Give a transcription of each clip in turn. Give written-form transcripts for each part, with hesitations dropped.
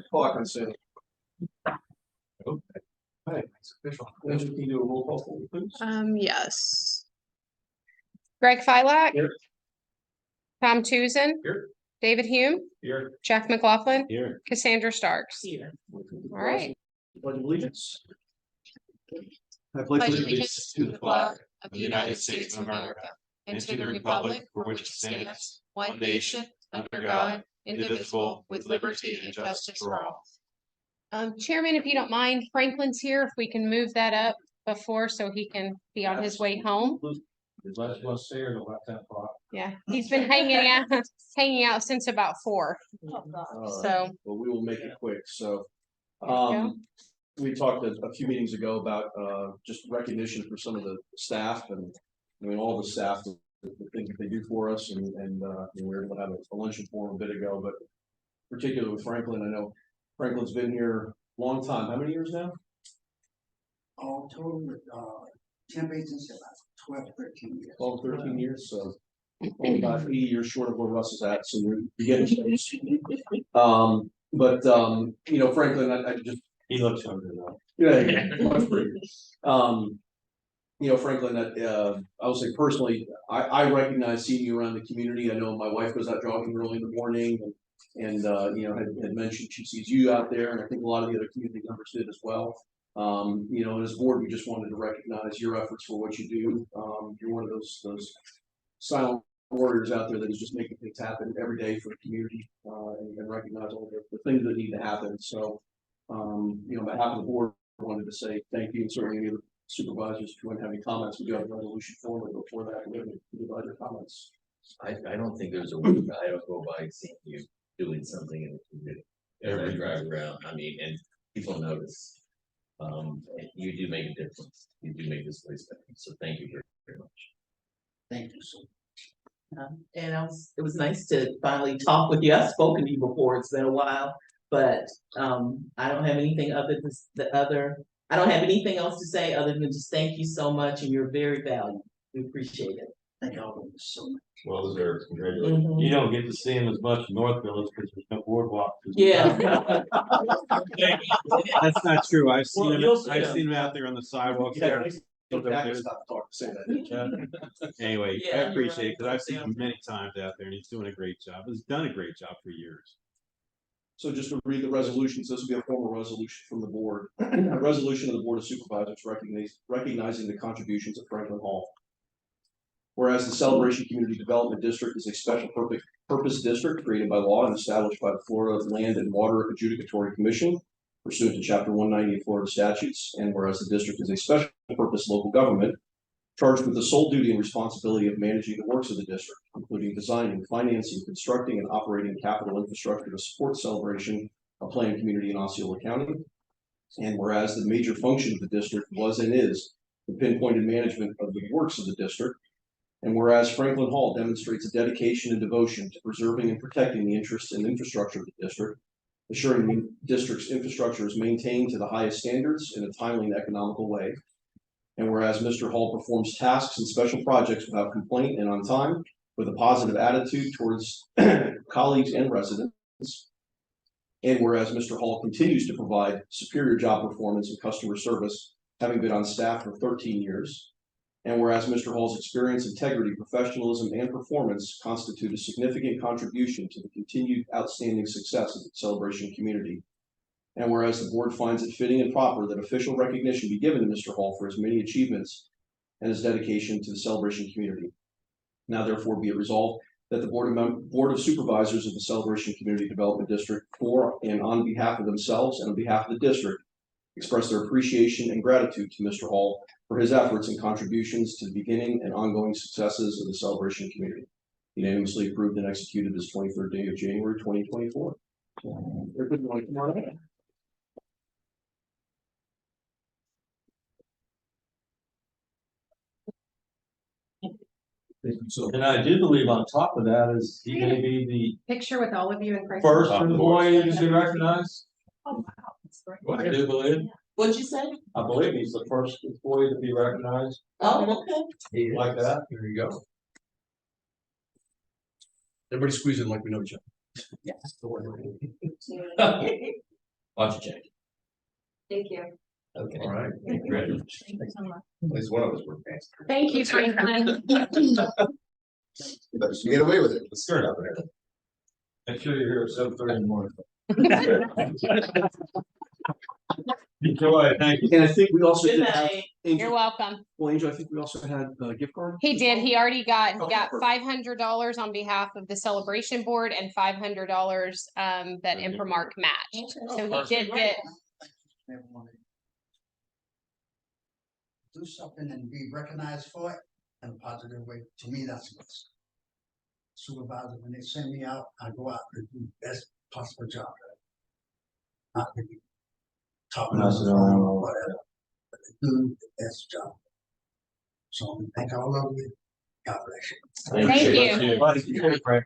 Clock on Saturday. Okay. Right, it's official. Can you do a roll call, for me, please? Yes. Greg Filak. Here. Tom Tucson. Here. David Hume. Here. Jeff McLaughlin. Here. Cassandra Starks. Here. All right. Pledge of allegiance. I Pledge allegiance to the flag of the United States of America and to the republic for which it stands, one nation, under God, indivisible, with liberty and justice for all. Chairman, if you don't mind, Franklin's here. If we can move that up before so he can be on his way home. Let's stay here till about 10 o'clock. Yeah, he's been hanging out since about 4. So. Well, we will make it quick. So, Go. we talked a few meetings ago about just recognition for some of the staff and I mean all the staff, the things that they do for us, and we were able to have a luncheon for them a bit ago. But particularly with Franklin, I know Franklin's been here a long time. How many years now? All total with temp agency about 12, 13 years. 12, 13 years. So only about 80 years short of where Russ is at. So we're getting close. But you know, Franklin, I just He looks younger though. yeah, much bigger. You know, Franklin, I will say personally, I recognize seeing you around the community. I know my wife goes out jogging early in the morning and you know, had mentioned she sees you out there, and I think a lot of the other community members did as well. You know, and as a board, we just wanted to recognize your efforts for what you do. You're one of those silent warriors out there that is just making things happen every day for the community, and recognize all the things that need to happen. So, you know, on behalf of the board, I wanted to say thank you, and certainly any of the supervisors, if you want to have any comments, we do have a resolution form, but before that, we have any other comments. I don't think there's a week I don't go by seeing you doing something in the community. As I drive around, I mean, and people notice. And you do make a difference. You do make this place better. So thank you very, very much. Thank you so much. And it was nice to finally talk with you. I've spoken to you before, it's been a while, but I don't have anything I don't have anything else to say other than just thank you so much, and you're very valuable. We appreciate it. Thank you all so much. Well deserved. Congratulations. You don't get to see him as much in North Village because there's no boardwalk. Yeah. That's not true. I've seen him. you'll see I've him. seen him out there on the sidewalk Yeah, there. stop talking, say that. Anyway, Yeah, I you're appreciate it right. because I've seen him many times out there, and he's doing a great job. He's done a great job for years. So just to read the resolutions, this will be a formal resolution from the board. A resolution of the Board of Supervisors recognizing the contributions of Franklin Hall. Whereas the Celebration Community Development District is a special purpose district created by law and established by the Florida Land and Water Adjudicatory Commission pursuant to Chapter 190 of Florida statutes, and whereas the district is a special purpose local government charged with the sole duty and responsibility of managing the works of the district, including designing, financing, constructing, and operating capital infrastructure to support Celebration, a planned community in Osceola County. And whereas the major function of the district was and is the pinpointed management of the works of the district, and whereas Franklin Hall demonstrates a dedication and devotion to preserving and protecting the interests and infrastructure of the district, assuring the district's infrastructure is maintained to the highest standards in a timely and economical way. And whereas Mr. Hall performs tasks and special projects without complaint and on time, with a positive attitude towards colleagues and residents. And whereas Mr. Hall continues to provide superior job performance and customer service, having been on staff for 13 years. And whereas Mr. Hall's experience, integrity, professionalism, and performance constitute a significant contribution to the continued outstanding success of the Celebration community. And whereas the board finds it fitting and proper that official recognition be given to Mr. Hall for his many achievements and his dedication to the Celebration community. Now therefore be it resolved that the Board of Supervisors of the Celebration Community Development District, for and on behalf of themselves and on behalf of the district, express their appreciation and gratitude to Mr. Hall for his efforts and contributions to the beginning and ongoing successes of the Celebration community. Unanimously approved and executed this 23rd day of January 2024. And I do believe on top of that is he may be Picture with all of you in the Franklin. first employee to be recognized. Oh, wow. That's great. I do believe. What'd you say? I believe he's the first employee to be recognized Oh, okay. like that. There you go. Everybody squeeze in like we know each other. Yes. Why don't you check? Thank you. Okay. All right. Congratulations. At least one of us were fans. Thank you, Franklin. You get away with it. Let's start out there. Make sure you're here at 7:30 in the morning. Enjoy, thank you. And I think we also Good did have, night. You're Angel, welcome. well, Angel, I think we also had a gift card. He did. He already got Okay, perfect. $500 on behalf of the celebration board and $500 that Imprimark matched. So he did get. Everyone do something and be recognized for it in a positive way. To me, that's what's supervisor, when they send me out, I go out and do the best possible job. Not to be talking on the phone or whatever, but to do the best job. So thank all of you. God bless you. Thank you. Thank you, Frank.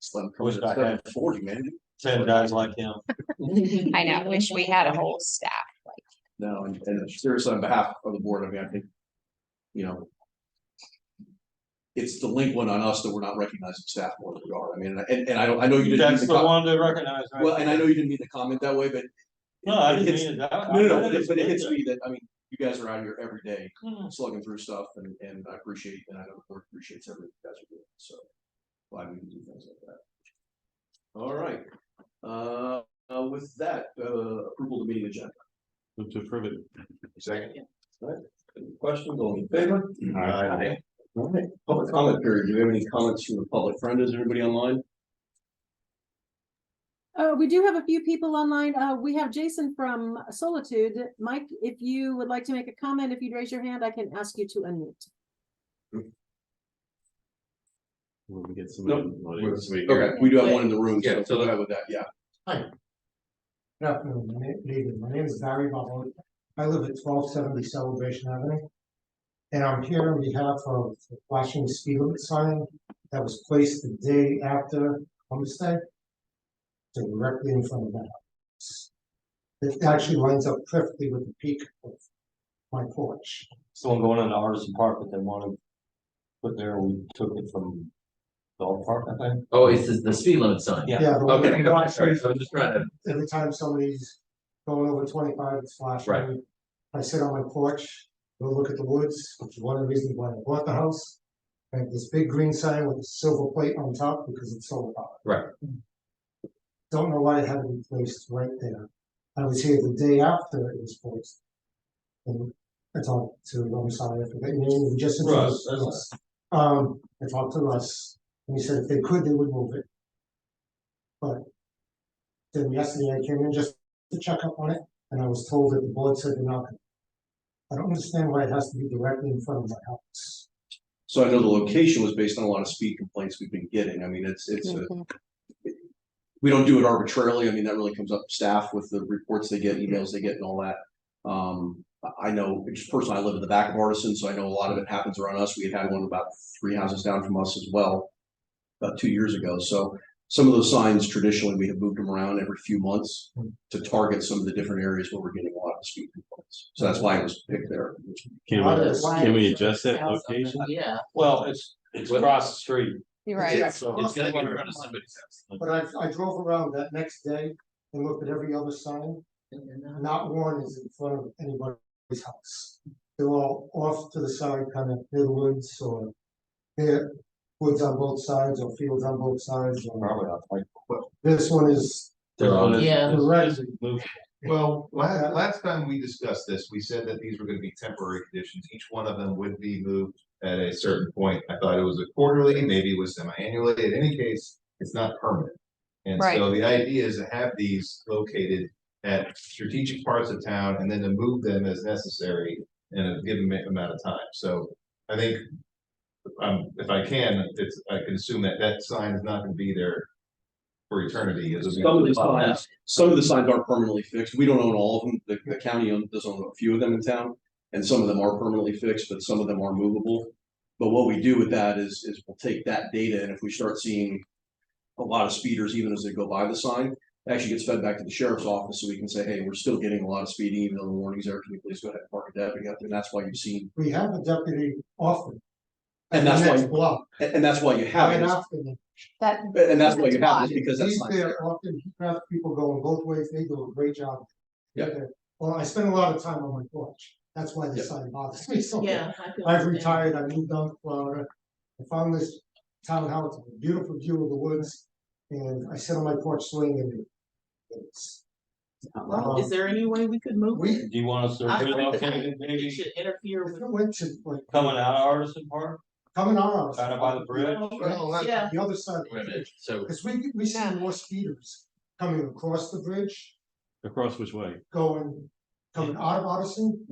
Just let 'em come Wish in I at had 40, man. 10 guys like him. I know. Wish we had a whole staff. No, and seriously, on behalf of the board, I mean, I think, you know, it's delinquent on us that we're not recognizing staff more than we are. I mean, and I know you didn't. That's the one to recognize, right? Well, and I know you didn't mean to comment that way, but. No, I didn't it's- mean it that. No, I but it hits didn't- me that, I mean, you guys are out here every day Mhm. slugging through stuff and I appreciate, and I know the board appreciates everything you guys are doing, so. Glad we can do things like that. All right, with that, approval of the meeting agenda. Move to approve it. Second. Any questions, all in favor? Aye. All right, public comment period. Do we have any comments from the public? Friend, is everybody online? We do have a few people online. We have Jason from Solitude. Mike, if you would like to make a comment, if you'd raise your hand, I can ask you to unmute. When we get Nope. somebody. Okay, we do have one in the room, Yeah, so so go ahead with that, yeah. Good afternoon, my name is Barry Bubble. I live at 1270 Celebration Avenue. And I'm here on behalf of the flashing speed limit sign that was placed the day after Columbus Day. So directly in front of that house. It actually lines up perfectly with the peak of my porch. Someone going into Artisan Park that they want to put there, we took it from Dog Park, I think. Oh, it's the speed limit sign. Yeah. Yeah, the one Okay, that sorry, so I'm just trying to, every time somebody's going over 25, it's flashing. Right. I sit on my porch, go look at the woods, which is one of the reasons why I bought the house. I have this big green sign with a silver plate on top because it's solar powered. right, Don't know why it had to be placed right there. I was here the day after it was placed. And I talked to, I'm sorry, I forgot your name, we just Russ, introduced that's Russ. I talked to Russ, and he said if they could, they would move it. But then yesterday I came in just to check up on it, and I was told that the board said they're not. I don't understand why it has to be directly in front of my house. So I know the location was based on a lot of speed complaints we've been getting. I mean, it's we don't do it arbitrarily. I mean, that really comes up to staff with the reports they get, emails they get and all that. I know, just personally, I live in the back of Artisan, so I know a lot of it happens around us. We had one about 3 houses down from us as well, about 2 years ago. So some of those signs traditionally, we have moved them around every few months to target some of the different areas where we're getting a lot of speed complaints. So that's why it was picked there. Can we adjust that location? Yeah. Well, it's across the street. You're right. Yeah. So it's gonna be in front of somebody's house. But I drove around that next day and looked at every other sign, not one is in front of anybody's house. They're all off to the side, kind of near the woods or near woods on both sides or fields on both sides. Probably not like. This one is They're on. Yeah. Well, last time we discussed this, we said that these were gonna be temporary conditions. Each one of them would be moved at a certain point. I thought it was a quarterly, maybe it was semi-annually. In any case, it's not permanent. And so the idea is to have these located at strategic parts of town and then to move them as necessary in a given amount of time. So I think, if I can, I can assume that that sign is not gonna be there for eternity. Some of the signs are permanently fixed. We don't own all of them. The county does own a few of them in town. And some of them are permanently fixed, but some of them are movable. But what we do with that is we'll take that data, and if we start seeing a lot of speeders, even as they go by the sign, it actually gets fed back to the sheriff's office, so we can say, hey, we're still getting a lot of speeding, even though the warning's there. Can you please go ahead and park a deputy up? And that's why you've seen. we have a deputy often And that's the why, next block, and that's why you have right it, after me. That, and that's why you have it, because that's He's not there there. often, he has people going both ways, they do a great job. Yeah. Well, I spend a lot of time on my porch, that's why Yeah. this sign bothers me so much. Yeah. I can I've understand. retired, I moved down to Florida, I found this townhouse, with a beautiful view of the woods, and I sit on my porch swing and it's. Well, is there any way we could move We- it? Do you want us to I put it think on that Kennedy, it maybe should interfere If with. it went to like. coming out of Artisan Park, Coming out. kind of by the bridge? Yeah. The other side. Wait a minute, so Because we see Yeah. more speeders coming across the bridge, Across which way? coming out of Artisan,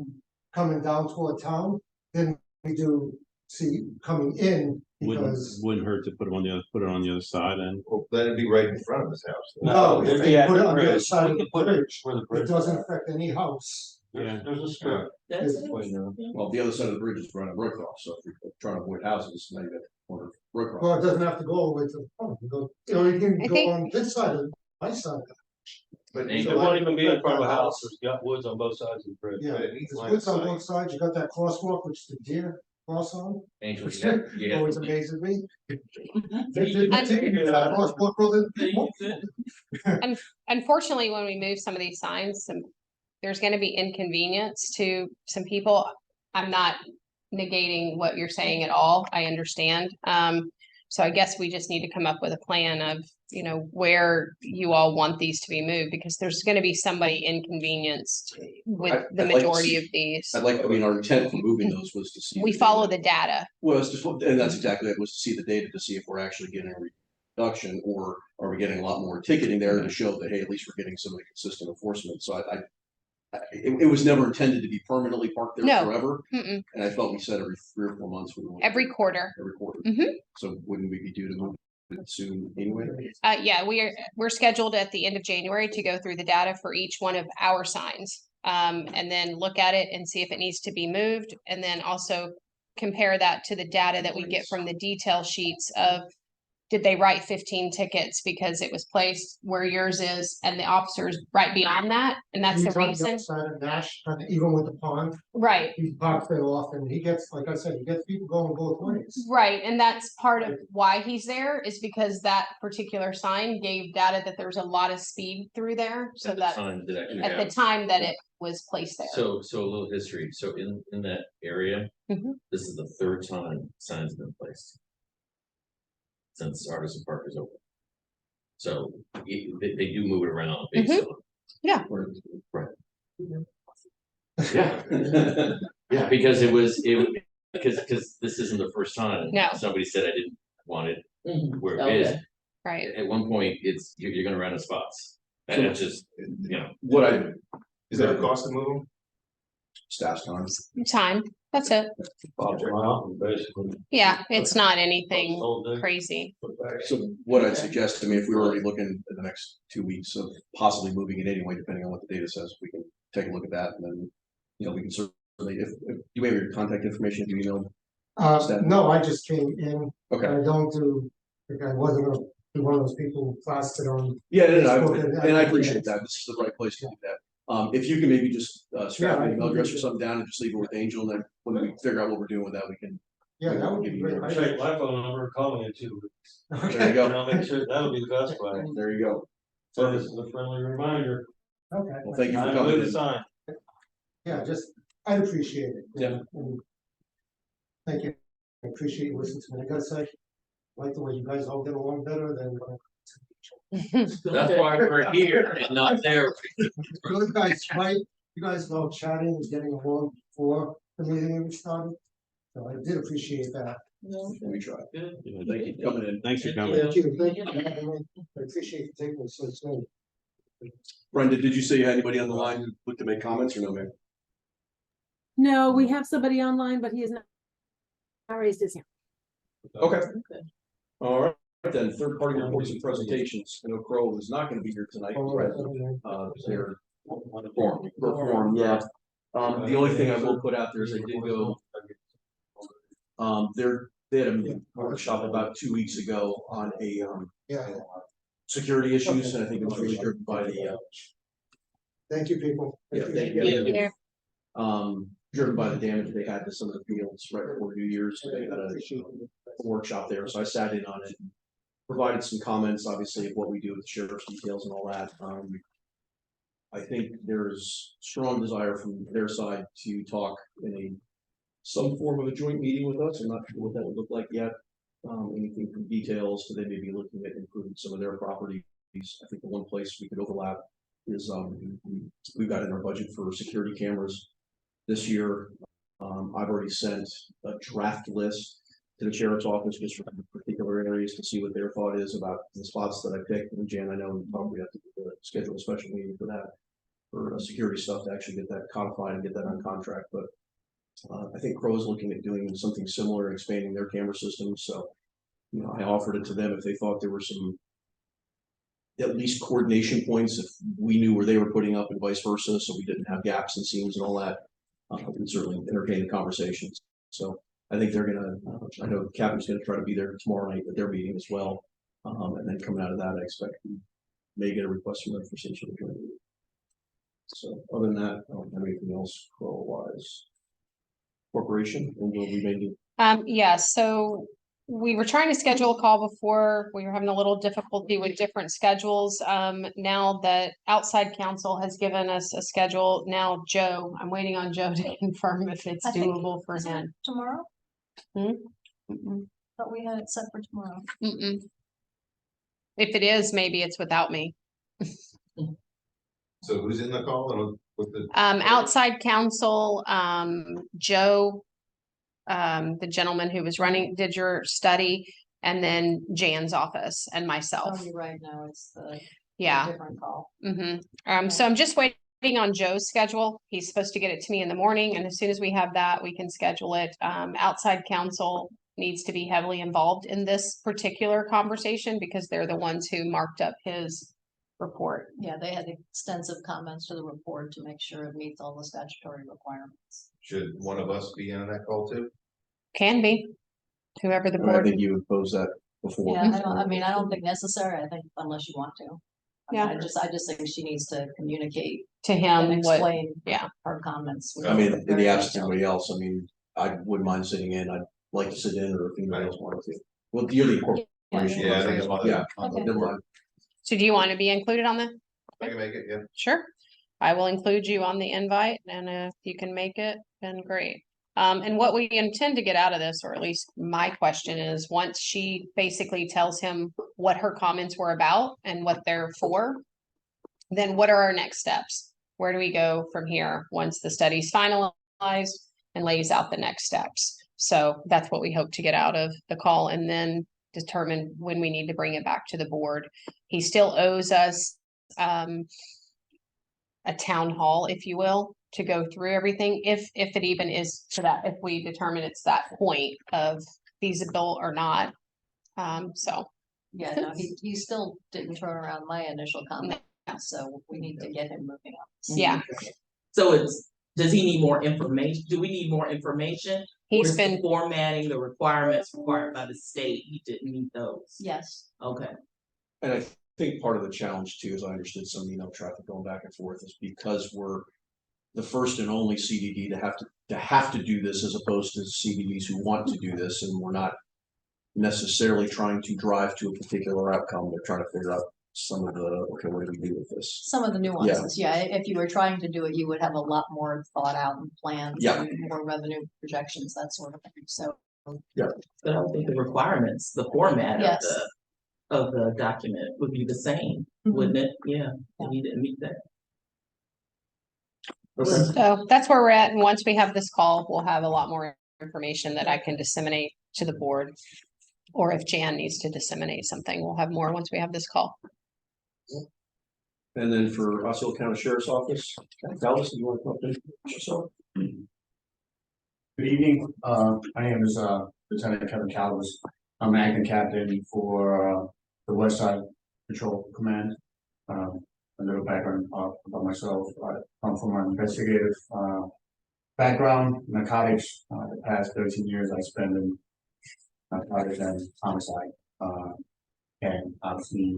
coming down toward town, then we do see coming in because. Wouldn't hurt to put it on the other side and. Well, then it'd be right in front of his house. No, if they Yeah, put it on the other bridge. side We of the could put it bridge, where the it bridge. doesn't affect any house. There's a strip. That's It's- it. Well, the other side of the bridge is running Roycroft, so if you're trying to avoid houses, maybe at the corner of Roycroft. Well, it doesn't have to go all the way to the front, you can I go think- on this side of, my side. But It So won't I- even be in front of a house, there's got woods on both sides of the bridge. Yeah, But it needs there's line woods of on sight. both sides, you got that crosswalk, which the deer cross on, Angel, which you have always to leave. amazes me. I'm- Crosswalk, well, then- unfortunately, when we move some of these signs, there's gonna be inconvenience to some people. I'm not negating what you're saying at all. I understand. So I guess we just need to come up with a plan of, where you all want these to be moved, because there's gonna be somebody inconvenienced with the I'd like to majority see- of these. Our intent for moving those was to see. We follow the data. And that's exactly it, was to see the data to see if we're actually getting a reduction, or are we getting a lot more ticketing there to show that, hey, at least we're getting some of the consistent enforcement. So it was never intended to be permanently parked there No. forever, Mm-mm. and I felt we said every 3 or 4 months. we would- Every quarter. Every quarter. Mhm. So wouldn't we be due to move it soon anyway? Yeah, we're scheduled at the end of January to go through the data for each one of our signs. And then look at it and see if it needs to be moved, and then also compare that to the data that we get from the detail sheets of, did they write 15 tickets because it was placed where yours is, and the officers right beyond that, and that's He's the on reason, other side of Nash, even with the pond, right? he parks it off and he gets, like I said, he gets people going both ways. Right, and that's part of why he's there, is because that particular sign gave data that there's a lot of speed through there, so at the that time that actually at the happened. time that it was placed there. So a little history, so in that area, Mhm. this is the third time signs have been placed. Since Artisan Park is open. So they do move it around based Mhm. on. Yeah. Right. Yeah, yeah, because because this isn't the first time. No. Somebody said I didn't want it Mhm. where it is. Okay. Right, At one point, you're gonna run out of spots. And it's just, What I, Is there a cost to move them? staff's time. time, that's it. Basically. Yeah, it's not anything All day. crazy. So what I'd suggest, if we were already looking at the next 2 weeks of possibly moving it anyway, depending on what the data says, we can take a look at that, and then, we can certainly, if you have your contact information, do you know? No, I just came in, Okay. I don't do, like I wasn't gonna be one of those people who plastered on. Yeah, Facebook and I appreciate that. This is the right place to do that. If you can maybe just scrap Yeah, I an email can address do or that. something down and just leave it with Angel, and then when we figure out what we're doing with that, we can. Yeah, that would be great. I'll take my phone number and call me in 2 weeks. There you Okay, go. And I'll make sure that'll be the best way. There you go. So this is a friendly reminder. okay, Well, thank you for I coming move in. the sign. yeah, I'd appreciate it. Yeah. And thank you, I appreciate you listening to me, I gotta say, I like the way you guys all get along better than. that's why we're here and not there. You guys fight, you guys love chatting and getting along before the meeting even started, so I did appreciate that. We try. Good. Thank you for coming in. Thanks for Thank coming. you. Thank you, thank you for having me. I appreciate you taking this so soon. Brenda, did you say you had anybody on the line who looked to make comments, or no, man? No, we have somebody online, but he is not raised his hand. Okay. Okay. All right, then, third party reports and presentations. I know Crow is not gonna be here tonight. They're perform, yeah. The only thing I will put out there is I did go. They had a workshop about 2 weeks ago on a Yeah, security issues, and I think it was really driven by the thank you, people. Yeah, thank Appreciate you. it. Yeah. driven by the damage they had to some of the fields right before New Year's. They had a workshop there, so I sat in on it. Provided some comments, obviously, of what we do with the sheriff's details and all that. I think there's strong desire from their side to talk in some form of a joint meeting with us. I'm not sure what that would look like yet. Anything from details, so they may be looking at improving some of their properties. I think the one place we could overlap is we've got in our budget for security cameras this year. I've already sent a draft list to the sheriff's office just for particular areas to see what their thought is about the spots that I picked. And Jan, I know we probably have to schedule a special meeting for that, for security stuff to actually get that codified and get that on contract. But I think Crow is looking at doing something similar, expanding their camera systems. So, you know, I offered it to them if they thought there were some at least coordination points, if we knew where they were putting up and vice versa, so we didn't have gaps and seams and all that. We'd certainly entertain the conversations. So I think they're gonna, I know the captain's gonna try to be there tomorrow night at their meeting as well. And then coming out of that, I expect we may get a request from them for some sort of joint meeting. So other than that, I don't have anything else Crow-wise. Corporation, and will we maybe? Yeah, so we were trying to schedule a call before. We were having a little difficulty with different schedules. Now that outside counsel has given us a schedule, now Joe, I'm waiting on Joe to confirm if it's I think- doable for him. Tomorrow? Mm-mm. Thought we had it set for tomorrow. Mm-mm. If it is, maybe it's without me. So who's in the call and with the? Outside counsel, Joe, the gentleman who was did your study, and then Jan's office and myself. Oh, you're right, now it's the Yeah. different call. So I'm just waiting on Joe's schedule. He's supposed to get it to me in the morning, and as soon as we have that, we can schedule it. Outside counsel needs to be heavily involved in this particular conversation because they're the ones who marked up his report. Yeah, they had extensive comments to the report to make sure it meets all the statutory requirements. Should one of us be in that call too? Can be. Whoever the I board. think you would pose that before. Yeah, I don't think necessary, I think unless you want to. Yeah. I just think she needs to communicate To and him, what, explain yeah. her comments. I mean, in Very the absence of detailed. anybody else, I mean, I wouldn't mind sitting in. I'd like to sit in, or if anybody else wanted to. Well, you're the corporation. Yeah, I think I'm on Yeah. on the Okay. Never board. mind. So do you want to be included on the? I can make it, yeah. Sure. I will include you on the invite, and if you can make it, then great. And what we intend to get out of this, or at least my question is, once she basically tells him what her comments were about and what they're for, then what are our next steps? Where do we go from here once the study's finalized and lays out the next steps? So that's what we hope to get out of the call, and then determine when we need to bring it back to the board. He still owes us a town hall, if you will, to go through everything, if it even is to that, if we determine it's that point of feasible or not. So Yeah, no, he still didn't turn around my initial comment, so we need to get him moving on. yeah, So does he need more information? Do we need more information? Or he's is the been, formatting the requirements required by the state, he didn't meet those? Yes, Okay, And I think part of the challenge too, as I understood some email traffic going back and forth, is because we're the first and only CDD to have to do this, as opposed to CDDs who want to do this, and we're not necessarily trying to drive to a particular outcome. They're trying to figure out some of the, okay, what do we do with this? some of the nuances, yeah, if you were trying to do it, you would have a lot more thought out and plans. Yeah. And more revenue projections, that sort of thing, so. but I don't think the requirements, the format Yes. of the document would be the same, wouldn't it? Yeah, and he didn't meet that. Okay. so that's where we're at, and once we have this call, we'll have a lot more information that I can disseminate to the board. Or if Jan needs to disseminate something, we'll have more once we have this call. And then for Osceola County Sheriff's Office, Dallas, do you want to come up and introduce yourself? Good evening, my name is Lieutenant Kevin Calvis. I'm acting captain for the West Side Patrol Command. A little background about myself, I come from an investigative background, narcotics. The past 13 years I spent in narcotics and homicide. And obviously,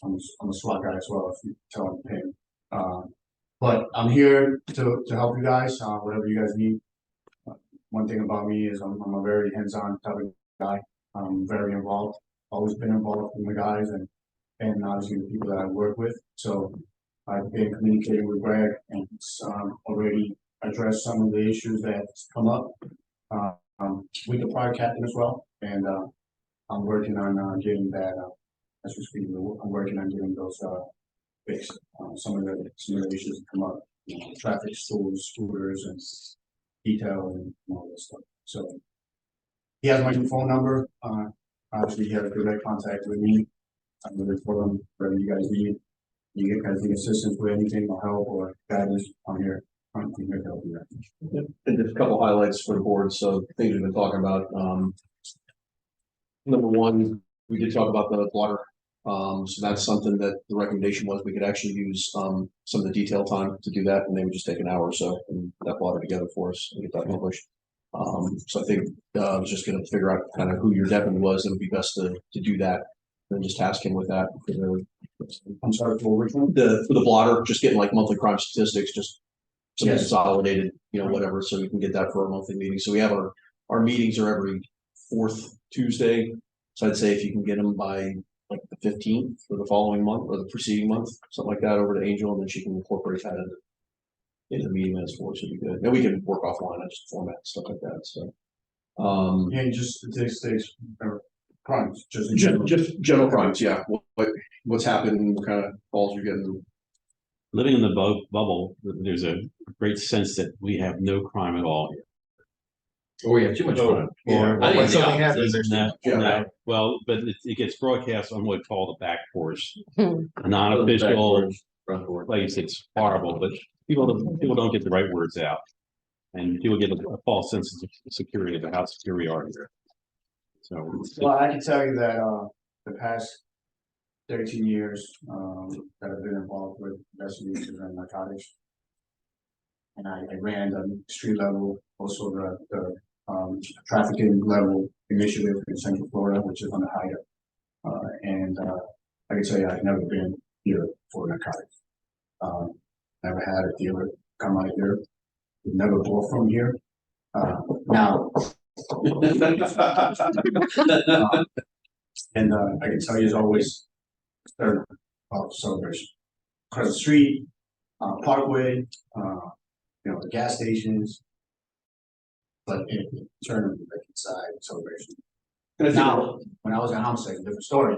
I'm a SWAT guy as well, if you tell him. But I'm here to help you guys, whatever you guys need. one thing about me is I'm a very hands-on type of guy. I'm very involved, always been involved with the guys and obviously the people that I work with. So I've been communicating with Greg and already addressed some of the issues that come up with the prior captain as well. And I'm working on getting that, as we speak, I'm working on getting those fixed. Some of the issues that come up, traffic, scooters and detail and all that stuff. So he has my phone number. Obviously he has direct contact with me. I'm looking for him, whatever you guys need. You guys need assistance with anything or help or guidance, I'm here. I'm here to help you guys. And just a couple highlights for the board, so things we've been talking about, number one, we did talk about the water. So that's something that the recommendation was we could actually use, some of the detail time to do that, and they would just take an hour or so and that water together for us and get that published. So I think, I was just gonna figure out kind of who your deputy was, and it would be best to do that. And just task him with that for the, I'm sorry, for which one? for the blotter, just getting like monthly crime statistics, just some Yes. consolidated, whatever, so we can get that for our monthly meeting. So we have our meetings are every fourth Tuesday. So I'd say if you can get them by like the 15th for the following month or the preceding month, something like that, over to Angel, and then she can incorporate that into the meeting minutes for us, would be good. And we can work offline on just format and stuff like that. So Yeah, just statistics or crimes, just in general. just general crimes, yeah. What's happened, what kind of calls you're getting. Living in the bubble, there's a great sense that we have no crime at all here. Or we have too much fun. Or I think it's the something opposite. happens, No, Yeah. no. Well, but it gets broadcast on what we call the back porch, Hmm. a non-official Front door. place. It's horrible, but people don't get the right words out, and people get a false sense of security about how secure we are here. So, Well, I can tell you that the past 13 years that I've been involved with investigations and narcotics, and I ran the street level, also the trafficking level initiative in Central Florida, which is on the Hyatt. And I can tell you, I've never been here for narcotics. Never had a dealer come out here. We've never bought from here. Now, and I can tell you, it's always third celebration. Across the street, Parkway, the gas stations. But it turned like inside celebration. And I think- Now, when I was at Homestead, different story.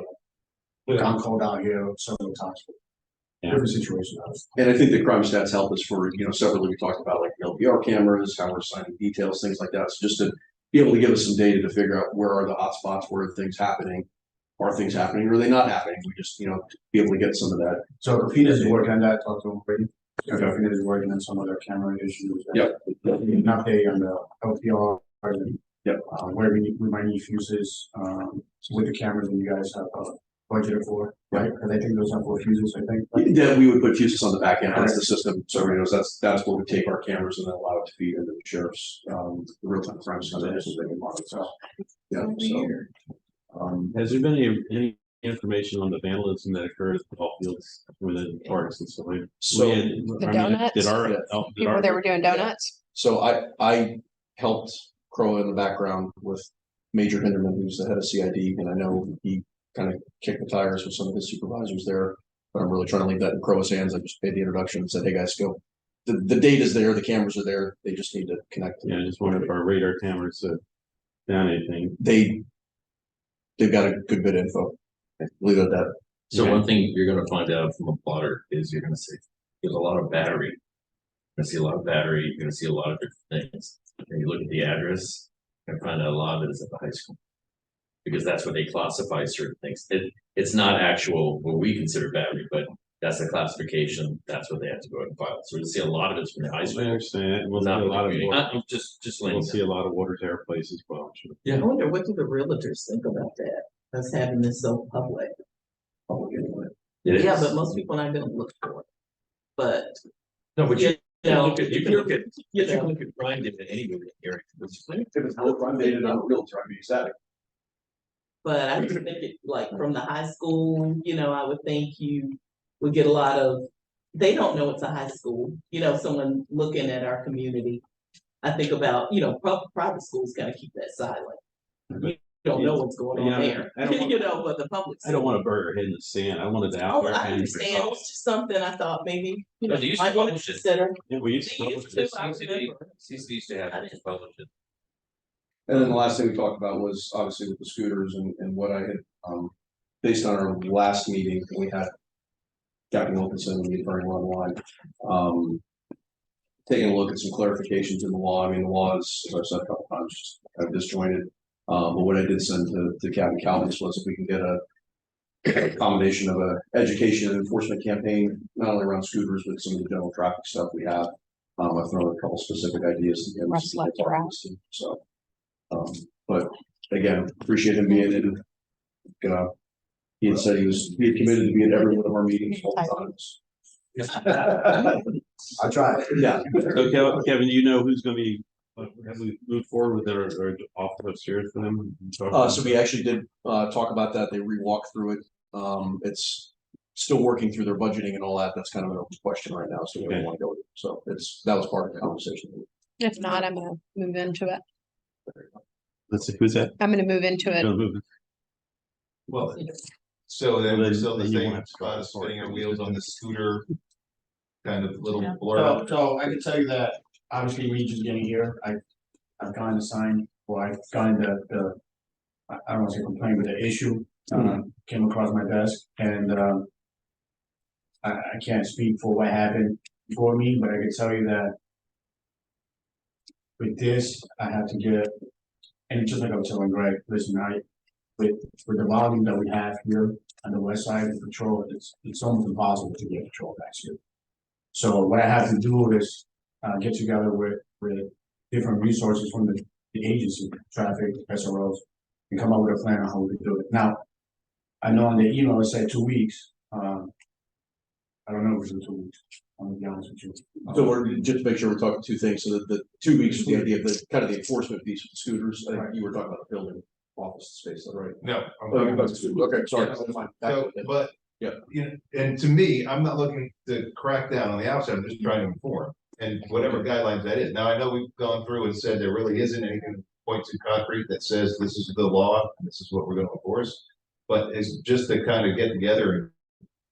We got called out here several times. Yeah. Different situation. And I think the crime stats help us for, several we talked about, like LPR cameras, how we're assigning details, things like that. So just to be able to give us some data to figure out where are the hot spots, where are things happening, or are they not happening? We just, be able to get some of that. So Rafina's is working on that, talk to him already. Rafina is working on some other camera issues. Yep. An update on the LPR. Yep. Where we might need fuses, with the cameras that you guys have budgeted for, right? Because I think those are for fuses, I think. Yeah, we would put fuses on the back end. That's the system. So that's where we take our cameras and then allow it to feed into the sheriff's, the real-time crime centers so they can monitor. So, yeah, so. has there been any information on the vandalism that occurred at the ball fields within the parks and stuff? So- The donuts? People that were doing donuts? So I helped Crow in the background with Major Hinderman, who's the head of CID, and I know he kind of kicked the tires with some of his supervisors there. But I'm really trying to leave that in Crow's hands. I just made the introduction and said, hey guys, go. The data's there, the cameras are there, they just need to connect. Yeah, I just wonder if our radar cameras found anything. They've got a good bit of info. Leave it at that. So Okay. one thing you're gonna find out from a plotter is you're gonna see, there's a lot of battery. You're gonna see a lot of battery, you're gonna see a lot of different things. And you look at the address, and find out a lot of it is at the high school. Because that's where they classify certain things. It's not actual, what we consider battery, but that's the classification, that's what they have to go ahead and file. So we'll see a lot of it's from the high I school. understand. We'll see Not a lot of really. water, Just we'll letting see a lot of water tower places as well. I'm sure. I wonder, what do the realtors think about that? Us having this so public? Yeah, but most people aren't gonna look for it. But, No, but you know, you can look at, you you can know, look at crime data anywhere in the area. If it's no crime data, not real time, be static. but I just think it, like, from the high school, I would think you would get a lot of, they don't know it's a high school, someone looking at our community. I think about, private schools kind of keep that silent. You don't know what's going on there, I don't want- but the public. I don't want to bury our head in the sand. I wanted to out Oh, there. I and- understand, it's just something I thought maybe, But they used to might want to publish it. consider. Yeah, we used to They publish used this. to, I remember. CC used to have it published. And then the last thing we talked about was obviously with the scooters and what I had, based on our last meeting, we had Captain Wilkinson and the attorney online, taking a look at some clarifications in the law. I mean, the law is, as I've said a couple times, just kind of disjointed. But what I did send to Captain Calvis was if we can get a combination of a education and enforcement campaign, not only around scooters, but some of the general traffic stuff we have. I've thrown a couple specific ideas to him. Russ left her out. So, but again, appreciate him being in. He had said he had committed to be at every one of our meetings all the times. I tried. Yeah. So Kevin, do you know who's gonna be, have we moved forward with our off upstairs for them? So we actually did, talk about that. They re-walked through it. It's still working through their budgeting and all that. That's kind of an open question right now. So we don't want to go with it. So that was part of the conversation. If not, I'm gonna move into it. Let's see, who's that? I'm gonna move into it. Gonna move it. Well, so then we're still the Then you same won't have to go spot, as far. spinning our wheels on the scooter. Kind of little Yeah. blur. So I can tell you that obviously Regis getting here, I've gotten the sign, or I've gotten I don't want to say complaint, but the issue, came across my desk and, I can't speak for what happened before me, but I can tell you that with this, I have to get, and just like I was telling Greg, listen, with the volume that we have here on the west side of patrol, it's almost impossible to get patrol back here. So what I have to do is, get together with different resources from the agency, traffic, SROs, and come up with a plan on how we can do it. Now, I know on the email it said 2 weeks, I don't know if it's 2 weeks, I'm gonna be honest with you. So we're just to make sure we're talking two things. So that the 2 weeks is the idea of the kind of the enforcement piece with the scooters. I think you were talking about the building office space, right? No. I'm Oh, you're talking about to- Okay, sorry. So, but, Yeah. you know, and to me, I'm not looking to crack down on the outside, I'm just trying to inform. And whatever guidelines that is. Now, I know we've gone through and said there really isn't anything point to concrete that says this is the law, and this is what we're gonna enforce. But it's just to kind of get together and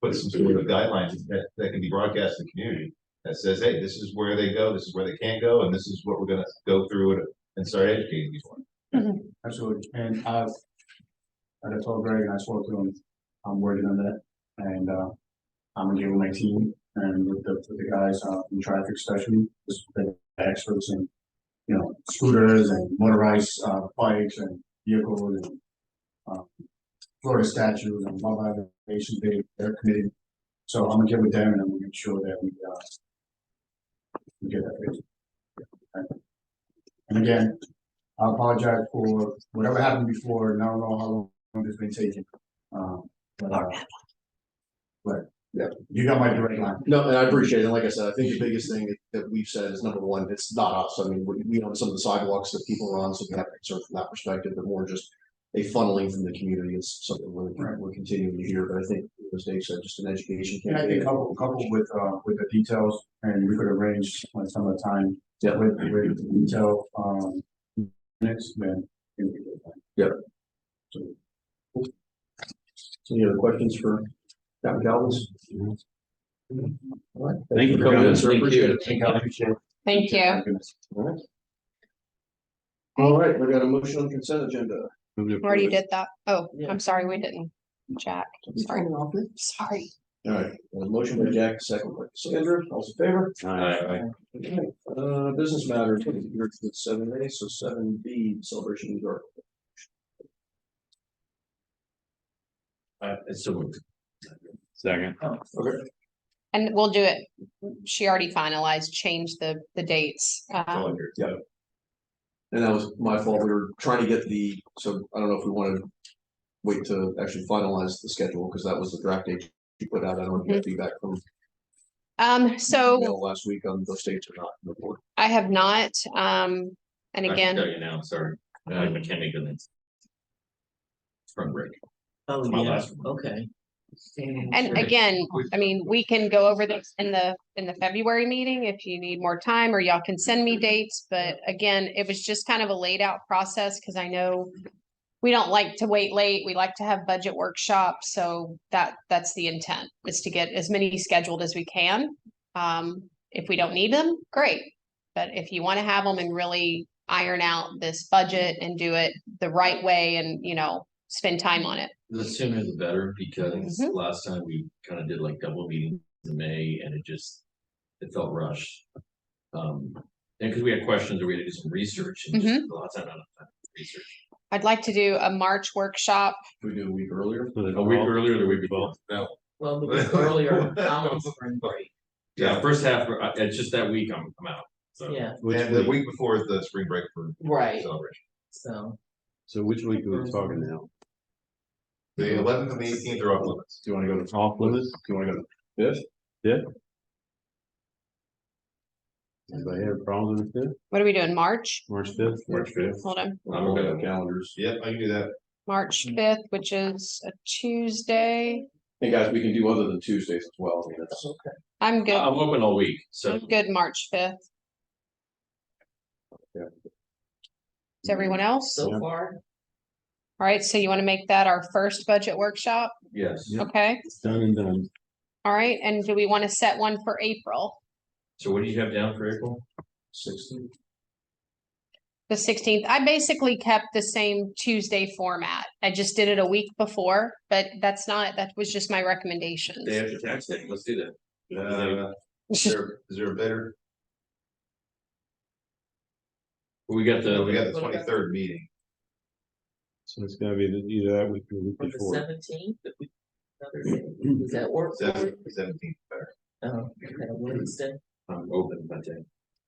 put some sort of guidelines that can be broadcast to the community. That says, hey, this is where they go, this is where they can't go, and this is what we're gonna go through and start educating people on. Absolutely, and I told Greg and I spoke to him, I'm working on that, and, I'm gonna get with my team and with the guys, in traffic especially, the experts in, scooters and motorized, bikes and vehicles and, Florida statutes and law violations, they're committed. So I'm gonna get with them and I'm gonna make sure that we get that fixed. Okay. And again, I apologize for whatever happened before, and I don't know how long it's been taking. But Yeah. you got my direct line. No, and I appreciate it. And like I said, I think the biggest thing that we've said is number one, it's not us. I mean, we own some of the sidewalks that people are on, so we have concern from that perspective, but more just a funneling from the community is something we're continuing to hear. But I think, as Dave said, just an education And I think campaign. coupled with the details, and we could arrange like some of the time. Yeah. With the detail, minutes, then. Yeah. Any other questions for Captain Calvis? All right. Thank you for coming in, coming. sir. Appreciate it. Thank you. All right, we got a motion on consent agenda. Already did that. Oh, Yeah. I'm sorry, we didn't. Jack, sorry. Sorry. All right, a motion by Jack, second by Sandra, all in favor? Aye. Okay, business matters, you're at 7A, so 7B, celebration of the art. It's so Second. Okay. And we'll do it. She already finalized, changed the dates. Yeah. And that was my fault, we were trying to get so I don't know if we wanted to wait to actually finalize the schedule, because that was the draft date you put out. I don't know if you had feedback from So last week on those dates or not. Report. I have not, and I can again, tell you now, sorry, I can't make it. Spring break. Oh, My yeah, last one. okay. And again, I mean, we can go over this in the February meeting if you need more time, or y'all can send me dates, but again, it was just kind of a laid out process, because I know we don't like to wait late, we like to have budget workshops, so that's the intent, is to get as many scheduled as we can. If we don't need them, great, but if you want to have them and really iron out this budget and do it the right way and, spend time on it. The sooner the better, because Mhm. last time we kind of did like double meetings in May and it felt rushed. And because we had questions or we had to do some research and just a lot of time on research. I'd like to do a March workshop. We do a week earlier. A week earlier, or the week before? No. Well, the week earlier, I'm on spring break, Yeah, first half, it's just that week I'm out, so. yeah, And the week before is the spring break for right, celebration. So which week are we talking now? The 11th and the 18th are off limits. Do you want to go to, Off limits? do you want to go to the fifth? Fifth? Anybody have problems with the fifth? What are we doing, March? March fifth? March fifth. Hold on, I'm okay with calendars. Yep, I can do that. March 5th, which is a Tuesday. Hey, guys, we can do other than Tuesdays as well. I mean, that's okay. I'm good, I'm open all week, so. I'm good March 5th. Yeah. Is everyone else? so far, All right, so you want to make that our first budget workshop? Yes, Yep. Okay, Done and done. all right, and do we want to set one for April? so what do you have down for April? 16th. The 16th, I basically kept the same Tuesday format. I just did it a week before, but that was just my recommendations. Day after tax day, let's do that. Is there a better? We got We got the, the 23rd meeting. So it's gotta be either that week or the week for the before. 17th, does that work? for you? 17th better. Oh, okay, Wednesday. I'm open that day.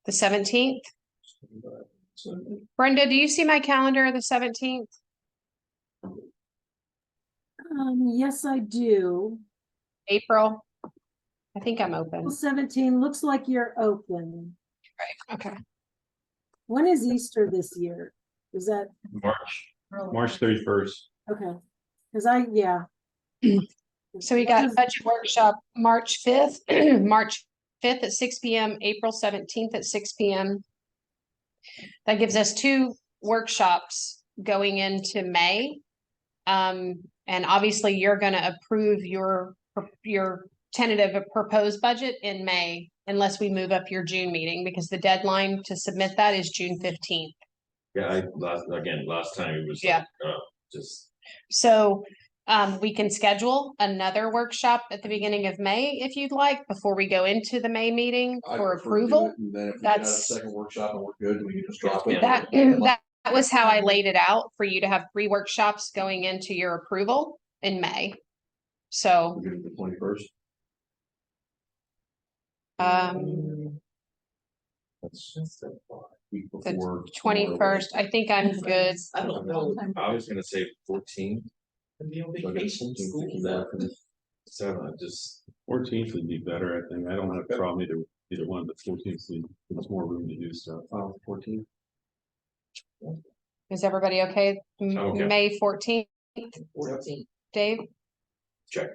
The 17th? Brenda, do you see my calendar the 17th? Yes, I do. April? I think I'm open. 17, looks like you're open. Okay. When is Easter this year? Is that, March. March 31st. okay, because yeah. So we got budget workshop March 5th, March 5th at 6 p.m., April 17th at 6 p.m. That gives us 2 workshops going into May. And obviously you're gonna approve your tentative proposed budget in May unless we move up your June meeting, because the deadline to submit that is June 15th. Yeah, last time it was. Yeah. Just. So we can schedule another workshop at the beginning of May if you'd like, before we go into the May meeting I'd for prefer to do approval. it, and then if we get out of the That's- second workshop and we're good, we can just drop it. That was how I laid it out, for you to have 3 workshops going into your approval in May. So, We're good at the 21st. That's week the before. 21st, I think I'm good. I don't know, I was gonna say 14. I'm be on vacation, school's out. So just. 14th would be better, I think. I don't have a problem either one, but 14th, there's more room to do stuff. 14th. Is everybody okay? Okay. May 14th, 14th. Dave? Check.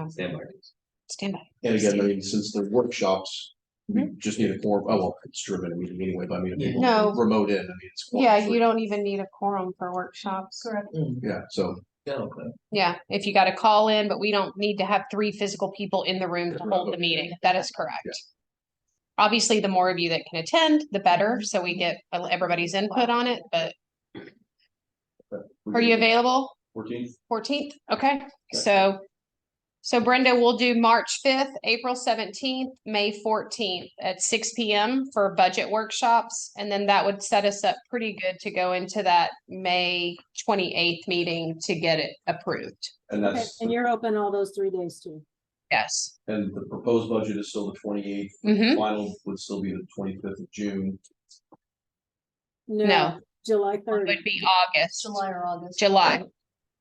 Stand by. And again, I mean, since the workshops, we just need a quorum. Oh, well, it's driven a meeting anyway, but I mean, if people No. remote in, I mean, it's. quorum Yeah, free. you don't even need a quorum for workshops. Correct. Yeah, so. Yeah, okay. Yeah, if you got to call in, but we don't need to have 3 physical people in the room to hold the meeting. That is correct. Yeah. Obviously, the more of you that can attend, the better, so we get everybody's input on it, but are you available? 14th? 14th, okay, so Brenda, we'll do March 5th, April 17th, May 14th at 6 p.m. for budget workshops, and then that would set us up pretty good to go into that May 28th meeting to get it approved. And Okay, that's, and you're open all those 3 days too. Yes. and the proposed budget is still the 28th. Mm-hmm. Final would still be the 25th of June. No. July It 30. would be August, July or August. July.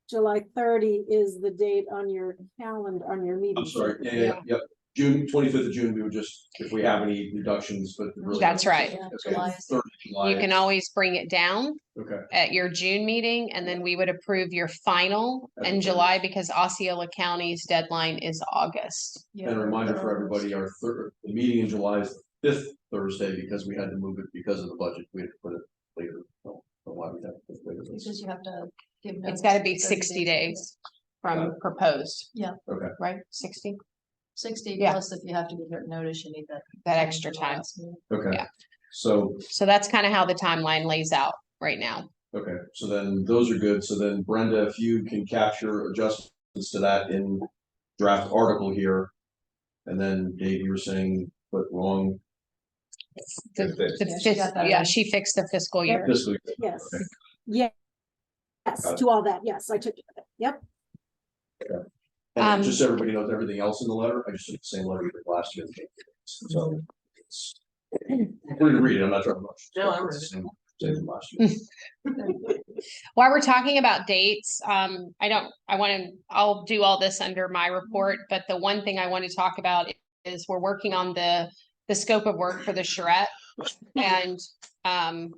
July 30 is the date on your calendar, on your meeting. I'm sorry, yeah, yep. June, 25th of June, we would just, if we have any reductions, but really. That's right. Yeah, Okay, July is- 3rd of July You can is- always bring it down Okay, at your June meeting, and then we would approve your final At the in third. July because Osceola County's deadline is August. Yeah. and a reminder for everybody, the meeting in July is the 5th Thursday because we had to move it because of the budget. We had to put it later. So, why we have to put it later. Because you have to give. It's notice gotta be 30 60 days Got from proposed. Yeah. Okay. Right, 60, 60 Yeah. plus if you have to give written notice, you need that. that extra time. Okay, Yeah. so, So that's kind of how the timeline lays out right now. okay, so then those are good. So then Brenda, if you can capture adjustments to that in draft article here. And then Dave, you were saying, put wrong The, Fixed. the Yeah, she got that yeah, in. she fixed the fiscal year. fiscal year. Yes. Okay. Yeah. Yes, Got it. to all that. Yes, I took it. Yep. And just so everybody knows everything else in the letter, I just took the same letter you did last year. So it's, we're gonna read it, I'm not trying to rush. No, I read It's it. the same last year. While we're talking about dates, I'll do all this under my report, but the one thing I want to talk about is we're working on the scope of work for the charrette. And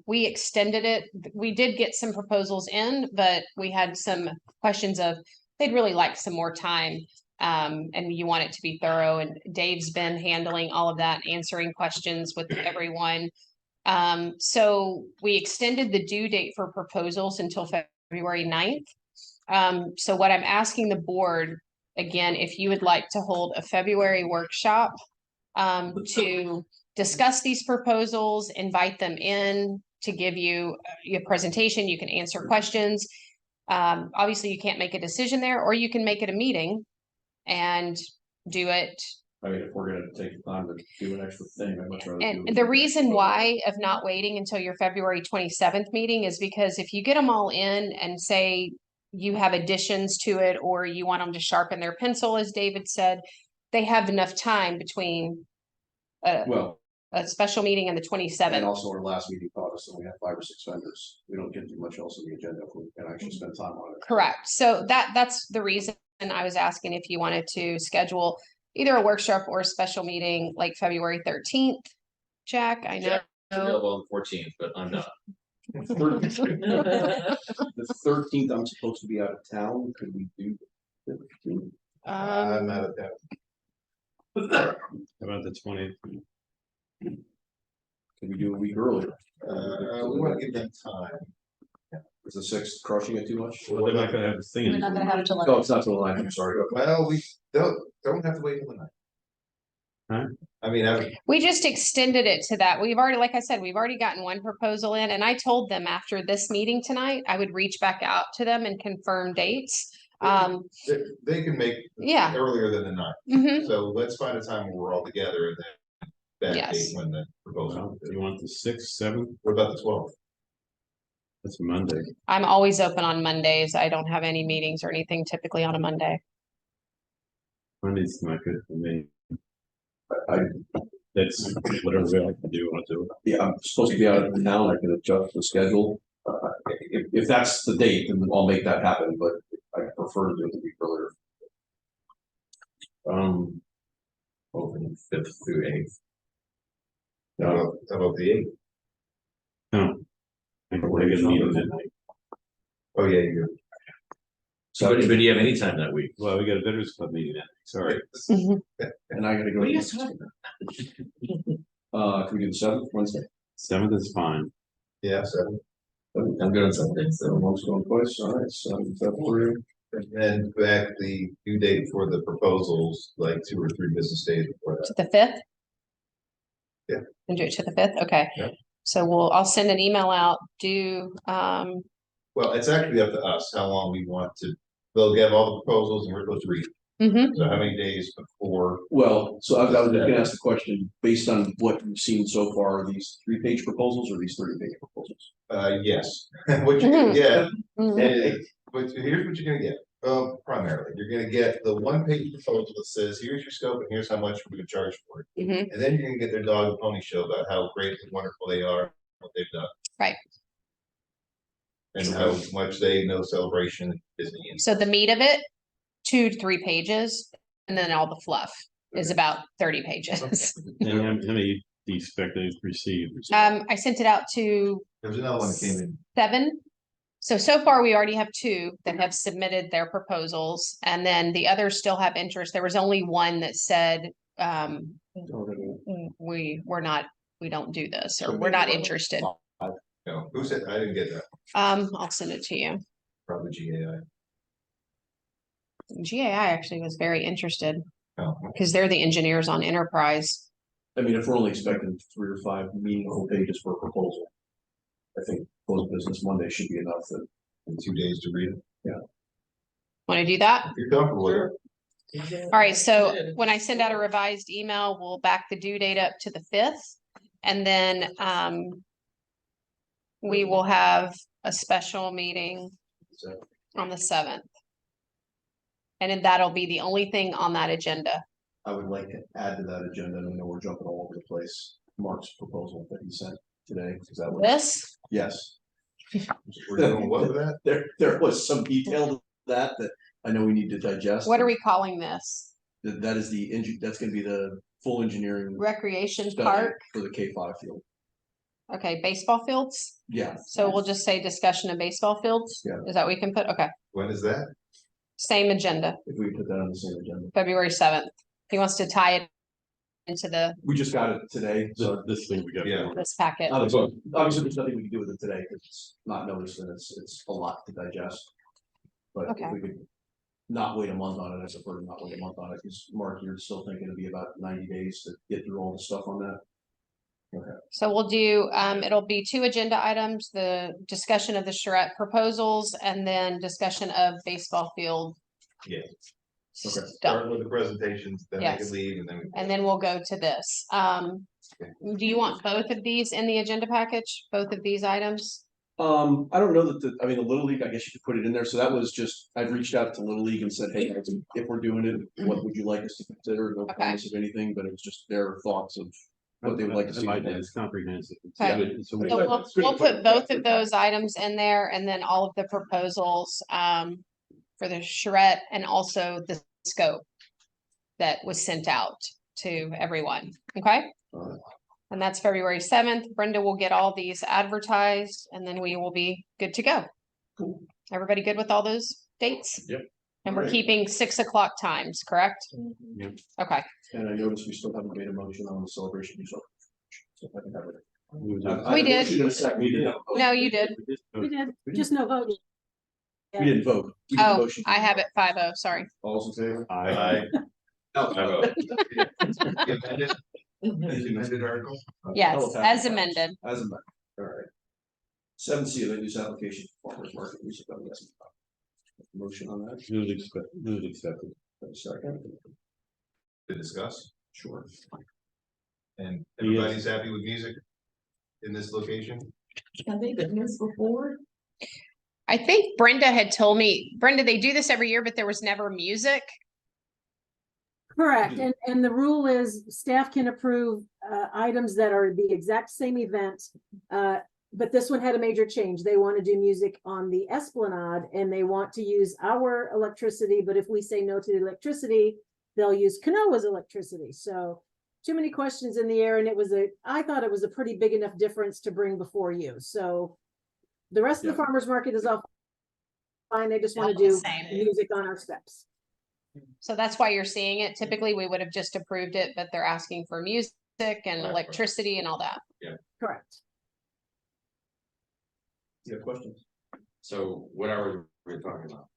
we extended it. We did get some proposals in, but we had some questions of, they'd really like some more time. And you want it to be thorough, and Dave's been handling all of that, answering questions with everyone. So we extended the due date for proposals until February 9th. So what I'm asking the board, again, if you would like to hold a February workshop to discuss these proposals, invite them in to give you your presentation, you can answer questions. Obviously you can't make a decision there, or you can make it a meeting and do it. I mean, if we're gonna take the time to do an extra thing, I'd much rather. do And it. the reason why of not waiting until your February 27th meeting is because if you get them all in and say you have additions to it, or you want them to sharpen their pencil, as David said, they have enough time between Well, a special meeting and the and 27th. also our last meeting taught us that we had 5 or 6 vendors. We don't get too much else on the agenda if we can actually spend time on it. Correct. So that's the reason I was asking if you wanted to schedule either a workshop or a special meeting like February 13th. Jack, I know. Jack, Available on the 14th, but I'm not. The 13th, I'm supposed to be out of town. Could we do the 15th? I'm out of town. How about the 20th? Can we do a week earlier? We want to give them time. Is the 6th crushing it too much? Well, they're not gonna have this thing. We're not gonna have it till. No, it's not till the 9th, I'm sorry. Well, we don't have to wait till the night. Huh? I mean, We just extended it to that. We've already, like I said, we've already gotten one proposal in, and I told them after this meeting tonight, I would reach back out to them and confirm dates. they can make Yeah. earlier than the night. Mhm. So let's find a time where we're all together and then that Yes. date when the proposal. You want the 6th, 7th? What about the 12th? That's Monday. I'm always open on Mondays. I don't have any meetings or anything typically on a Monday. Monday's not good for me. I, That's whatever we like to do, I'll do it. yeah, I'm supposed to be out of town. I can adjust the schedule. If that's the date, then I'll make that happen, but I prefer to do it a week earlier. Open 5th through 8th. How about the 8th? No. I think we're gonna meet at midnight. Oh, yeah, you So, but do you have any time that week? Well, we got a Veterans Club meeting that, sorry. And I gotta go. What are you guys talking Can we do the 7th, Wednesday? 7th is fine. Yeah, 7. I'm good on Sunday, So so. once going twice, all right, so February. And then back the due date for the proposals, like 2 or 3 business days before that. To the 5th? Yeah. And do it to the 5th? Okay. Yeah. So I'll send an email out, Well, it's actually up to us how long we want to, they'll get all the proposals and we're supposed to read. mhm. So how many days before? Well, so I was just gonna ask the question, based on what you've seen so far, are these 3-page proposals or these 30-page proposals? Yes, what you're gonna get, Mhm. but here's what you're gonna get. Primarily, you're gonna get the 1-page proposal that says, here's your scope and here's how much we're gonna charge for it. Mhm. And then you're gonna get their dog and pony show about how great and wonderful they are, what they've done. Right. And how much they know celebration is the end. So the meat of it, 2 to 3 pages, and then all the fluff. is about 30 pages. And how many do you expect to receive? I sent it out to There was another one that came in. 7. So far, we already have 2 that have submitted their proposals, and then the others still have interest. There was only one that said, we don't do this, or we're not interested. No, who said, I didn't get that, I'll send it to you. probably GAI. GAI actually was very interested, Oh, because they're the engineers on Enterprise. I mean, if we're only expecting 3 or 5 meaningful pages for a proposal, I think close business Monday should be enough that. in 2 days to read it. Want to do that? If you're comfortable with it. All right, so when I send out a revised email, we'll back the due date up to the 5th. And then we will have a special meeting on the 7th. And then that'll be the only thing on that agenda. I would like to add to that agenda, and I know we're jumping all over the place, Mark's proposal that he sent today, is that what? This, Yes. We're doing what with that? There was some detail to that I know we need to digest. what are we calling this? That is that's gonna be the full engineering Recreation study park? for the K5 field. Okay, baseball fields? Yeah, So we'll just say discussion of baseball fields? Yeah. Is that what we can put? Okay, When is that? same agenda, if we put that on the same agenda. February 7th. He wants to tie it into We just got it today, so. This thing we got. Yeah. this packet. Obviously, there's nothing we can do with it today, because it's not noticed, and it's a lot to digest. But if Okay. we could not wait a month on it, I prefer to not wait a month on it, because Mark, you're still thinking it'll be about 90 days to get through all the stuff on that. So we'll do, it'll be 2 agenda items, the discussion of the charrette proposals, and then discussion of baseball field. Yeah. Okay, stuff. start with the presentations, then they Yes. can leave, and then. And then we'll go to this. Do you want both of these in the agenda package, both of these items? I don't know that the Little League, I guess you could put it in there, so that was just, I've reached out to Little League and said, hey, if we're doing it, what would you like us to consider? No Okay. promise of anything, but it was just their thoughts of what they would like to see. It's comprehensive. It's Okay. good. It's a- So we'll put both of those items in there, and then all of the proposals, for the charrette, and also the scope that was sent out to everyone, okay? Alright. And that's February 7th. Brenda will get all these advertised, and then we will be good to go. Cool. Everybody good with all those dates? Yep. And we're Alright. keeping 6 o'clock times, correct? Yep. Okay, And I noticed we still haven't made a motion on the celebration. So if I can have it. We did. I- I- in a second, we did. no, you did. We did, just no vote. We didn't vote. We did Oh, motion. I have it 5-0, sorry. All's in favor? I, The amended article? Yes, as amended. As amended, all right. 7C, land use application for farmers market. We should go, yes. Motion on that, move accepted. Have a second, To discuss, sure. and everybody's happy with music in this location? Have they done this before? I think Brenda had told me, Brenda, they do this every year, but there was never music. Correct, and the rule is staff can approve items that are the exact same event. But this one had a major change. They want to do music on the Esplanade, and they want to use our electricity, but if we say no to the electricity, they'll use Kanoa's electricity. So too many questions in the air, and I thought it was a pretty big enough difference to bring before you. So the rest of the farmers market is all fine. They just want to do Same. music on our steps. So that's why you're seeing it. Typically, we would have just approved it, but they're asking for music and Right. electricity and all that. Correct. You have questions? So what hours are we talking about?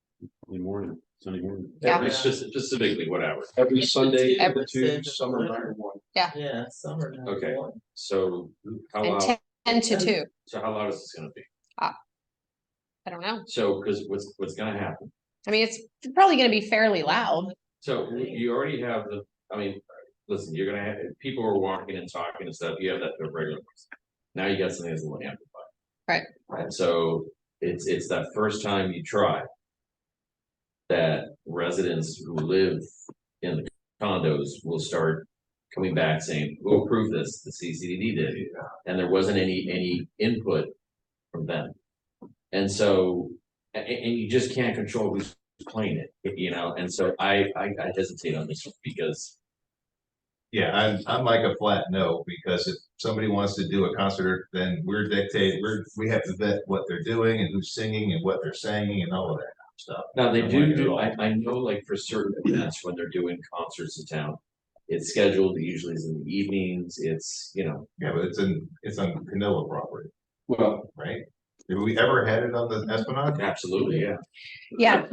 Sunday morning. Yeah. It's just specifically what hours? Every Sunday, Every two, Sunday. summer, night, one. Yeah, summer. night Okay. one. So how And loud, 10 to 2. so how loud is this gonna be? I don't know. So, cause what's gonna happen? I mean, it's probably gonna be fairly loud. So you already have listen, you're gonna have, people are walking and talking and stuff, you have that for regular. Now you got something that's a little amplified. Right. And so it's that first time you try. That residents who live in the condos will start coming back saying, we'll approve this, the CCDD did. And there wasn't any input from them. And so, and you just can't control who's playing it, you know, and so I hesitate on this one because Yeah, I'm like a flat no, because if somebody wants to do a concert, then we're dictating, we have to vet what they're doing and who's singing and what they're saying and all of that kind of stuff. Now, they I do want it do, all. I know like for certain events when they're doing concerts in town. It's scheduled, usually it's in the evenings, it's, you know, Yeah, but it's on Canoa property, Well, right? Have we ever had it on the Esplanade? absolutely, yeah. Yeah,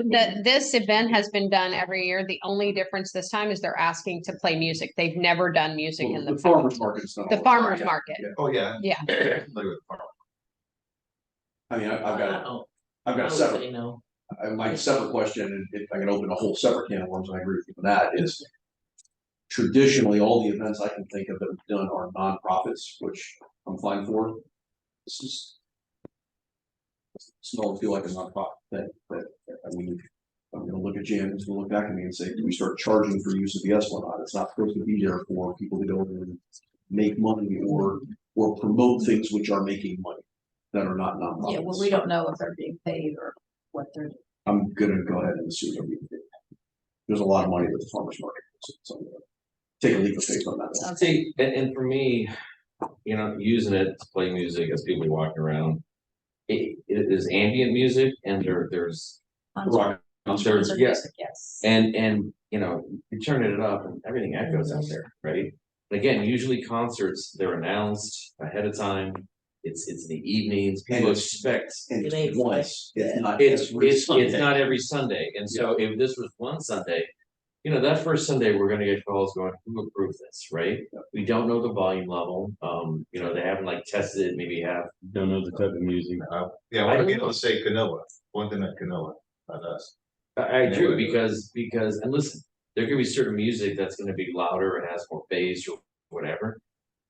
this event has been done every year. The only difference this time is they're asking to play music. They've never done music in the the farmer's market is not. The all farmer's time. market. Yeah. Oh, yeah. Yeah. Familiar with the farm. I mean, I've I got, don't- I've I got a would separate, say no. my separate question, and if I can open a whole separate can of worms, and I agree with you on that, is traditionally, all the events I can think of that we've done are nonprofits, which I'm fine for. This is small to feel like a nonprofit thing, but I mean, I'm gonna look at Jan, who's gonna look back at me and say, do we start charging for use of the Esplanade? It's not supposed to be there for people to go in and make money or promote things which are making money that are not nonprofits. Yeah, well, we don't know if they're being paid or what they're. I'm gonna go ahead and assume they're being paid. There's a lot of money with the farmer's market, so I'm gonna take a leap of faith on that. See, and for me, you know, using it to play music as people walking around. It is ambient music and there's, Rock there's, yeah, Yes. and, you know, you turn it up and everything echoes out there, right? Again, usually concerts, they're announced ahead of time, it's in the evenings, people And expect. And It ain't it's once, it's not. It's every Sunday. not every Sunday, and so if this was one Sunday, you know, that first Sunday, we're gonna get calls going, who approved this, right? We don't know the volume level, you know, they haven't like tested it, maybe have. Don't know the type of music. Yeah, I want to be able to say Canoa, one thing at Canoa, not us. I agree, because, and listen, there could be certain music that's gonna be louder and has more bass or whatever.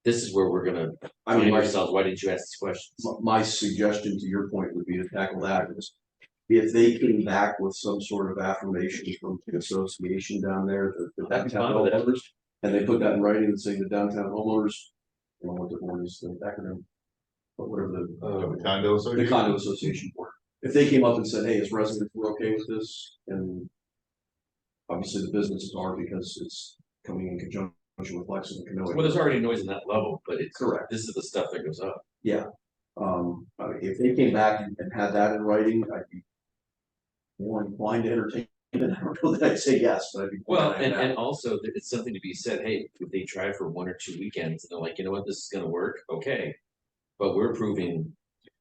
This is where we're gonna I mean, find my, ourselves, why didn't you ask these questions? my suggestion to your point would be to tackle that is if they came back with some sort of affirmation from the association down there, the I'd be downtown fine with that. homeowners, and they put that in writing and say the downtown homeowners, I don't know what the board is, the acronym, but whatever The condo the association. condo association board. If they came up and said, hey, as residents, we're okay with this, and obviously the businesses are because it's coming in conjunction with Lexington and Canoa. Well, there's already noise in that level, but it's Correct. this is the stuff that goes up. If they came back and had that in writing, I'd be more inclined to entertain it. I don't know that I'd say yes, but I'd be. Well, inclined to and also it's something to be said, hey, if they try for 1 or 2 weekends and they're like, you know what, this is gonna work, okay. But we're proving.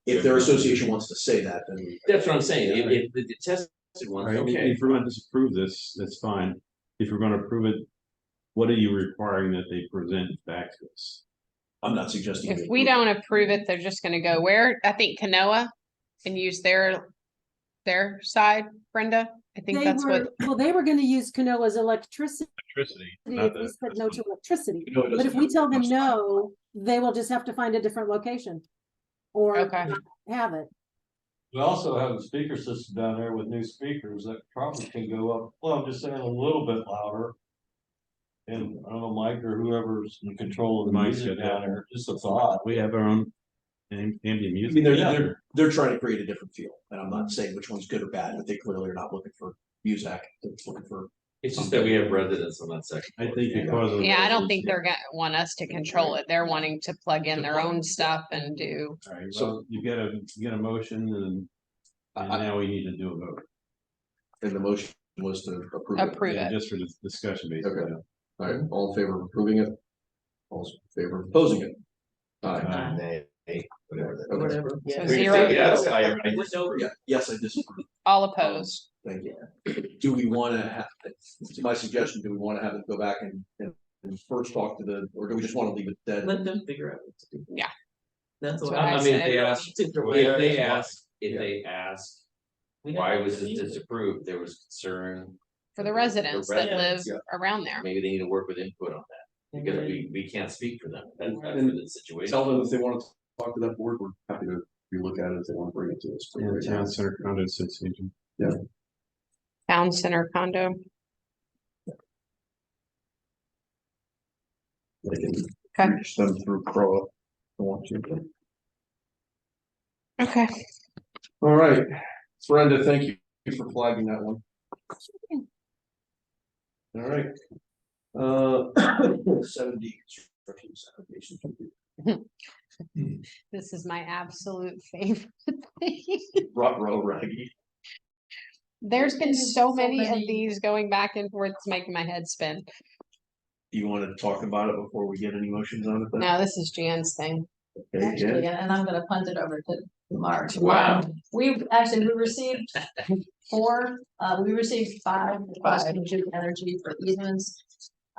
If their association wants to say that, then. That's what I'm saying, if the tested ones, Right, okay. if we're gonna disapprove this, that's fine. If we're gonna approve it, what are you requiring that they present back to us? I'm not suggesting. If we don't approve it, they're just gonna go where? I think Canoa and use their side, Brenda. I think They that's what. were, well, they were gonna use Canoa's electricity Electricity, if we said no to electricity. But if we tell them no, they will just have to find a different location. Or Okay. not have it. We also have a speaker system down there with new speakers that probably can go up, well, I'm just saying a little bit louder. And I don't know, Mike or whoever's in control of the Mike's music got down that. there, just a thought. We have our own ambient I music. mean, they're trying to create a different feel, and I'm not saying which one's good or bad, but they clearly are not looking for music, they're looking for. It's just that we have residents on that second. I think because of. Yeah, I don't think they're gonna want us to control it. They're wanting to plug in their own stuff and do. Alright, so you get a motion and now we need to do a vote. And the motion was to approve. Approve Yeah, it. just for this discussion basically. Okay. All right, all in favor of approving it? All in favor of opposing it? Aye. Whatever. Okay. Whatever. So Yeah. zero. Yes, With no- Yeah, yes, I disagree. All opposed. Thank you. Do we wanna have, to my suggestion, do we wanna have it go back and first talk to the, or do we just wanna leave it dead? Let them figure out what to do. Yeah. That's what what I I I mean, if said. they ask, Took the if right- they ask, We why don't was have this to do it. disapproved, there was concern. For the residents that live Yeah. around there. Maybe they need to work with input on that, because we can't speak for them, that's for the situation. Tell them if they wanna talk to that board, we're happy to relook at it if they wanna bring it to us. Yeah, Town Center Condo Association. Town center condo. They can Okay. reach them through Crow. If they want to. Okay. All right, Brenda, thank you for flagging that one. All right. 7D. Construction application. This is my absolute favorite thing. Row raggy. There's been so many of many. these going back and forth, it's making my head spin. Do you want to talk about it before we get any motions on it? then? No, this is Jan's thing. Okay, Actually, yeah. and I'm gonna punt it over to Mark. Wow. We received we received 5 requests from Duke Energy for easements.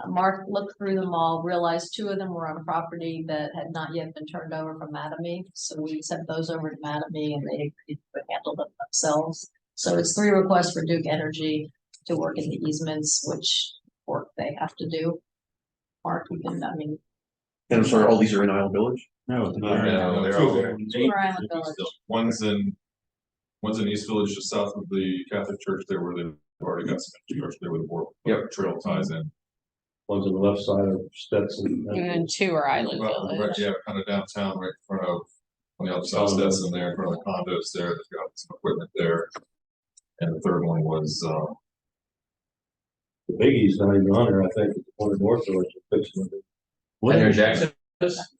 Mark looked through them all, realized 2 of them were on property that had not yet been turned over from Mattamy. So we sent those over to Mattamy and they agreed to handle them themselves. So it's 3 requests for Duke Energy to work in the easements, which work they have to do. Mark, you can, And I'm sorry, all these are in Isle Village? No. No, they're all there. We're Island Village. One's in East Village, just south of the Catholic church there where they've already got some infrastructure there with the work. Yep. Trail ties in. One's on the left side of Stetson. And then 2 are Island Well, right, Village. yeah, kind of downtown, right in front of, on the other side of Stetson there, in front of the condos there, they've got some equipment there. And the third one was, The Biggie's not even on there, I think, it's one of North Village fixing it. What And are, Jackson?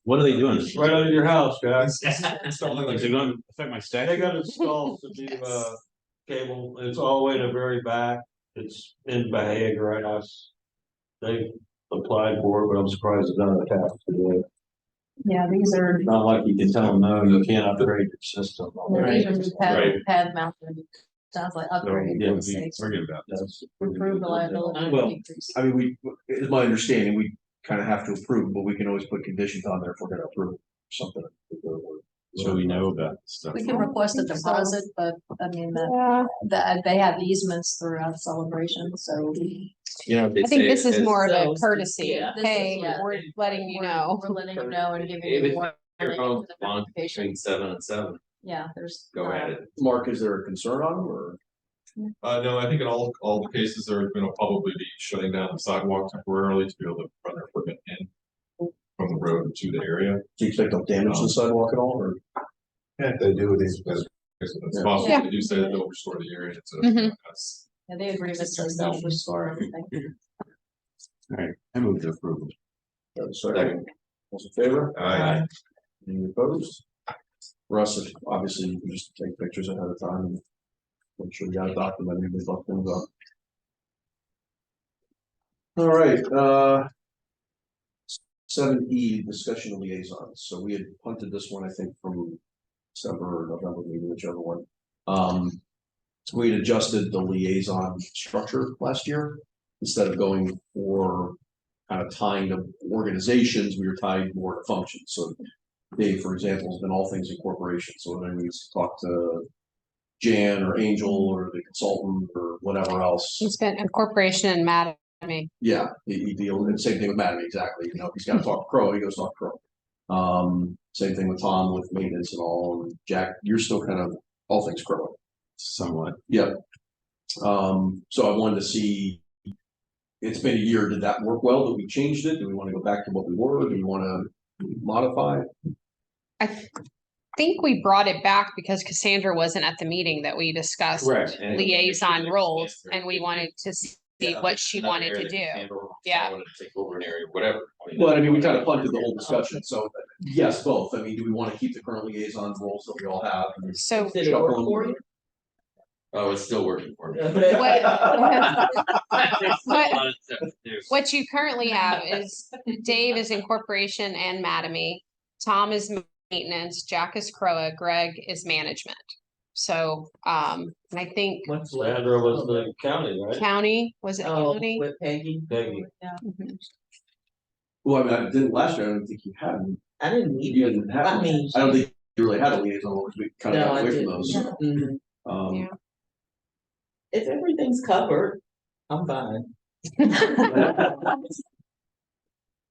what are they doing? It's right under your house, guys. installing Is it going to affect my stack? They got installed to do cable, it's all the way to the very back, it's in Bahia right now. They applied for it, but I'm surprised it's not attached to it. Yeah, these are, Not like you can tell them, no, you can't upgrade your system. these are just Right. pad mounted. Sounds like upgrade. Yeah, Safe. forget about that. Improve reliability. Well, decrease. I mean, it's my understanding, we kind of have to approve, but we can always put conditions on there if we're gonna approve something. So we know about stuff. We can request a deposit, but I mean, Yeah, that they have easements throughout the celebration, so. You know, I think this is more of a So, courtesy. yeah. This is- Hey, yeah. we're letting you know. We're letting you know and giving If you it's warning. your home, and the on notification. between 7 and 7, Yeah, there's. go at it. Mark, is there a concern on them or? no, I think in all the cases, they're gonna probably be shutting down the sidewalk temporarily to be able to run their equipment in. From the road to the area. Do you expect they'll damage the sidewalk at all or? Yeah, they do with these, It's possible, Yeah. they do say that they'll restore the area to. Mhm. us. Yeah, the agreement says they'll restore everything. All right, I move to approve. Second. Those in favor? Aye. Any opposed? Russ, obviously, you can just take pictures ahead of time and make sure you got a document, maybe look things up. All right, 7E, discussion of liaisons. So we had punted this one, I think, from December or November, maybe whichever one. We had adjusted the liaison structure last year. Instead of going for kind of tying to organizations, we were tied more to functions. So Dave, for example, has been all things incorporation. So when I need to talk to Jan or Angel or the consultant or whatever else. He's been incorporation and Mattamy. Yeah, he deals, and same thing with Matt, exactly, you know, if he's gotta talk to Crow, he goes talk to Crow. Same thing with Tom with maintenance and all, and Jack, you're still kind of all things Crow. Somewhat. Yep. So I wanted to see, it's been a year, did that work well, did we changed it, do we wanna go back to what we were, do we wanna modify? I think we brought it back because Cassandra wasn't at the meeting that we discussed Correct. And liaison it- roles, it's- and we wanted to see Yeah, what she another wanted to area that do. can handle, Yeah. someone to take over an area, whatever. Well, I mean, we kind of punted the whole discussion, so yes, both, I mean, do we wanna keep the current liaison roles that we all have? And So Did it work for you? Oh, it's still working for me. what you currently have is Dave is incorporation and Mattamy, Tom is maintenance, Jack is Croa, Greg is management. So, and I think What's left? Sandra was the county, right? county, was it Oh, county? with Peggy. Peggy. Mhm. Well, I mean, I didn't last year, I don't think you had, I didn't need you it. didn't have, I mean. I don't think you really had a liaison, because we kind of No, got I away from didn't. those. Mhm. Yeah. If everything's covered, I'm fine.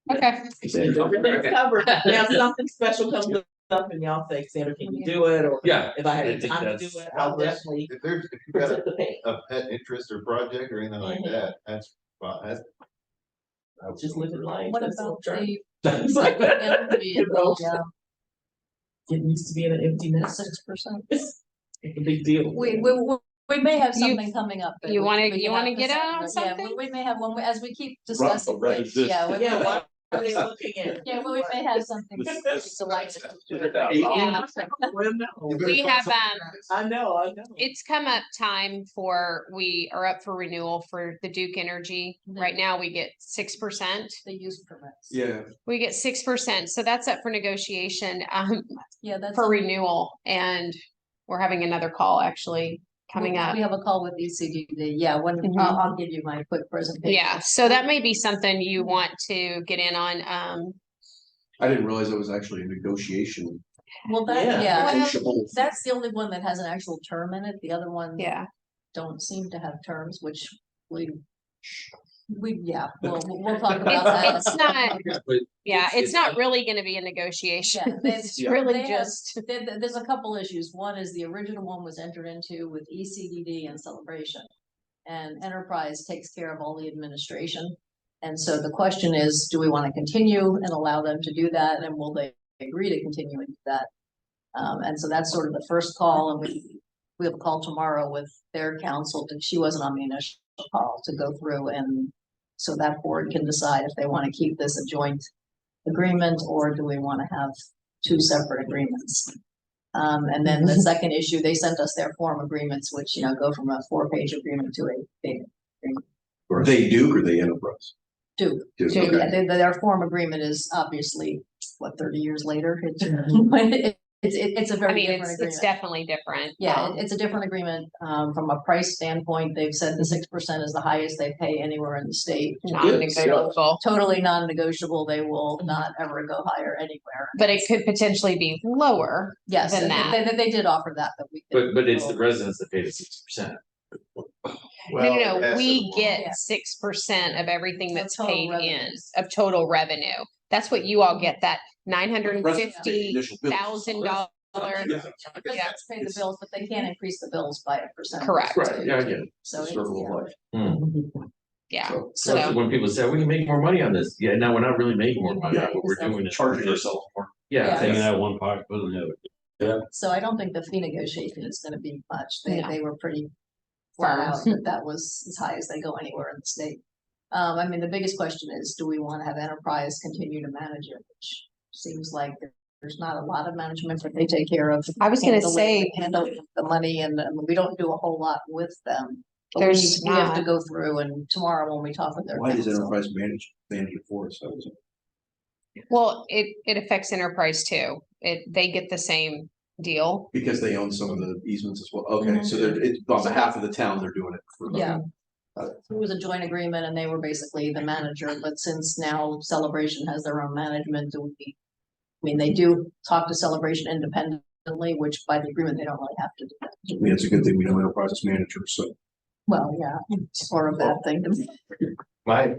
Okay, If everything's covered. Now, if something special comes up and y'all say, Sandra, can you do it? Or Yeah. if I I had think time to do that's- it, I'll definitely If there's, if you got participate. a pet interest or project or anything like Mhm. that, that's fine. Just living life. What that's about all I'm trying- the? It's like that. Energy, You know? yeah, Getting used to being an empty nest. 6%. It's a big deal. We We may have You- something coming up. that you we- wanna- we can you wanna have get this- out on Yeah, something? we may have one, as we keep discussing. right. things, Yeah. we- Yeah, why are they looking at? Yeah, well, we may have something. selected. Yeah. Well, no. We have, I know. it's come up time we are up for renewal for the Duke Energy. Right now, we get 6%. The use permits. Yeah, We get 6%, so that's up for negotiation, Yeah, that's. for a- renewal, and we're having another call actually coming we- up. We have a call with ECDD. Yeah, when, Mhm. I'll give you my quick presentation. Yeah, so that may be something you want to get in on, I didn't realize it was actually a negotiation. Well, that, Yeah. yeah, Negotiable. that's the only one that has an actual term in it. The other ones yeah. don't seem to have terms, which yeah, we'll talk about that. It's not, But yeah, it's it's not really gonna be a negotiation. Yeah, they- It's Yeah. really they have- just, There's a couple issues. One is the original one was entered into with ECDD and Celebration. And Enterprise takes care of all the administration. And so the question is, do we want to continue and allow them to do that? And will they agree to continue and do that? And so that's sort of the first call, and we have a call tomorrow with their counsel, and she wasn't on the initial call to go through, and so that board can decide if they want to keep this a joint agreement, or do we want to have two separate agreements? And then the second issue, they sent us their form agreements, which, go from a 4-page agreement to a big Are they Duke or they Enterprise? Duke. Duke, Duke. okay. Their form agreement is obviously, 30 years later? It's a I very mean, different it's agreement. definitely different. Yeah, it's a different agreement. From a price standpoint, they've said the 6% is the highest they pay anywhere in the state. Non-negotiable, Totally non-negotiable. They will not ever go higher anywhere. but it could potentially be lower. Yes, than and that. they did offer that, but we. could- but it's the residents that pay the 6%. No, we Yeah. get 6% of everything Of that's total paid in, revenues. of total revenue. That's what you all get, that Residents pay the initial bill. $950,000. Residents pay the bills, but they can't increase the bills by a percent. Correct. Right, yeah, I get it. So, Circle of life. Yeah, So, So so, when people say, we can make more money on this, yeah, no, we're not really making more money. Right, What we're so- doing is. charging ourselves more. Yeah. Taking out one pocket, put it in the other. so I don't think the fee negotiation is gonna be much. They, No. they were pretty flat Firm. out that that was as high as they go anywhere in the state. I mean, the biggest question is, do we want to have Enterprise continue to manage it, which seems like there's not a lot of management that they take care of. I was gonna handling- say- handling the money, and we don't do a whole lot with them. But we There's we have to not. go through, and tomorrow when we talk with their Why does counsel. Enterprise manage it for us? That was- well, it affects Enterprise too. They get the same deal. Because they own some of the easements as well. Okay, Mhm. so it's on behalf of the town, they're doing it. for them. Yeah. Got it. It was a joint agreement and they were basically the manager, but since now Celebration has their own management, it would be. I mean, they do talk to Celebration independently, which by the agreement, they don't really have to do that. I mean, it's a good thing we know Enterprise's manager, so. Well, yeah, it's or a bad thing to me. My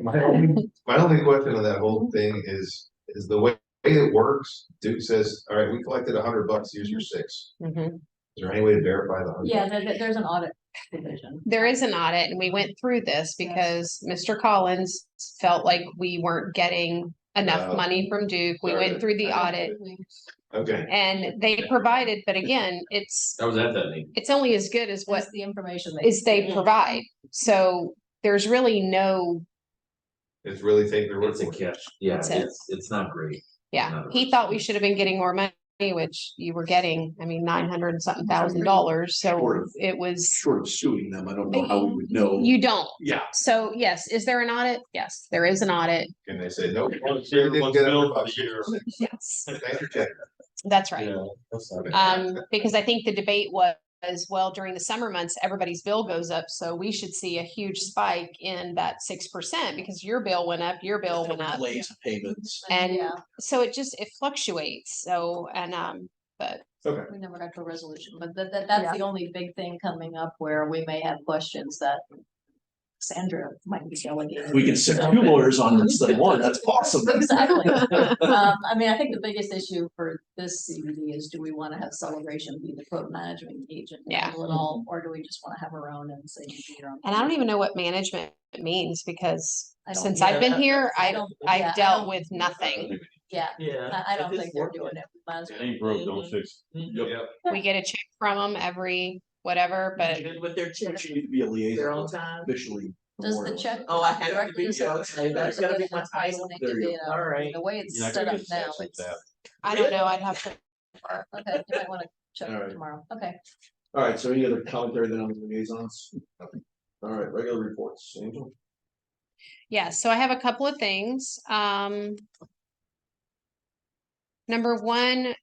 only question on that whole thing is the way it works, Duke says, all right, we collected $100, here's your 6. Mhm. Is there any way to verify the 100? Yeah, there's an audit division. There is an audit, and we went through this because Mr. Collins felt like we weren't getting enough Oh. money from Duke. We went Okay. through the audit Okay, and they provided, but again, I was at that meeting. it's only as good as what What's the information? is they provide. So there's really no, it's really taking their word It's a for it. catch. Yeah, That's it. it's not great. yeah, he thought we should have been getting more money, which you were getting, I mean, 900 and something $1,000. So Short of- it was, Short of suing them, I don't know how we would know. you don't. Yeah. So yes, is there an audit? Yes, there is an audit. And they say, nope. Once you didn't everyone's get billed for $100. the year. Yes, Thanks for checking. that's right. Yeah, that's not it. Because I think the debate was, well, during the summer months, everybody's bill goes up, so we should see a huge spike in that 6% because your bill went up, your bill went up. Delays in payments. And Yeah. so it fluctuates, so, and, but We never got to a resolution, but that's the only big thing coming up where we may have questions that Sandra might be delegating. We can send 2 lawyers on instead of 1, that's awesome. Exactly. I mean, I think the biggest issue for this CBD is, do we want to have Celebration be the quote management agent? Yeah. Handle it all, or do we just want to have our own and say you do your own? and I don't even know what management means because I don't since either. I've been here, I don't- yeah, I I've dealt don't- with nothing. Yeah, Yeah. I don't If it's think they're working. doing it. We might as It well. ain't broke, don't fix it. Yep. We get a check from them every, whatever, but With their check, But you need to be a their liaison own time. officially. Does the memorialize check? it. Oh, I have to directly be, to- okay, that's gotta be my title. There you All right. The way it's You're not set gonna up get now, sex with it's, that. I don't know, I'd have to. okay, you might wanna check All right. tomorrow, okay. All right, so any other commentary then on the liaisons? All right, regular reports, Angel? Yeah, so I have a couple of things. Number one,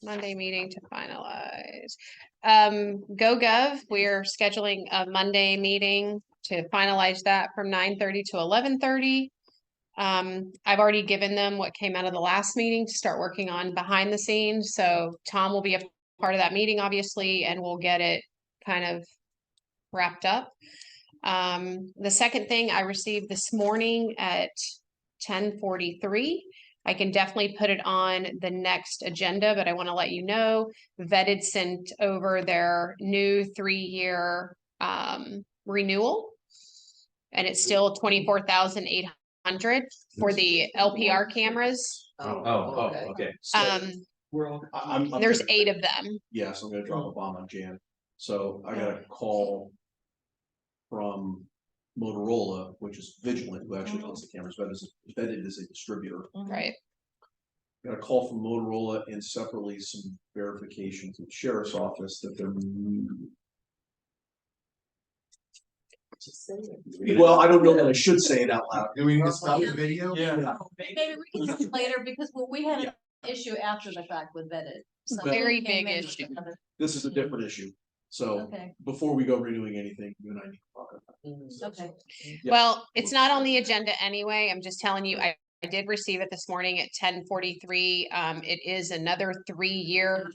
Monday meeting to finalize. GoGov, we're scheduling a Monday meeting to finalize that from 9:30 to 11:30. I've already given them what came out of the last meeting to start working on behind the scenes, so Tom will be a part of that meeting, obviously, and we'll get it kind of wrapped up. The second thing I received this morning at 10:43. I can definitely put it on the next agenda, but I want to let you know, Vetted sent over their new 3-year renewal. And it's still 24,800 for the LPR cameras. Okay. We're all. I'm. There's 8 of them. Yes, I'm gonna drop a bomb on Jan. So I got a call from Motorola, which is Vigilant, who actually owns the cameras, Vetted is a distributor. Right. Got a call from Motorola and separately some verification from the sheriff's office that they're. Well, I don't know that I should say it out loud. Do we need to stop the video? Yeah. Maybe we can talk later, because we had an issue after the fact with Vetted. Very Something came big in with issue. another- This is a different issue. So Okay, before we go renewing anything, you and I need to talk about okay. Yeah. Well, it's not on the agenda anyway. I'm just telling you, I did receive it this morning at 10:43. It is another 3-year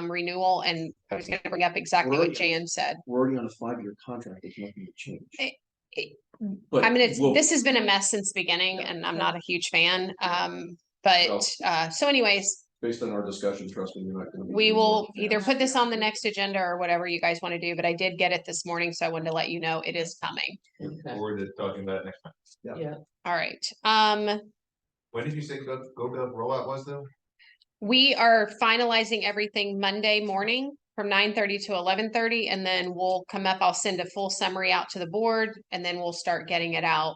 renewal, and I was gonna bring up exactly what Jan said. We're already on a 5-year contract. There's nothing to change. I mean, we'll- this has been a mess since the beginning, and I'm not a huge fan. So anyways, Based on our discussion, trust me, you're not gonna be. we will either put this on the next agenda or whatever you guys want to do, but I did get it this morning, so I wanted to let you know it is coming. Forward to talking about it next time. Yeah. All right. When did you say GoGov rollout was though? We are finalizing everything Monday morning from 9:30 to 11:30, and then we'll come up, I'll send a full summary out to the board, and then we'll start getting it out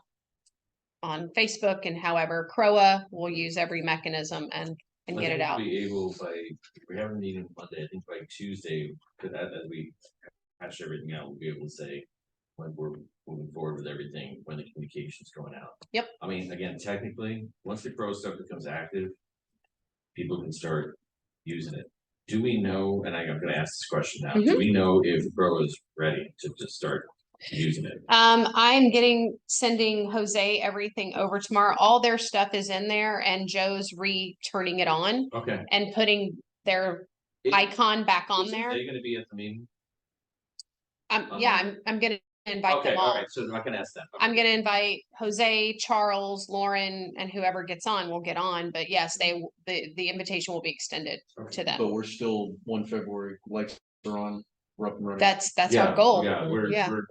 on Facebook, and however, CROA will use every mechanism and I get it think out. we'll be able by, if we have a meeting Monday, I think by Tuesday, because as we hash everything out, we'll be able to say when we're moving forward with everything, when the communication's going out. Yep. I mean, again, technically, once the Pro stuff becomes active, people can start using it. Do we know, and I'm gonna ask this question now, do we know if Pro is ready to just start using it? I'm sending Jose everything over tomorrow. All their stuff is in there, and Joe's turning it on Okay. and putting their Is- icon back on is there. they gonna be at the meeting? Yeah, I'm gonna invite Okay, them all all. right, so I can ask them. I'm gonna invite Jose, Charles, Lauren, and whoever gets on will get on, but yes, the invitation will be extended to them. But we're still 1 February, lights are on, we're up and running. That's Yeah, our goal. Yeah, Yeah. we're,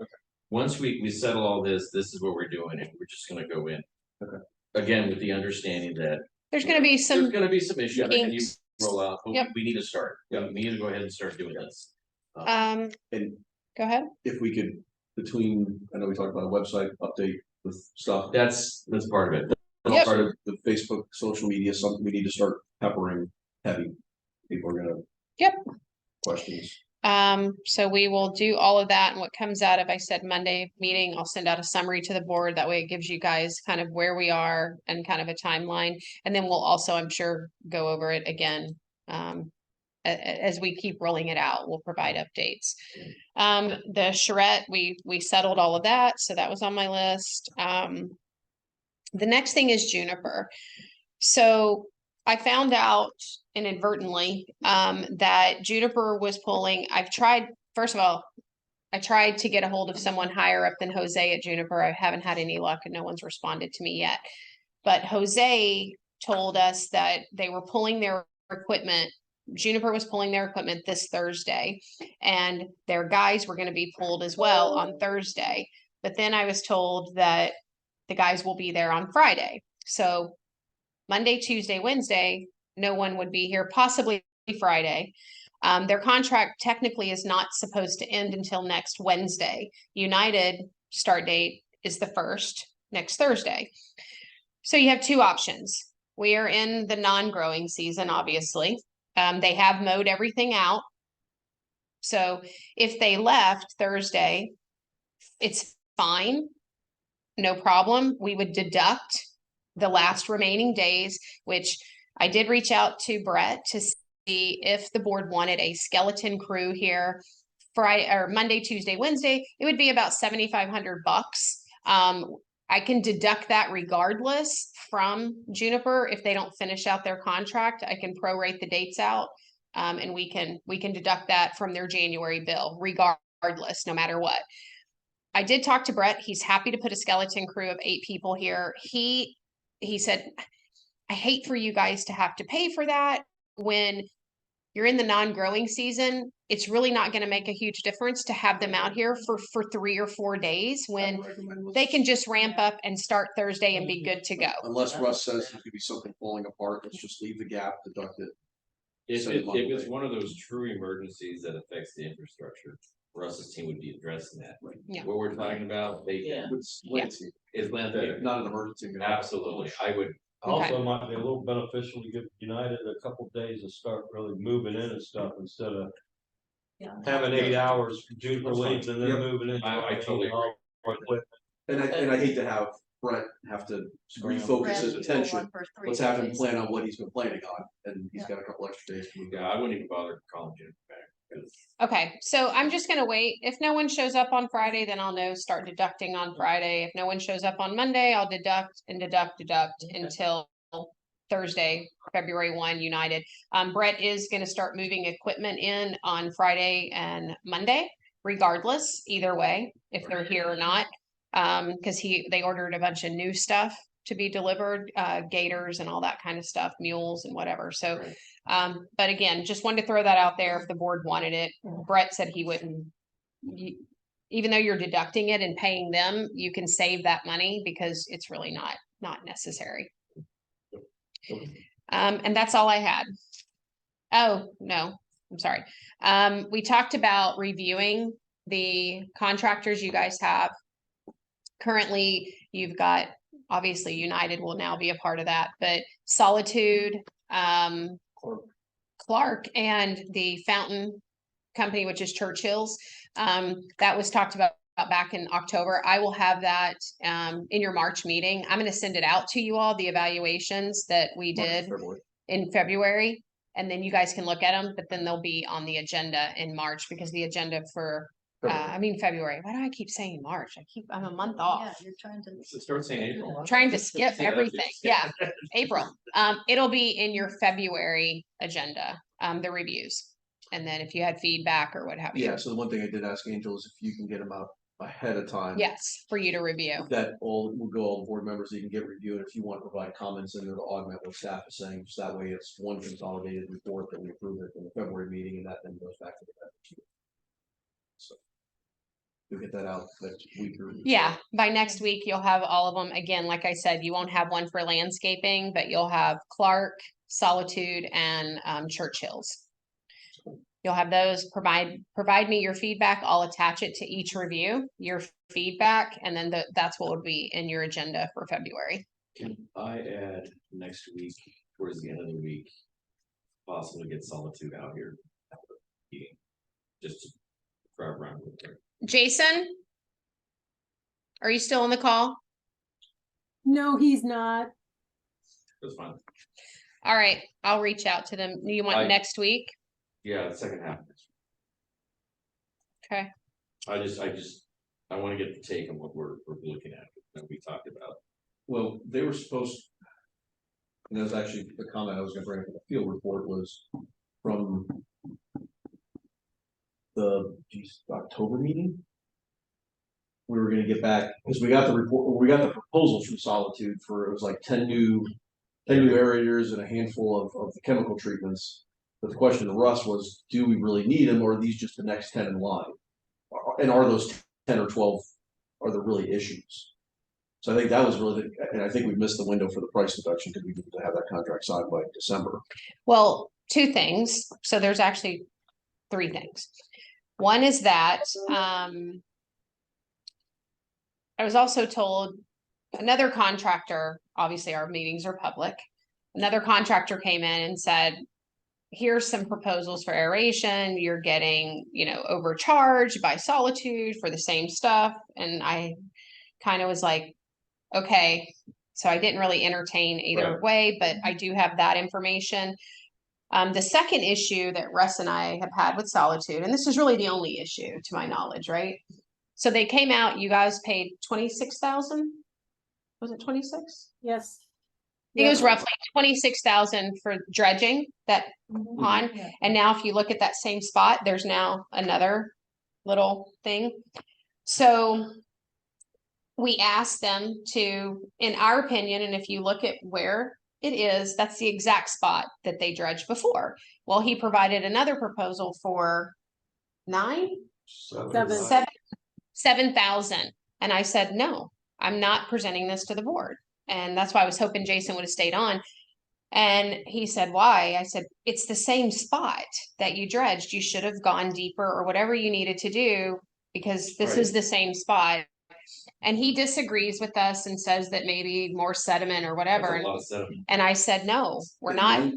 once we settle all this is what we're doing, and we're just gonna go in. Okay. Again, with the understanding that. There's gonna be There's some, gonna be some issues, and you kinks. roll out, but Yep. we need to start, we need to go ahead and start doing this. And go ahead. If we could, I know we talked about a website update with stuff. That's part of it. That's Yep. part of the Facebook, social media, something we need to start peppering heavy. People are gonna. Yep. Questions. So we will do all of that, and what comes out of, I said, Monday meeting, I'll send out a summary to the board. That way it gives you guys kind of where we are and kind of a timeline. And then we'll also, I'm sure, go over it again. As we keep rolling it out, we'll provide updates. The charrette, we settled all of that, so that was on my list. The next thing is Juniper. So I found out inadvertently that Juniper was pulling. First of all, I tried to get a hold of someone higher up than Jose at Juniper. I haven't had any luck, and no one's responded to me yet. But Jose told us that they were pulling their equipment. Juniper was pulling their equipment this Thursday, and their guys were going to be pulled as well on Thursday. But then I was told that the guys will be there on Friday. So Monday, Tuesday, Wednesday, no one would be here, possibly Friday. Their contract technically is not supposed to end until next Wednesday. United start date is the 1st, next Thursday. So you have two options. We are in the non-growing season, obviously. They have mowed everything out. So if they left Thursday, it's fine. No problem. We would deduct the last remaining days, which I did reach out to Brett to see if the board wanted a skeleton crew here Friday or Monday, Tuesday, Wednesday. It would be about $7,500. I can deduct that regardless from Juniper. If they don't finish out their contract, I can prorate the dates out. And we can deduct that from their January bill regardless, no matter what. I did talk to Brett. He's happy to put a skeleton crew of 8 people here. He said, I hate for you guys to have to pay for that when you're in the non-growing season. It's really not going to make a huge difference to have them out here for 3 or 4 days when they can just ramp up and start Thursday and be good to go. Unless Russ says there's gonna be something falling apart, let's just leave the gap, deduct it. If Send it, them on if the it's way. one of those true emergencies that affects the infrastructure, Russ's team would be addressing that. Yeah. What we're talking about, they, Yeah. It's Yeah. landscape, is landscape. not an emergency. Absolutely, I would, Also might be a little beneficial to give United a couple days to start really moving in and stuff instead of Yeah. having 8 hours from Juniper That's fine. leaves and then Yep. moving in. I totally agree. And I hate to have Brett have to refocus his attention. Let's have him plan on what he's been planning on, and he's got a couple extra days to move. yeah, I wouldn't even bother calling Juniper back. 'Cause Okay, so I'm just gonna wait. If no one shows up on Friday, then I'll know, start deducting on Friday. If no one shows up on Monday, I'll deduct until Thursday, February 1, United. Brett is gonna start moving equipment in on Friday and Monday, regardless, either way, if they're here or not. Cause they ordered a bunch of new stuff to be delivered, gators and all that kind of stuff, mules and whatever, so. But again, just wanted to throw that out there if the board wanted it. Brett said he wouldn't. Even though you're deducting it and paying them, you can save that money because it's really not necessary. And that's all I had. Oh, no, I'm sorry. We talked about reviewing the contractors you guys have. Currently, you've got, obviously United will now be a part of that, but Solitude, Clark and the Fountain Company, which is Churchill's, that was talked about back in October. I will have that in your March meeting. I'm going to send it out to you all, the evaluations that we did in February, and then you guys can look at them, but then they'll be on the agenda in March because the agenda for February. Why do I keep saying March? I'm a month off. Yeah, you're trying to. Start saying April. I'm trying to skip everything. Yeah, April. It'll be in your February agenda, the reviews. And then if you had feedback or what have you. Yeah, so the one thing I did ask Angel is if you can get them out ahead of time. Yes, for you to review. That all the board members, so you can get review, and if you want to provide comments in there to augment what staff is saying, just that way it's one consolidated report that we approve it in the February meeting, and that then goes back to the February. So we'll get that out next week or. Yeah, by next week, you'll have all of them. Again, like I said, you won't have one for landscaping, but you'll have Clark, Solitude, and Churchill's. You'll have those. Provide me your feedback. I'll attach it to each review, your feedback, and then that's what would be in your agenda for February. Can I add next week, towards the end of the week, possibly get Solitude out here? At the meeting, just to drive around with her. Jason? Are you still on the call? No, he's not. That's fine. All right, I'll reach out to them. You want next week? Yeah, the second half. Okay. I want to get the take on what we're looking at that we talked about. Well, they were supposed. And that was actually the comment I was gonna bring up in the field report was from the October meeting. We were gonna get back, because we got the report, we got the proposals from Solitude for, it was like 10 new aerators and a handful of the chemical treatments. But the question to Russ was, do we really need them, or are these just the next 10 in line? And are those 10 or 12, are there really issues? So I think that was really, and I think we missed the window for the price reduction because we needed to have that contract signed by December. Well, two things. So there's actually three things. One is that, I was also told another contractor, obviously our meetings are public. Another contractor came in and said, here's some proposals for aeration. You're getting, overcharged by Solitude for the same stuff. And I kind of was like, okay, so I didn't really entertain either way, but I do have that information. The second issue that Russ and I have had with Solitude, and this is really the only issue to my knowledge, right? So they came out, you guys paid 26,000. Was it 26? Yes. I think it was roughly 26,000 for dredging that pond. And now if you look at that same spot, there's now another little thing. So we asked them to, in our opinion, and if you look at where it is, that's the exact spot that they dredged before. Well, he provided another proposal for 7,000. And I said, no, I'm not presenting this to the board. And that's why I was hoping Jason would have stayed on. And he said, why? I said, it's the same spot that you dredged. You should have gone deeper or whatever you needed to do, because this is the same spot. And he disagrees with us and says that maybe more sediment or whatever. And I said, no, we're not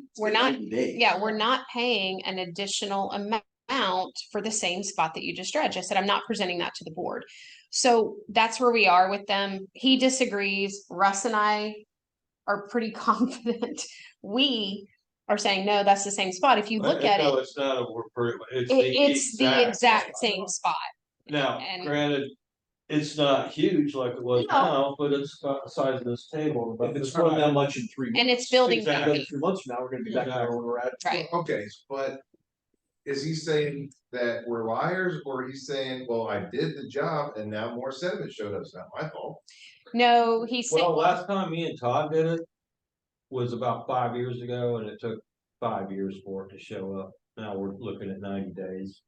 paying an additional amount for the same spot that you just dredged. I said, I'm not presenting that to the board. So that's where we are with them. He disagrees. Russ and I are pretty confident. We are saying, no, that's the same spot. If you look at it, it's not it's the exact same spot. Now, And- granted, it's not huge like it was No. now, but it's about the size of this table. If it's grown that much in 3 months. And it's building. Exactly. Another 3 months from now, we're gonna be back there where we're at. Right. Okay, but is he saying that we're liars, or he's saying, well, I did the job and now more sediment showed up, it's not my fault? No, he said, Well, last time me and Todd did it was about 5 years ago, and it took 5 years for it to show up. Now we're looking at 90 days.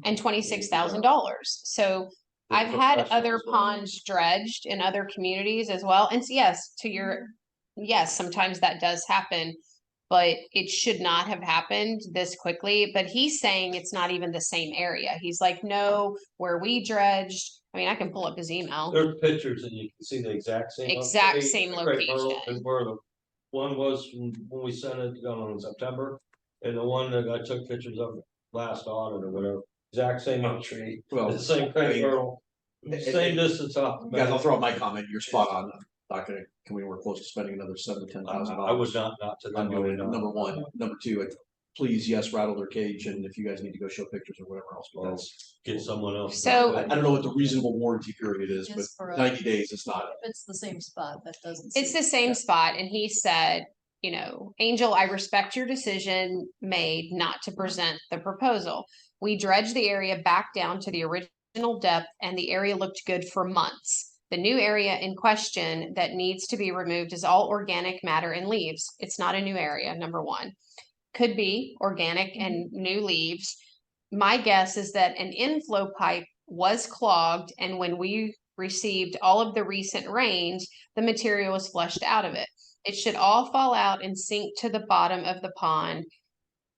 and $26,000. So I've had other ponds dredged in other communities as well. And so yes, yes, sometimes that does happen, but it should not have happened this quickly. But he's saying it's not even the same area. He's like, no, where we dredged. I mean, I can pull up his email. There's pictures and you can see the exact same. Same Right, location. and where the one was from when we sent it down in September, and the one that I took pictures of last audit or whatever, exact same tree. Well, The same kind of turtle, same distance off. the Guys, I'll bank. throw out my comment. You're spot on. Not gonna, can we work close to spending another $7,000 to $10,000? I would not to I'm them. doing it. Number one. Number two, please, yes, rattle their cage, and if you guys need to go show pictures or whatever else, but that's. Get someone else. So- I don't know what the reasonable warranty period is, Just for but a- 90 days, it's not. It's the same spot, that doesn't. It's the same spot. And he said, Angel, I respect your decision made not to present the proposal. We dredged the area back down to the original depth, and the area looked good for months. The new area in question that needs to be removed is all organic matter and leaves. It's not a new area, number one. Could be organic and new leaves. My guess is that an inflow pipe was clogged, and when we received all of the recent rains, the material was flushed out of it. It should all fall out and sink to the bottom of the pond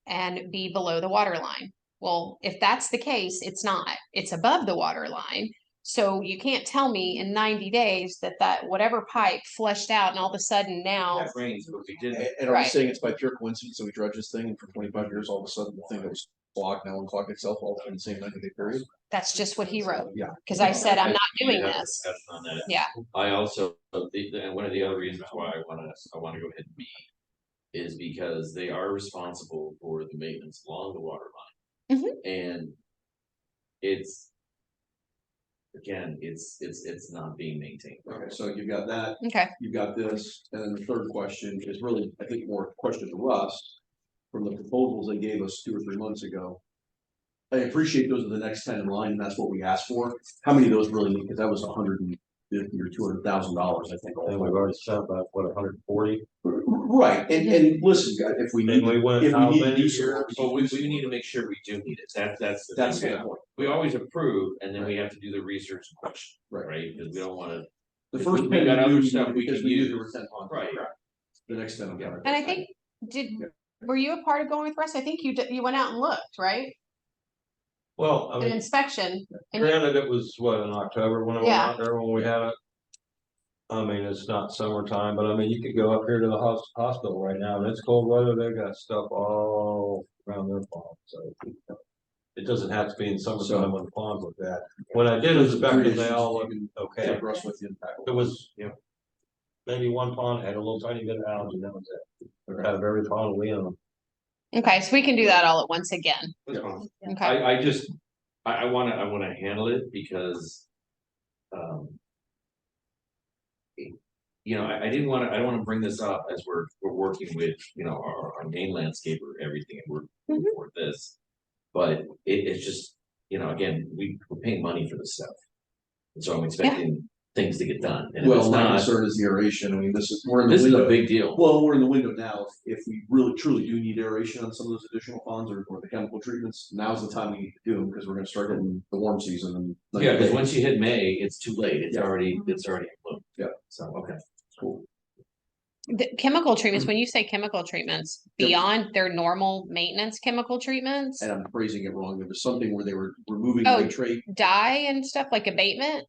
and be below the water line. Well, if that's the case, it's not. It's above the water line. So you can't tell me in 90 days that whatever pipe flushed out and all of a sudden now. That rains, but we didn't. And are we Right. saying it's by pure coincidence that we dredged this thing and for 25 years, all of a sudden the thing that was clogged now unclogged itself all in the same 90-day period? That's just what he wrote. Yeah. Cause I said, I'm not doing We have a this. discussion on that. Yeah. I also, and one of the other reasons why I wanna go ahead and meet is because they are responsible for the maintenance along the water line. And it's, again, it's not being maintained. Okay, so you've got that, Okay. you've got this, and then the third question is really, I think, more a question to Russ from the proposals they gave us 2 or 3 months ago. I appreciate those are the next 10 in line, and that's what we asked for. How many of those really need, because that was $150,000 or $200,000, I think. all And we've already spent about, what, 140? Right, and listen, guys, if we need, And we went if we how need to many do years? some. But we need to make sure we do need it, that's the That's thing. the point. We always approve, and then we have to do the research and question, Right. right, because we don't wanna. The If first we 10 got we other knew stuff we because could we knew there use. were 10 ponds. Right. The next 10 we got. And I think, were you a part of going with Russ? I think you went out and looked, right? Well, I an mean, inspection. And you- granted, it was what, in October when I went Yeah. out there when we had it. I mean, it's not summertime, but I mean, you could go up here to the hospital right now and it's cold weather. They got stuff all around their pond, so. It doesn't have to be in summertime when the ponds look bad. When I did inspect them, they all looked okay. Take Russ with you. It was, maybe one pond had a little tiny bit of algae, that was it. Or had very pond we on them. Okay, so we can do that all at once again. That's fine. Okay, I just, I wanna handle it because. You know, I didn't wanna, I don't wanna bring this up as we're working with, you know, our main landscaper, everything, and we're Mhm. for this. But it's just, you know, again, we're paying money for this stuff. And so I'm expecting things to get done, and if it's Well, my not, concern is the aeration. I mean, we're in the this is a window. big deal. Well, we're in the window now. If we really truly do need aeration on some of those additional ponds or the chemical treatments, now's the time we need to do them because we're gonna start hitting the warm season and. Yeah, because once you hit May, it's too late, it's Yeah. already in bloom. Yeah. So, okay. Cool. the chemical treatments, when you say chemical treatments, Yep. beyond their normal maintenance chemical treatments, And I'm phrasing it wrong. There was something where they were removing Oh. nitrate. dye and stuff like abatement?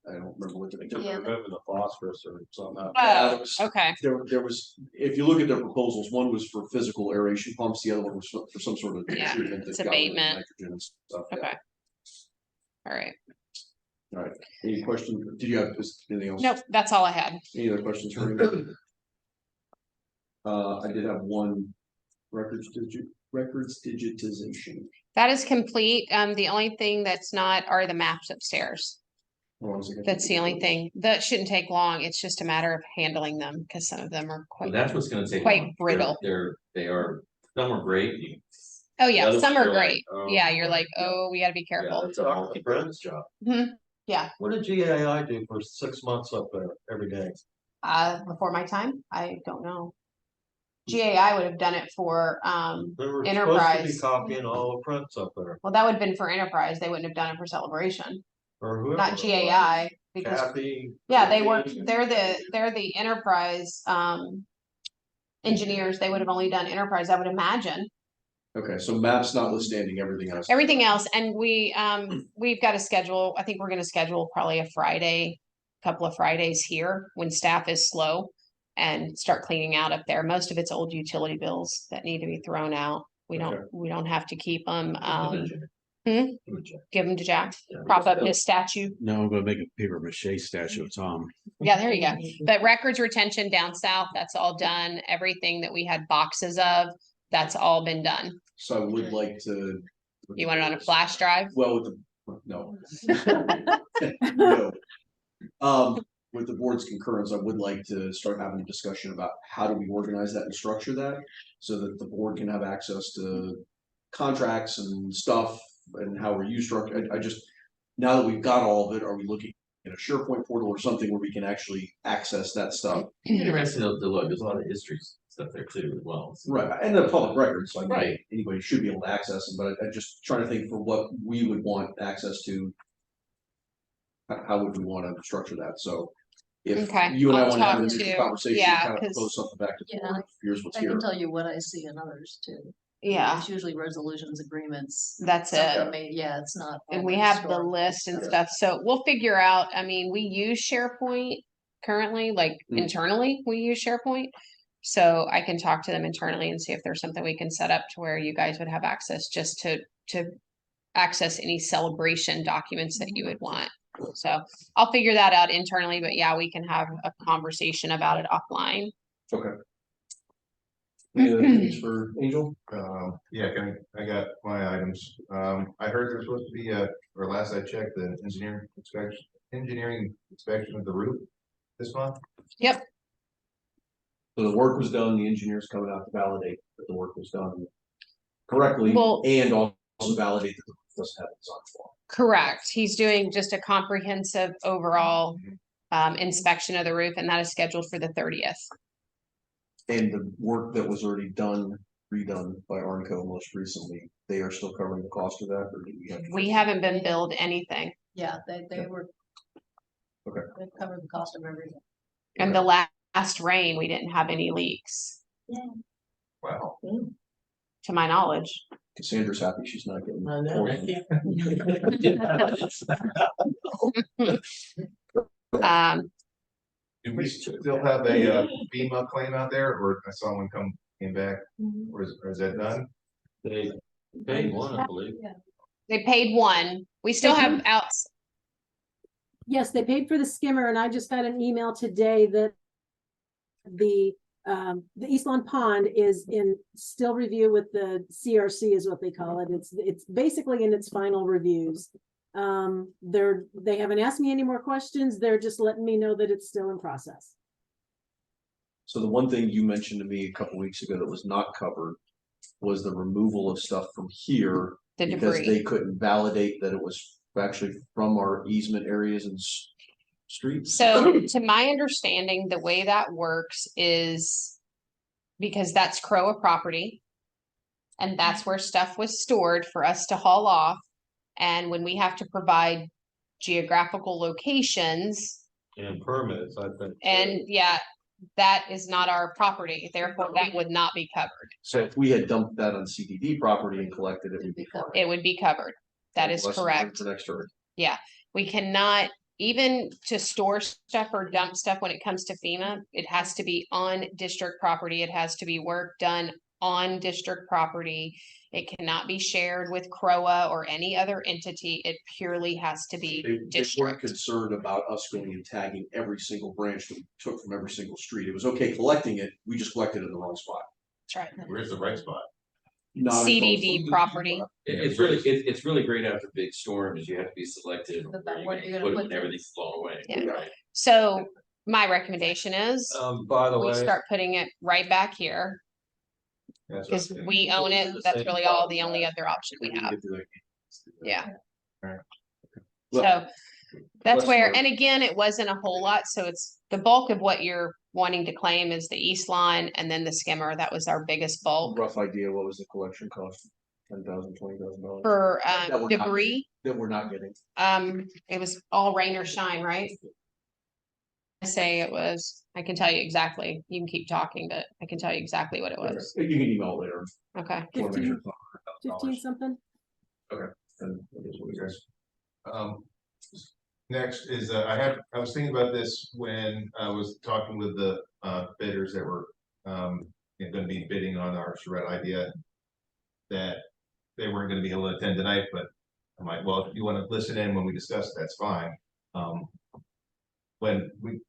I don't remember what the. Just remember the phosphorus or something. Oh, okay, There was, if you look at their proposals, one was for physical aeration pumps, the other one was for some sort of Yeah, treatment. that it's got rid of abatement. Nitrogen and stuff. Yeah. okay. All right, All right. Any questions? Did you have anything else? nope, that's all I had. Any other questions for me? I did have one records digitization. That is complete. The only thing that's not are the maps upstairs. Hold on a second. That's the only thing. That shouldn't take long. It's just a matter of handling them because some of them are So quite. that's what's gonna take. Quite long. brittle. They are, some are great. Oh the yeah, others some are are like, great. oh, Yeah, you're like, yeah. oh, we gotta be Yeah, careful. it's a multi-purpose job. Yeah, What did GAI do for 6 months up there every day? before my time, I don't know. GAI would have done it for, They were supposed to be Enterprise. copying all the prints up there, Well, that would have been for Enterprise. They wouldn't have done it for Celebration, or whoever. not it was. GAI. Because, Kathy. yeah, they work, they're the Enterprise, engineers. They would have only done Enterprise, I would imagine. Okay, so maps notwithstanding everything else. Everything else, and we've got a schedule, I think we're gonna schedule probably a Friday, couple of Fridays here when staff is slow. And start cleaning out up there. Most of it's old utility bills that need to be thrown out. We don't have to keep them, give them to Jack, prop up his statue. No, I'm gonna make a paper mache statue of Tom. Yeah, there you go. But records retention down south, that's all done. Everything that we had boxes of, that's all been done. So I would like to. You want it on a flash drive? Well, with the, no. No. With the board's concurrence, I would like to start having a discussion about how do we organize that and structure that so that the board can have access to contracts and stuff and how we're used structure. I just, now that we've got all of it, are we looking at a SharePoint portal or something where we can actually access that stuff? Interesting to look, there's a lot of history stuff there too as well. So. Right, and the public records, so I mean, Right. anybody should be able to access them, but I just trying to think for what we would want access to. How would we want to structure that? So if Okay, you and I I'll want to have talk an initial to- conversation, yeah, kind of 'cause- propose something back to the Yeah, board, here's what's I here. can tell you what I see in others too. Yeah, It's usually resolutions, agreements. that's something it. Yeah, it's not. And all we the have the historical list and stuff. stuff, so we'll figure out, I mean, we use SharePoint currently, like internally, we use SharePoint. So I can talk to them internally and see if there's something we can set up to where you guys would have access just to access any celebration documents that you would want. So I'll figure that out internally, but yeah, we can have a conversation about it offline. Okay. Any other things for Angel? Yeah, I got my items. I heard there's supposed to be or last I checked, the engineering inspection of the roof this month. Yep, So the work was done, the engineer's coming out to validate that the work was done correctly Well- and also validate that the roof doesn't have a design flaw. correct. He's doing just a comprehensive overall inspection of the roof, and that is scheduled for the 30th. And the work that was already redone by Arnco most recently, they are still covering the cost of that, or do we have? to- We haven't been billed anything. Yeah, they were. Okay. They covered the cost of everything. And the last rain, we didn't have any leaks, Wow. to my knowledge. Cassandra's happy she's not getting. I know, I poisoned. Um, Do we still have a FEMA claim out there, or I saw one came back, or is that done? They paid one, I believe. They paid one. We still They have paid- outs. Yes, they paid for the skimmer, and I just got an email today that the East Lawn Pond is in still review with the CRC is what they call it. It's basically in its final reviews. They haven't asked me any more questions. They're just letting me know that it's still in process. So the one thing you mentioned to me a couple weeks ago that was not covered was the removal of stuff from here. The Because debris. they couldn't validate that it was actually from our easement areas and streets. So to my understanding, the way that works is because that's Crowa property. And that's where stuff was stored for us to haul off. And when we have to provide geographical locations, And permits, I think. and yeah, that is not our property, therefore that would not be covered. So if we had dumped that on CDD property and collected it, would be fine. It would be covered. That is Lesson learned correct. For next year. We cannot, even to store stuff or dump stuff when it comes to FEMA, it has to be on district property. It has to be work done on district property. It cannot be shared with Crowa or any other entity. It purely has to be They weren't district. concerned about us going and tagging every single branch that we took from every single street. It was okay collecting it, we just collected it in the wrong spot. That's right. Where's the right spot? Not CDD property. It's really great after big storms, you have to be selective of About where what you're you're gonna gonna put put it when everything's blown away. Yeah. Right. So my recommendation is By the we way. start putting it right back here That's because what I we own it. That's really all the only other option we have. Yeah. Alright. So that's where, Westward. and again, it wasn't a whole lot. So it's the bulk of what you're wanting to claim is the east line and then the skimmer. That was our biggest bulk Rough idea, what was the collection cost? $10,000, $20,000. for That we're not- debris. That we're not getting. It was all rain or shine, right? I say it was, I can tell you exactly. You can keep talking, but I can tell you exactly what it was. You can email it later. Okay. Just wanna make sure it's not $100,000. 15 something. And it is what it is. Next is, I was thinking about this when I was talking with the bidders that were gonna be bidding on our charrette idea. That they weren't gonna be able to attend tonight, but I'm like, well, if you wanna listen in when we discuss, that's fine. When we,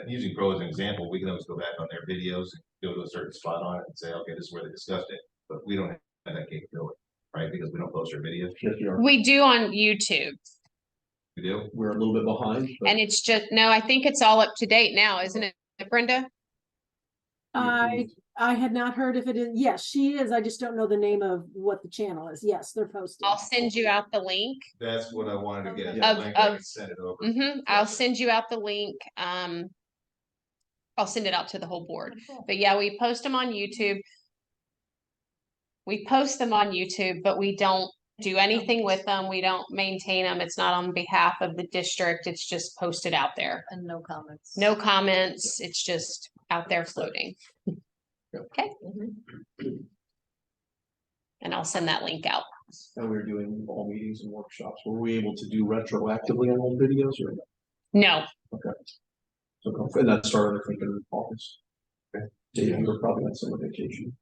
using Pro as an example, we can always go back on their videos and go to a certain spot on it and say, okay, this is where they discussed it, but we don't have that capability, right? Because we don't post our videos. Yes, we are. We do on YouTube We do? We're a little bit behind. But and it's just, no, I think it's all up to date now, isn't it, Brenda? I had not heard if it is. Yes, she is. I just don't know the name of what the channel is. Yes, they're posted. I'll send you out the link. That's what I wanted to get. Of- I can of- send it over. I'll send you out the link. I'll send it out to the whole board. But yeah, we post them on YouTube. We post them on YouTube, but we don't do anything with them. We don't maintain them. It's not on behalf of the district. It's just posted out there. And no comments. No comments. It's just out there floating. Okay. And I'll send that link out. And we're doing all meetings and workshops. Were we able to do retroactively on old videos or? No, So, and that started, I think, in August. Okay. Yeah, you were probably on summer vacation.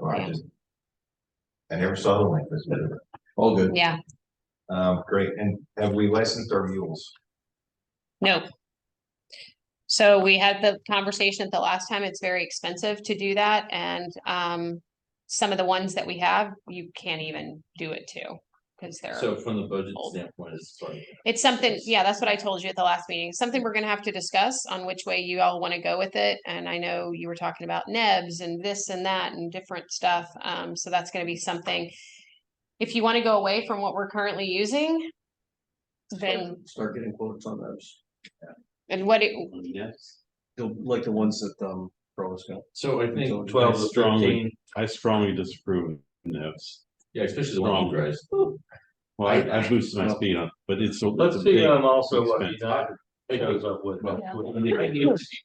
I never saw the link. That's better. All good. yeah, Great. And have we licensed our mules? no. So we had the conversation at the last time. It's very expensive to do that and some of the ones that we have, you can't even do it to. Cause they're. So from the budget old. standpoint, it's funny. It's something, yeah, that's what I told you at the last meeting. Something we're gonna have to discuss on which way you all wanna go with it. And I know you were talking about nebs and this and that and different stuff. So that's gonna be something. If you wanna go away from what we're currently using, then, Start getting quotes on those. and what it, Yes. Like the ones that, Pro's got. So I So think 12 to 13, I strongly disapprove of NIPS. yeah, especially the one you guys. Well, I boosted my speed up, but it's a. Let's it's a see, big also what expense. United shows up with. Well, Yeah.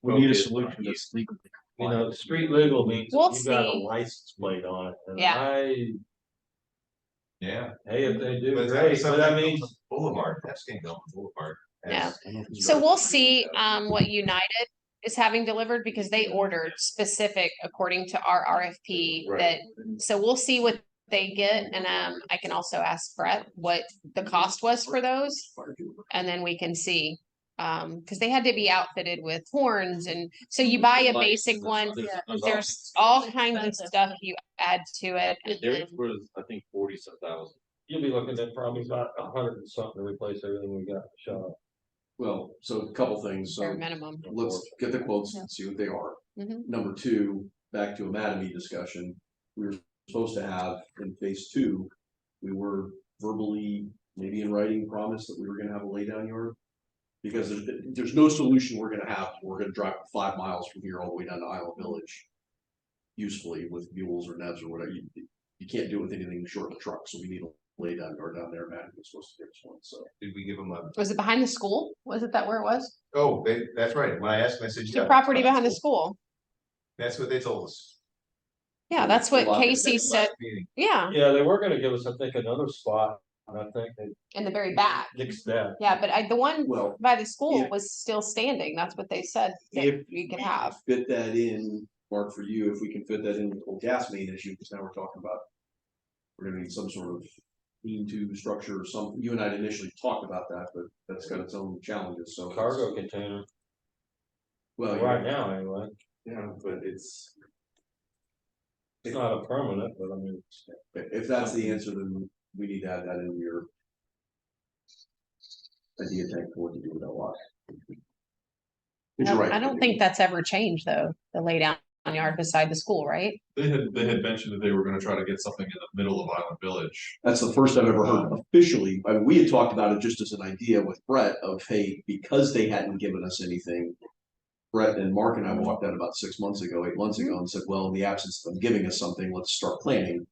we need a solution that's legally. You know, street legal means We'll you got a see. license plate on it, and Yeah. I Yeah. Hey, if they do, But great, but I mean, Boulevard, that's getting going Boulevard. Yeah. That's- So we'll see what United is having delivered because they ordered specific according to our RFP that, so we'll see what they get. And I can also ask Brett what the cost was for those. And then we can see, because they had to be outfitted with horns, and so you buy a basic one. There's all kinds of stuff you add to it. and theirs then- was, I think, 40-some thousand. You'll be looking at probably about 100 and something to replace everything we got in the shop. Well, so a couple things, Bare so minimum. let's get the quotes and see what they are. Mhm. Number two, back to a Mattamy discussion, we were supposed to have in phase two, we were verbally, maybe in writing, promised that we were gonna have a laydown yard. Because there's no solution we're gonna have, we're gonna drive 5 miles from here all the way down to Isle Village. Usefully with mules or nets or whatever, you can't do it with anything short of a truck, so we need a laydown yard down there, Mattamy was supposed to give us one, so. Did we give them a, Was it behind the school? Was it that where it was? oh, that's right, when I asked them, I said. The yeah, property behind the school. That's what they told us. Yeah, that's what Well, Casey said. Meeting. Yeah, Yeah, they were gonna give us, I think, another spot, and I think they in the very back. nixed that. Yeah, but the one Well, by the school if- was still standing. That's what they said that If you could have. fit that in, Mark, for you, if we can fit that in with the whole gas main issue, because now we're talking about. We're gonna need some sort of lean-to structure or something, you and I initially talked about that, but that's got its own challenges, so. Cargo container, Well, right now anyway. yeah, but it's, It's not a permanent, but I mean, if that's the answer, then we need to add that in your. Idea tank for what to do with that lot. But you're right. I don't think that's ever changed though, the lay down yard beside the school, right? They had mentioned that they were gonna try to get something in the middle of Island Village. That's the first I've ever heard officially. I mean, we had talked about it just as an idea with Brett of, hey, because they hadn't given us anything. Brett and Mark and I walked out about 6 months ago, 8 months ago, and said, well, in the absence of them giving us something, let's start planning.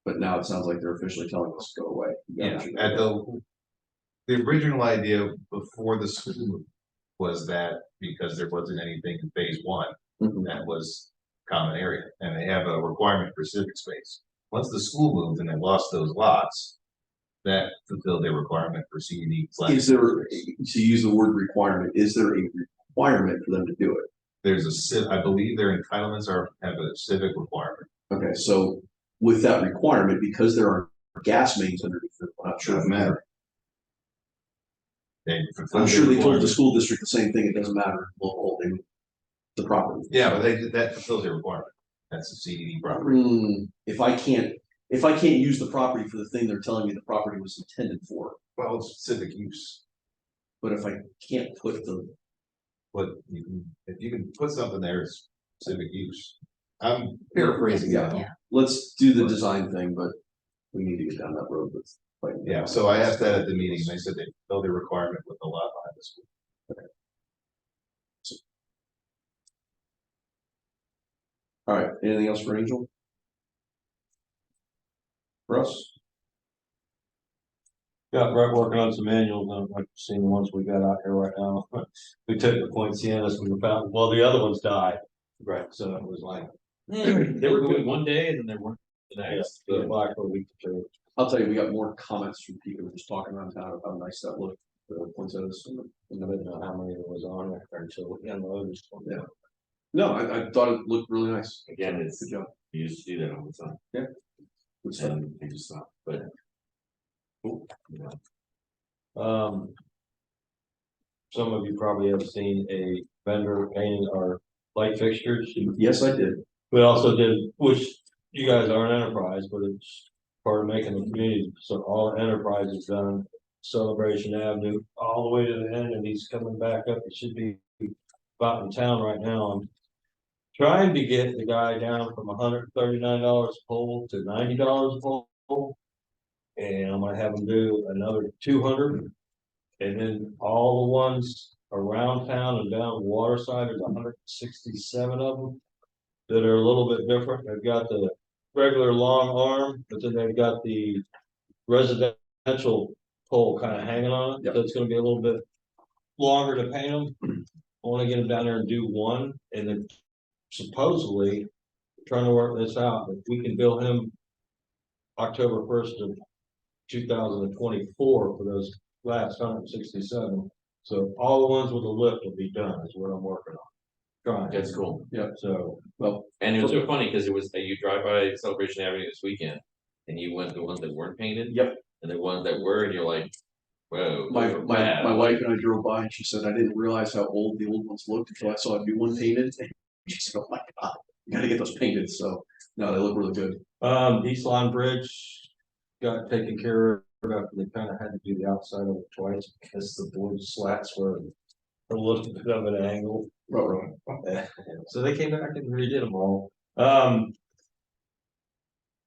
But now it sounds like they're officially telling us to go away. Yeah, at the original idea before the school moved was that because there wasn't anything in phase one, Mhm. that was common area, and they have a requirement for civic space. Once the school moved and they lost those lots, that fulfilled their requirement for CUD. Is there, to use the word requirement, is there a requirement for them to do it? There's I believe their entitlements have a civic requirement. Okay, so with that requirement, because there are gas mains underneath it, I'm not sure. Doesn't matter. I'm sure they told the school district the same thing, it doesn't matter, local holding the property. Yeah, but that fulfills their requirement. That's a CDD property. If I can't use the property for the thing they're telling me the property was intended for, Well, it's civic use. but if I can't put But if you can put something there, it's civic use. I'm paraphrasing, yeah, let's do the design thing, but we need to get down that road with. Yeah, so I asked that at the meeting, and they said they fill their requirement with the lot behind the school. All right, anything else for Angel? Russ? got Brett working on some manuals, and I've seen the ones we got out here right now. We took the point Siennas from the fountain, well, the other ones died. Right, so it was like, they were good one day and then they weren't the next, the black for a week or two. I'll tell you, we got more comments from people just talking around town about how nice that looked. The poinsettias. And I didn't know how many was on there until we unloaded. Yeah. No, I thought it looked really nice. Again, it's, Good job. you used to do that all the time. Good stuff. And you just stop, but. Cool. You know, Some of you probably have seen a vendor painting our light fixtures. Yes, I did. We also did, which you guys are an enterprise, but it's part of making the community, so all enterprise is done. Celebration Avenue, all the way to the end, and he's coming back up, it should be about in town right now. I'm trying to get the guy down from $139 a pole to $90 a pole. And I'm gonna have him do another 200. And then all the ones around town and down Waterside, there's 167 of them that are a little bit different. They've got the regular long arm, but then they've got the residential pole kind of hanging on it. Yep. So it's gonna be a little bit longer to paint them. I wanna get them down there and do one, and then supposedly trying to work this out, if we can bill him October 1st of 2024 for those last 167. So all the ones with the lift will be done is what I'm working on. Trying. That's cool. Yeah. So, Well, And it was so funny because it was, you drive by Celebration Avenue this weekend and you went the ones that weren't painted. Yep. And the ones that were, and you're like, whoa. my those are bad. wife and I drove by and she said, I didn't realize how old the old ones looked until I saw a new one painted. She said, oh my God, you gotta get those painted. So, no, they look really good. East Line Bridge got taken care of after they kind of had to do the outside of it twice because the board slats were a little bit of an angle. Right. So they came back and redid them all.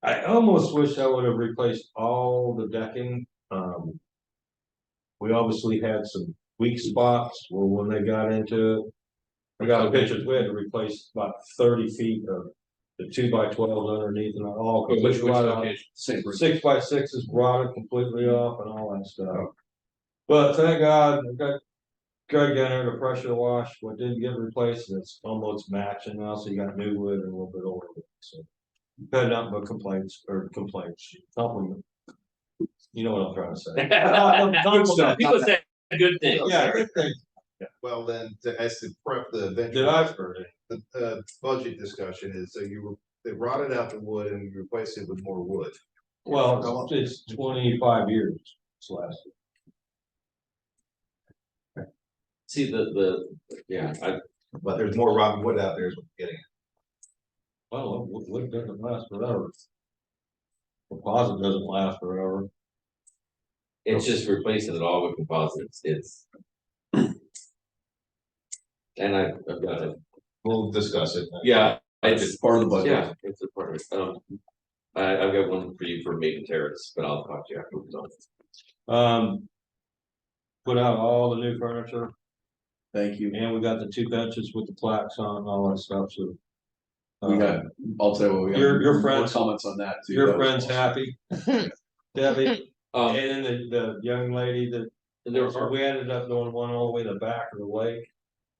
I almost wish I would have replaced all the decking. We obviously had some weak spots where when they got into it, I got pictures, we had to replace about 30 feet of the 2x12s underneath and all. Which completely Same. 6x6s rotted completely off and all that stuff. But thank God, I got Greg down there to pressure wash, what didn't get replaced, and it's almost matching now, so you got new wood and a little bit older wood, so. Had nothing but complaints, compliment. You know what I'm trying to say. People say good things. Yeah, good thing. Well, then, as to prep the Did eventual, I? the budget discussion is, so they rotted out the wood and you replaced it with more wood. Well, it's 25 years, it's lasted. See, yeah, But there's more rotten wood out there is what I'm getting at. Well, wood doesn't last forever. Composite doesn't last forever. it's just replacing it all with composites, and I've got it, We'll discuss it. yeah, I It's just, part of the budget. yeah, it's a part of it, I've got one for you for Maiden Terrace, but I'll talk to you after we're done. Put out all the new furniture, Thank you. and we got the 2 benches with the plaques on and all that stuff, so. We got, I'll tell you what, we got. Your more friends- Comments on that too. Your That was friend's awesome. happy, Debbie, Um, and then the young lady that, and there are, we ended up doing one all the way to the back of the lake.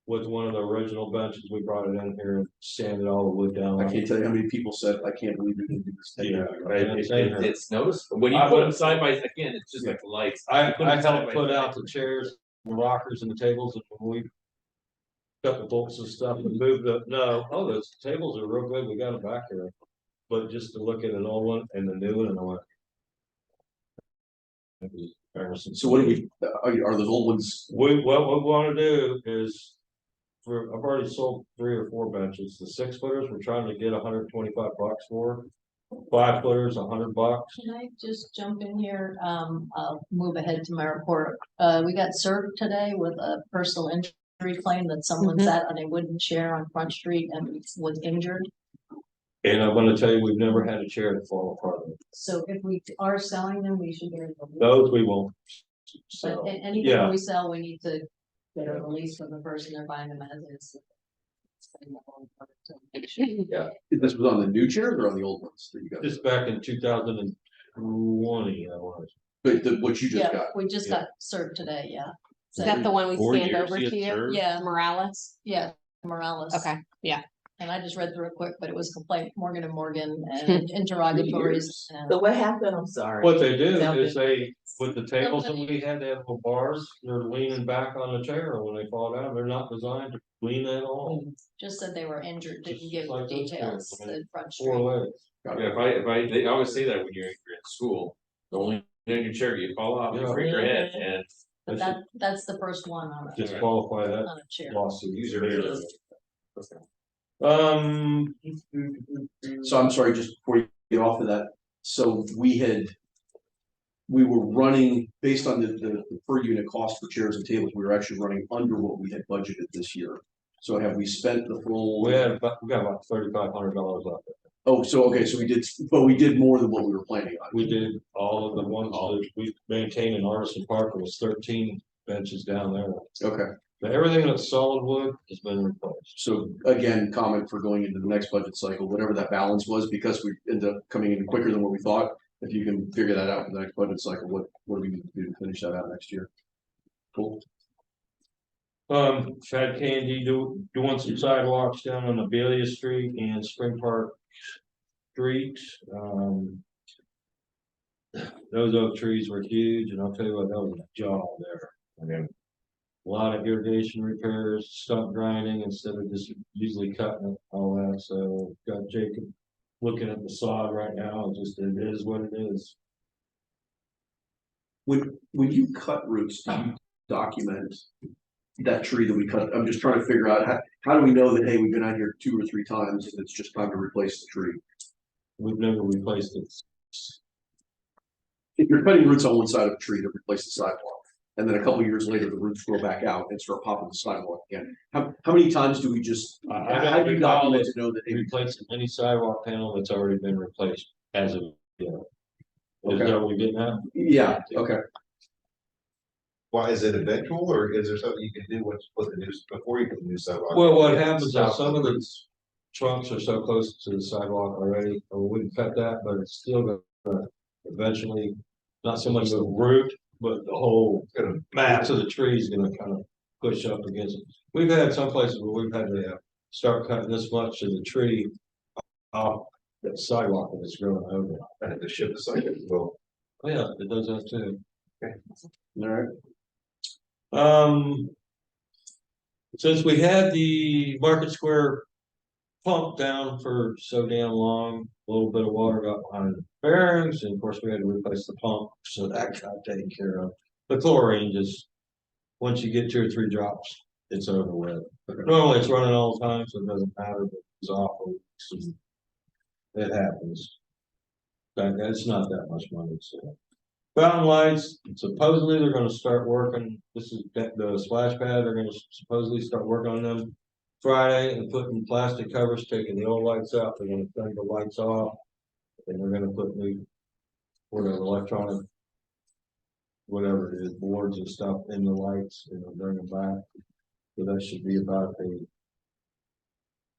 With one of the original benches, we brought it in here and sanded all the wood down. I can't tell you how many people said, I can't believe we didn't do this. 10 years ago." it's noticeable, when you I put would- them side by, again, it's just like the lights. I Put 'em side helped by put side. out the chairs, the rockers and the tables, and when we cut the bolts and stuff and moved up, those tables are real good, we got them back here. But just to look at an old one and the new one, and I went. It was embarrassing. So what do we, are those old ones? What we wanna do is, I've already sold 3 or 4 benches, the 6-footers, we're trying to get $125 for. 5-footers, $100. Can I just jump in here? I'll move ahead to my report. We got served today with a personal injury claim that someone sat on a wooden chair on Front Street and was injured. And I'm gonna tell you, we've never had a chair that fall apart. So if we are selling them, we should get a release. Those we won't. But So, anything yeah. we sell, we need to get a release from the person they're buying them as is. Yeah, This was on the new chairs or on the old ones that you got? Just back in 2020, I was. But what you just Yeah, got, we just got served today, yeah. Is that the one we 4 scanned years over he to had you? served? Yeah, Morales? yeah, Morales. Okay, yeah. And I just read through it quick, but it was complaint Morgan and Morgan and interrogatories. and- So what happened? I'm sorry. What they do Sound is good. they, with the tables that we had, they have little bars, they're leaning back on the chair when they fall down, they're not designed to lean at all. Just said they were injured, didn't Just give like those details, chairs, I mean, the Front 4 Street. legs. yeah, they always say that when you're in school, don't lean in your chair, you fall off, you Yeah. break your head, and But that's the first one on a, Disqualify that on a chair. lawsuit. User. so I'm sorry, just before you get off of that, so we were running, based on the per unit cost for chairs and tables, we were actually running under what we had budgeted this year. So have we spent the full? We got about $3,500 left. Oh, so, okay, so we did more than what we were planning on. We did all of the ones that we maintained in Artisan Park, there was 13 benches down there. Okay, But everything that's solid wood has been replaced. so again, comment for going into the next budget cycle, whatever that balance was, because we ended up coming in quicker than what we thought. If you can figure that out for the next budget cycle, what do we need to do to finish that out next year? Cool. Chad Candy doing some sidewalks down on Abelia Street and Spring Park Street. those oak trees were huge, and I'll tell you what, that was a job there. I mean, a lot of irrigation repairs, stump grinding instead of just usually cutting it, all that, so got Jacob looking at the sod right now, just it is what it is. When you cut roots, do you document that tree that we cut? I'm just trying to figure out how do we know that, hey, we've been out here 2 or 3 times and it's just time to replace the tree? We've never replaced it. If you're cutting roots on one side of a tree to replace the sidewalk, and then a couple of years later, the roots grow back out and start popping the sidewalk again, how many times do we just, I how do you document it to know that, hey, replacing any sidewalk panel that's already been replaced as of, you know. Is Okay. that what we're getting at? yeah, okay. Why is it eventual, or is there something you can do once you put the new, before you put the new sidewalk? Well, what happens is Stop some of the roots. trunks are so close to the sidewalk already, or we wouldn't cut that, but it's still gonna eventually, not so much the root, but the whole mass of the tree is gonna kind of push up against it. We've had some places where we've had to start cutting this much of the tree off the sidewalk and it's growing over. I had to shift the sidewalk as well. Oh, yeah, it does that too. All right. Since we had the Market Square pump down for so damn long, a little bit of water got behind the bearings, and of course we had to replace the pump, so that got taken care of. The chlorine just, once you get 2 or 3 drops, it's over with. Normally it's running all the time, so it doesn't matter, but it's awful. It happens. That's not that much money, so. Fountain lights, supposedly they're gonna start working, this is the splash pad, they're gonna supposedly start working on them Friday and putting plastic covers, taking the old lights out, they're gonna turn the lights off. And they're gonna put new, whatever, electronic, whatever it is, boards and stuff in the lights, and they'll bring them back. So that should be about a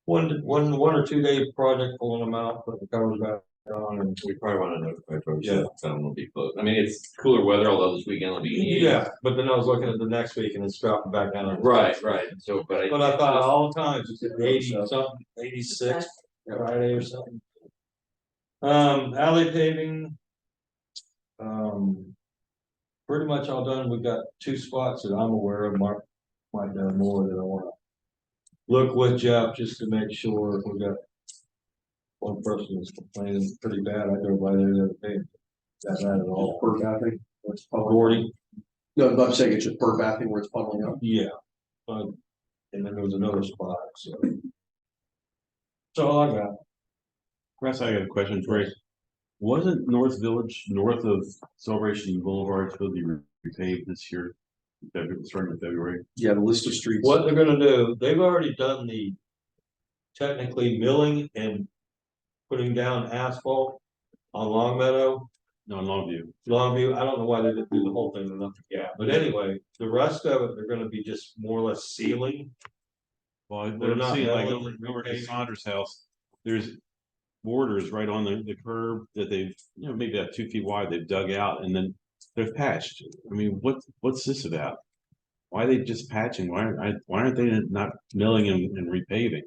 one or 2 day project, pulling them out, putting the covers back on, and We probably wanna notify folks Yeah. that some will be closed. I mean, it's cooler weather, although this weekend will be. yeah, but then I was looking at the next week and it's dropping back down. Right, so, But I thought all times it's 80 something, 86 Friday or something. Alley paving. Pretty much all done. We've got 2 spots that I'm aware of. Mark might know more that I wanna look with Jeff just to make sure. We got one person that's complaining pretty bad. I drove by there the other day. That's not at all. Per bathing, what's puddling? Gordy. No, I'm saying it's just per bathing where it's puddling up. Yeah. And then there was another spot, so. That's all I got. Russ, I got a question for you. Wasn't North Village, north of Celebration Boulevard, supposed to be repaved this year? Starting in February? Yeah, the list of streets. What they're gonna do, they've already done the technically milling and putting down asphalt on Long Meadow, No, in Longview. Longview. I don't know why they didn't do the whole thing enough. Yeah, but anyway, the rest of it, they're gonna be just more or less sealing. Well, They're I'm not seeing like milling, over to repaving. Saunders' house, there's borders right on the curb that they've, maybe about 2 feet wide, they've dug out and then they're patched. I mean, what's this about? Why are they just patching? Why aren't they not milling and repaving?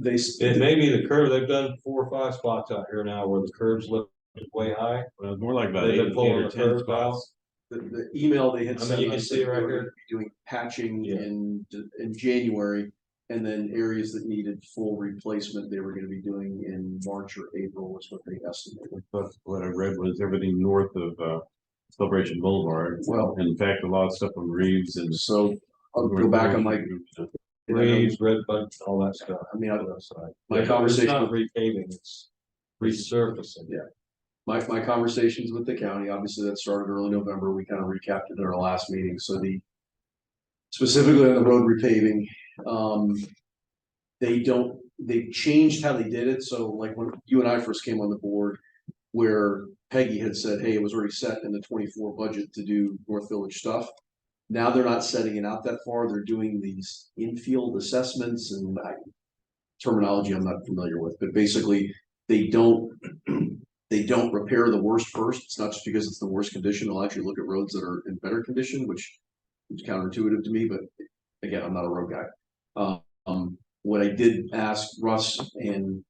It may be the curve. They've done 4 or 5 spots out here now where the curves look way high. Well, more like about They've been 8 pulling or the 10 curves spots. The email they had I mean, sent you can us see that right they were here. gonna be doing patching Yeah. in January. And then areas that needed full replacement, they were gonna be doing in March or April was what they estimated. But what I read was everything north of Celebration Boulevard. Well- in fact, a lot of stuff on Reeves and. So I'll go back on my. Reeves, red bud, all that stuff. I mean, on that side. my Yeah, conversation- It's not repaving, it's resurfacing. Yeah. My conversations with the county, obviously that started early November. We kind of recapped it in our last meeting. So specifically on the road repaving, they changed how they did it. So like when you and I first came on the board, where Peggy had said, hey, it was already set in the 24 budget to do North Village stuff. Now they're not setting it out that far. They're doing these infield assessments and terminology I'm not familiar with, but basically they don't repair the worst first. It's not just because it's the worst condition. They'll actually look at roads that are in better condition, which is counterintuitive to me, but again, I'm not a road guy. What I did ask Russ and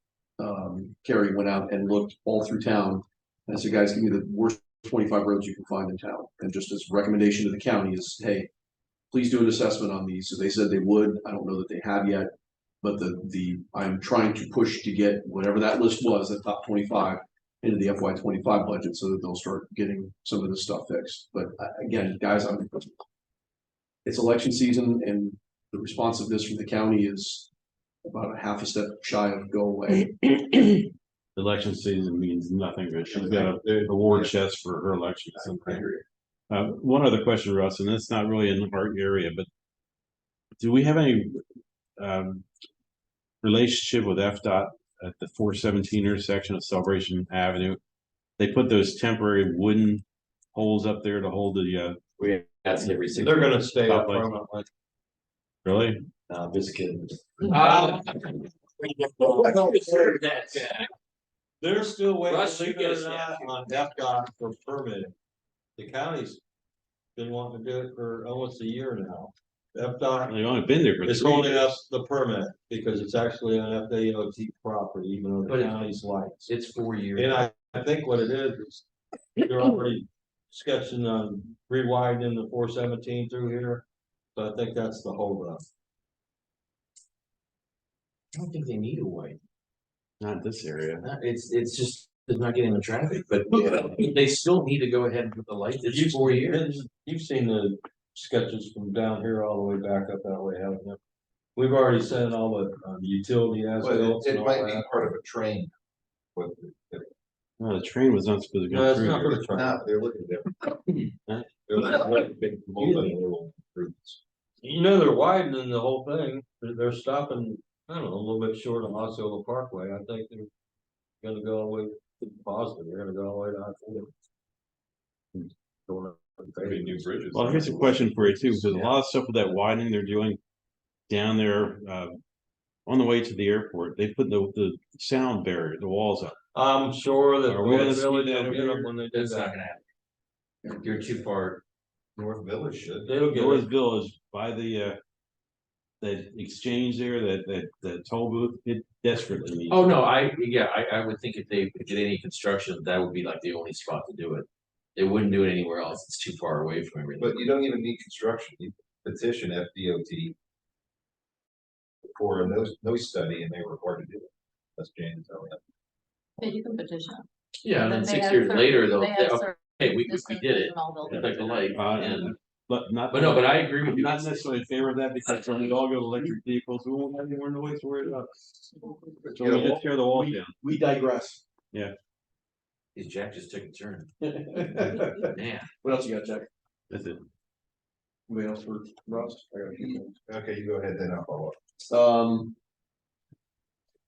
Kerry went out and looked all through town I said, guys, give me the worst 25 roads you can find in town. And just as recommendation to the county is, hey, please do an assessment on these. So they said they would. I don't know that they have yet. But I'm trying to push to get whatever that list was, the top 25, into the FY25 budget so that they'll start getting some of this stuff fixed. But again, guys, it's election season and the responsiveness from the county is about a half a step shy of go away. Election season means nothing, but she's got a award chest for her election. One other question, Russ, and it's not really in our area, but do we have any relationship with FDOT at the 417 intersection of Celebration Avenue? They put those temporary wooden holes up there to hold the. That's every six. They're gonna stay up Stoplights. permanently. Really? Just kidding. They're still waiting, Russ, you believe it get or us, not, on FDOT for permitting. The county's been wanting to do it for almost a year now. FDOT They've only been there for is 3 holding up years. the permit because it's actually an FDOT property, even though But the it- county's lights. It's 4 years. And I think what it is they're already sketching on rewidening the 417 through here. So I think that's the holdup. I don't think they need a white. Not in this area. It's just, they're not getting the traffic, but they still need to go ahead and put the lights. It's You've 4 years. You've seen the sketches from down here all the way back up that way, haven't you? We've already sent all the utility as But built it and all might be that. part of a train. But No, the train was not supposed to No, go it's through not there. for the truck. no, they're looking different. They're like big multi-level improvements. You know, they're widening the whole thing. They're stopping, I don't know, a little bit short of Osceola Parkway. I think they're gonna go all the way to Boston. They're gonna go all the way to I-40. Maybe new bridges. Well, here's a question for you too, because a lot of stuff with that widening they're doing down there, on the way to the airport, they put the sound barrier, the walls up. I'm sure that Are we gonna North see Village that will over get them here? when they do That's not that. gonna happen. You're too far. North Village should. They'll get North it. Village by the that exchange there, that toll booth, it desperately needs. Oh, no, I would think if they did any construction, that would be like the only spot to do it. They wouldn't do it anywhere else. It's too far away from everything. But you don't even need construction. You petition FDOT for a noise study and they were required to do it. That's James telling us. Yeah, you can petition. Yeah, and then They 6 have years certain- later, they'll they say, have okay, certain we did it. and all those- It's like the light. And, But not. but no, but I agree with I'm you. not necessarily in favor of that because when we all go to electric vehicles, we won't have any more noise to worry about. So we just tear the walls down. We digress. His Jack just took a turn. What Man, else you got, Jack? That's it. Anybody else for Ross? I got a few things. Okay, you go ahead, then I'll follow up.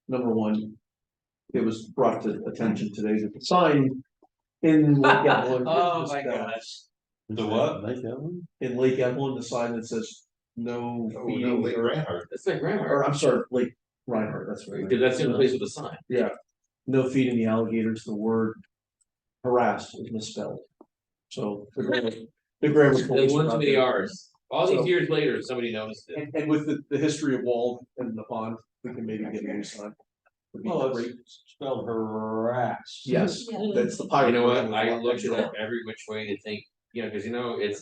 Number one, it was brought to attention today that the sign in Lake Evelyn. Oh, my gosh. The what? Like that one? In Lake Evelyn, the sign that says no Oh, no, feeding, Lake Reinhardt. That's like grandma. or I'm sorry, Lake Reinhardt, that's right. Because that's the only place with a sign. Yeah, no feeding the alligators, the word harass is misspelled. So the grammar. There's police one are too out many there. R's. All these So- years later, somebody noticed it. And with the history of Wald and the pond, we can maybe get a new sign. Would be Well, great. it's spelled harass. Yes, Yeah. that's the pirate. You know what? version with a I lot looked it extra. up every which way to think, because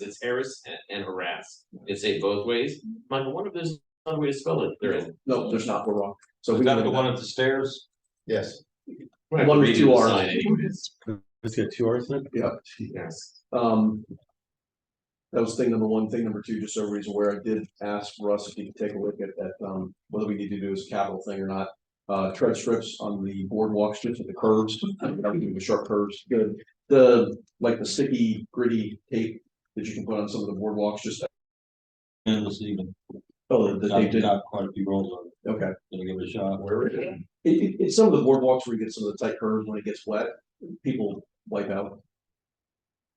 it's harass and harass. It's say both ways. I'm like, what if there's another way to spell it? There isn't. No, there's not, we're wrong. So Is we that got the one at the stairs? Yes. We're gonna have One to with redo two the Rs. sign anyways. It's got 2 R's in it? Yeah. Yes. That was thing number one. Thing number two, just so everybody's aware, I did ask Russ if he could take a look at that, whether we need to do as a capital thing or not. Tread strips on the boardwalk strips at the curves, everything with sharp curves, good. Like the sticky gritty tape that you can put on some of the boardwalks, just, And this even. oh, the tape did, Got quite a few rolls on it. okay. Gonna give it a shot. Where it, it's some of the boardwalks where you get some of the tight curves when it gets wet, people wipe out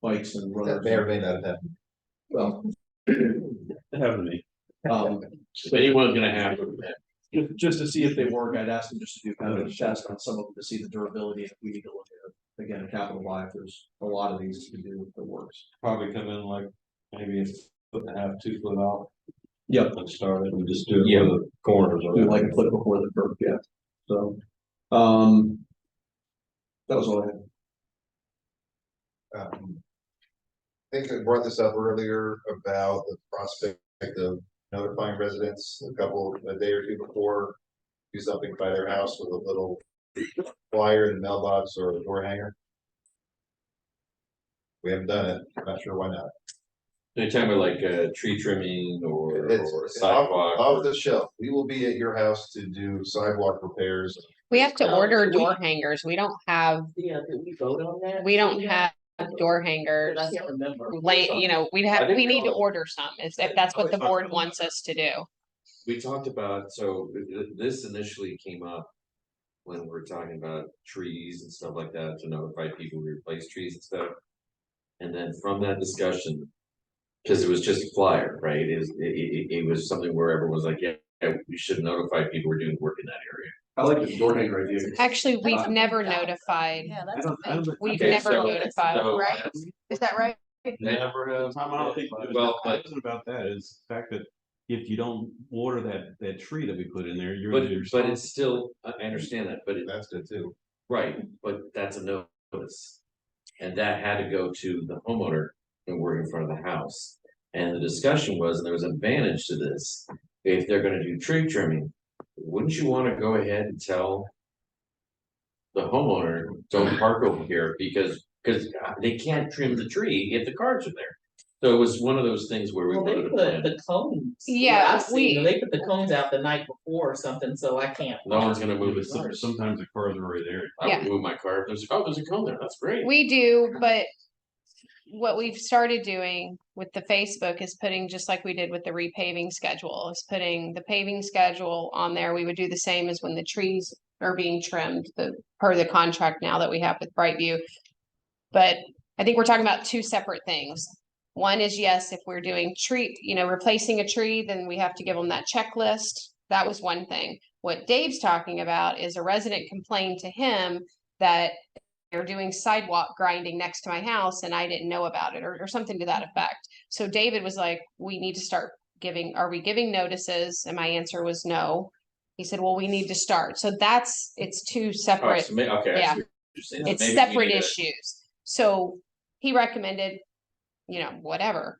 bikes and That runners. may or may not have happened. Well, Haven't they? If anyone's gonna have it, just to see if they work, I'd ask them just to do kind of a test on some of them to see the durability, if we need to look at it. Again, a capital buy, if there's a lot of these to do that works. Probably come in like maybe a foot and a half, 2 foot off. Yep. And start it and just do it Yeah. where the corners are. Do like a foot before the curve, yeah, so, that was all I had. I think I brought this up earlier about the prospect of notifying residents a day or two before. Do something by their house with a little flyer in the mailbox or a door hanger. We haven't done it, I'm not sure why not. Anytime with like tree trimming or It's sidewalk. off the shelf, we will be at your house to do sidewalk repairs. We have to Oh, order do we- door hangers. We don't have, Yeah, did we vote on that? we don't have door hangers. I can't remember. We need to order some, if that's what the board wants us to do. We talked about, so this initially came up when we were talking about trees and stuff like that, to notify people we replace trees and stuff. And then from that discussion, because it was just a flyer, right? It was something where everyone was like, yeah, we should notify people we're doing work in that area. I like the door hanger idea. Actually, we've never notified. Yeah, I that's. don't, We've Okay, never so- notified, so- right? Is that right? Never have. Tom, I don't think, Well, it wasn't about that, it's the fact that if you don't water that tree that we put in there, but you're. it's still, I understand that, but That's good too. right, but that's a notice. And that had to go to the homeowner and work in front of the house. And the discussion was, and there was an advantage to this, if they're gonna do tree trimming, wouldn't you wanna go ahead and tell the homeowner, don't park over here, because they can't trim the tree if the cars are there. So it was one of those things where we Well, they wanted to put plan. the cones. Yeah, I've seen they put the cones out the night before or something, so I can't. No one's gonna move it. Sometimes the cars are already there. I would move my car. There's a cone there. That's great. We do, but what we've started doing with the Facebook is putting, just like we did with the repaving schedule, is putting the paving schedule on there. We would do the same as when the trees are being trimmed, per the contract now that we have with Brightview. But I think we're talking about two separate things. One is, yes, if we're doing replacing a tree, then we have to give them that checklist. That was one thing. What Dave's talking about is a resident complained to him that they're doing sidewalk grinding next to my house and I didn't know about it, or something to that effect. So David was like, we need to start are we giving notices? And my answer was no. He said, well, we need to start. So it's two separate, Okay, I see what yeah. you're saying. It's Maybe we separate need to- issues. So he recommended, whatever,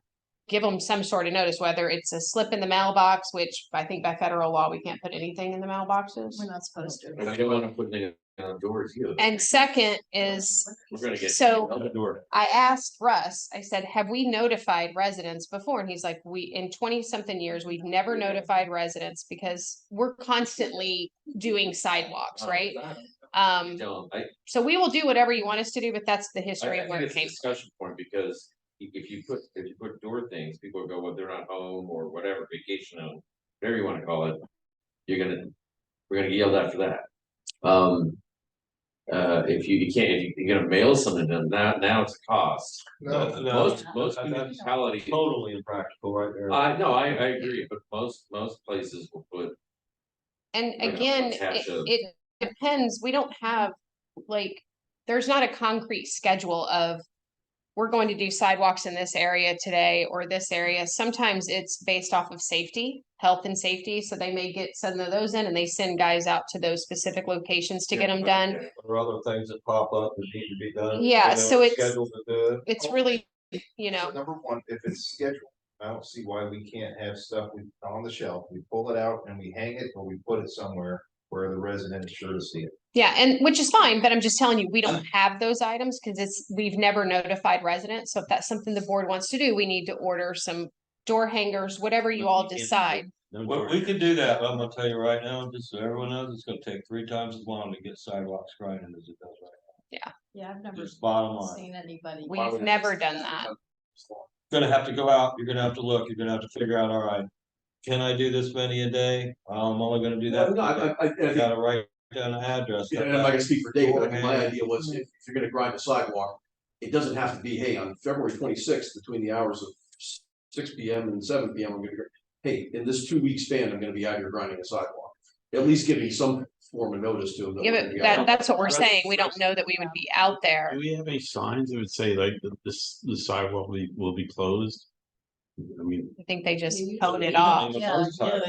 give them some sort of notice, whether it's a slip in the mailbox, which I think by federal law, we can't put anything in the mailboxes. We're not supposed to. And I don't wanna put anything on doors either. And second is, We're gonna get. So- on the door. I asked Russ, I said, have we notified residents before? And he's like, in 20-something years, we've never notified residents because we're constantly doing sidewalks, right? So we will do whatever you want us to do, but that's the history of I where think it it's a came from. discussion point, because if you put door things, people will go, well, they're not home or whatever, vacation home, whatever you wanna call it. We're gonna get yelled at for that. If you're gonna mail something to them, now it's a cost. No, Most municipalities. Totally impractical right there. I agree, but most places will put. And Right, again, attach a- it depends. We don't have, there's not a concrete schedule of, we're going to do sidewalks in this area today or this area. Sometimes it's based off of safety, health and safety. So they may get some of those in and they send guys out to those specific locations to get them done. Or other things that pop up that need to be done. Yeah, so it's- Scheduled to do it. It's really, So number one, if it's scheduled, I don't see why we can't have stuff on the shelf, we pull it out and we hang it, or we put it somewhere where the resident is sure to see it. yeah, and which is fine, but I'm just telling you, we don't have those items because we've never notified residents. So if that's something the board wants to do, we need to order some door hangers, whatever you all decide. No Well, door we hanger. can do that, but I'm gonna tell you right now, just so everyone knows, it's gonna take 3 times as long to get sidewalks grinding as it does right Yeah, I've now. never Just bottom line. seen anybody. We've never done that. Gonna have to go out, you're gonna have to look, you're gonna have to figure out, all right, can I do this many a day? I'm only gonna do that. No, I I think, gotta write down an address. and I'm not gonna speak for Dave, but I think my Door idea was if you're gonna grind a sidewalk, it doesn't have to be, hey, on February 26th, between the hours of 6 PM and 7 PM, I'm gonna go, hey, in this 2-week span, I'm gonna be out here grinding a sidewalk. At least giving some form of notice to them. Yeah, but that's what we're saying. We don't know that we would be out there. Do we have any signs that would say like the sidewalk will be closed? I mean, I think they just honed it Even off. the Yeah. first time,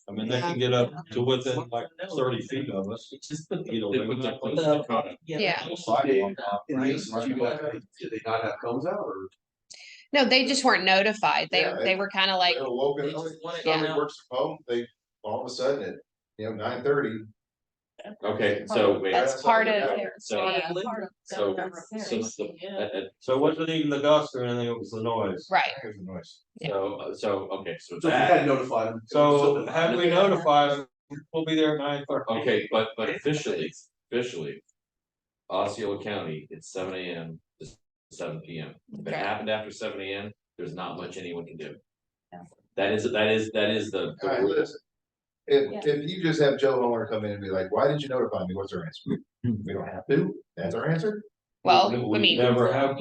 I mean, they can get up to within like 30 feet of us. Just put You know, They they put would the- not put the- the Yeah. little sidewalk out. In the instance you got, did they not have cones out or? No, they just weren't notified. Yeah, They were kind of like, They were woken They up, just wanted somebody to know. works from home, they, all of a sudden at, 9:30. Okay, so wait. that's part of. So- yeah, Part of- So, repairs. So it wasn't even the dust or anything, it was the noise. Right. Here's the noise. okay, so So we that, had notified them. So had we notified, we'll be there at 9:30. okay, but officially, Osceola County, it's 7 AM to 7 PM. If it Okay. happened after 7 AM, there's not much anyone can do. Yeah. That is the All right, rule. listen. If you just have Joe Homer come in and be like, why didn't you notify me? What's our answer? We don't have to. That's our answer. Well, We I mean, never have,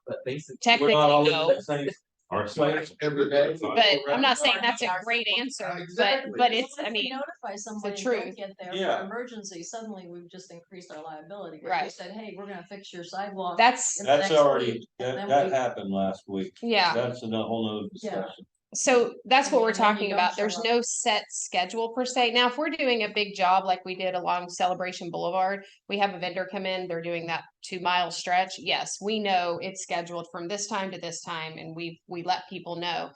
But basically. technically, we're not all in no. the same. our slaves. Every day. But I'm not saying that's a great answer, Exactly. but it's, What I if we mean, notify somebody and truth. don't get there Yeah. for emergency, suddenly we've just increased our liability. We Right. said, hey, we're gonna fix your sidewalk. that's, in the That's next already, week, and then that we- happened last week. yeah. That's a whole nother Yeah. discussion. So that's what we're And then you talking don't about. show There's up. no set schedule per se. Now, if we're doing a big job like we did along Celebration Boulevard, we have a vendor come in, they're doing that 2 mile stretch. Yes, we know it's scheduled from this time to this time and we let people know.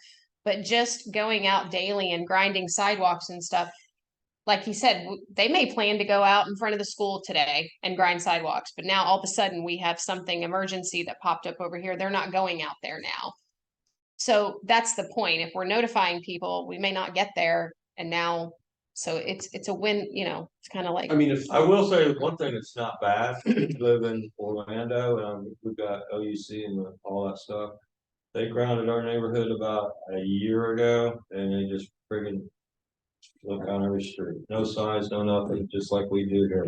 But just going out daily and grinding sidewalks and stuff, like he said, they may plan to go out in front of the school today and grind sidewalks, but now all of a sudden we have something emergency that popped up over here. They're not going out there now. So that's the point. If we're notifying people, we may not get there and now, so it's a win, it's kind of like, I mean, if. I will say one thing that's not bad, live in Orlando, we've got OUC and all that stuff. They grounded our neighborhood about a year ago and they just friggin' look on every street. No signs, no nothing, just like we do here.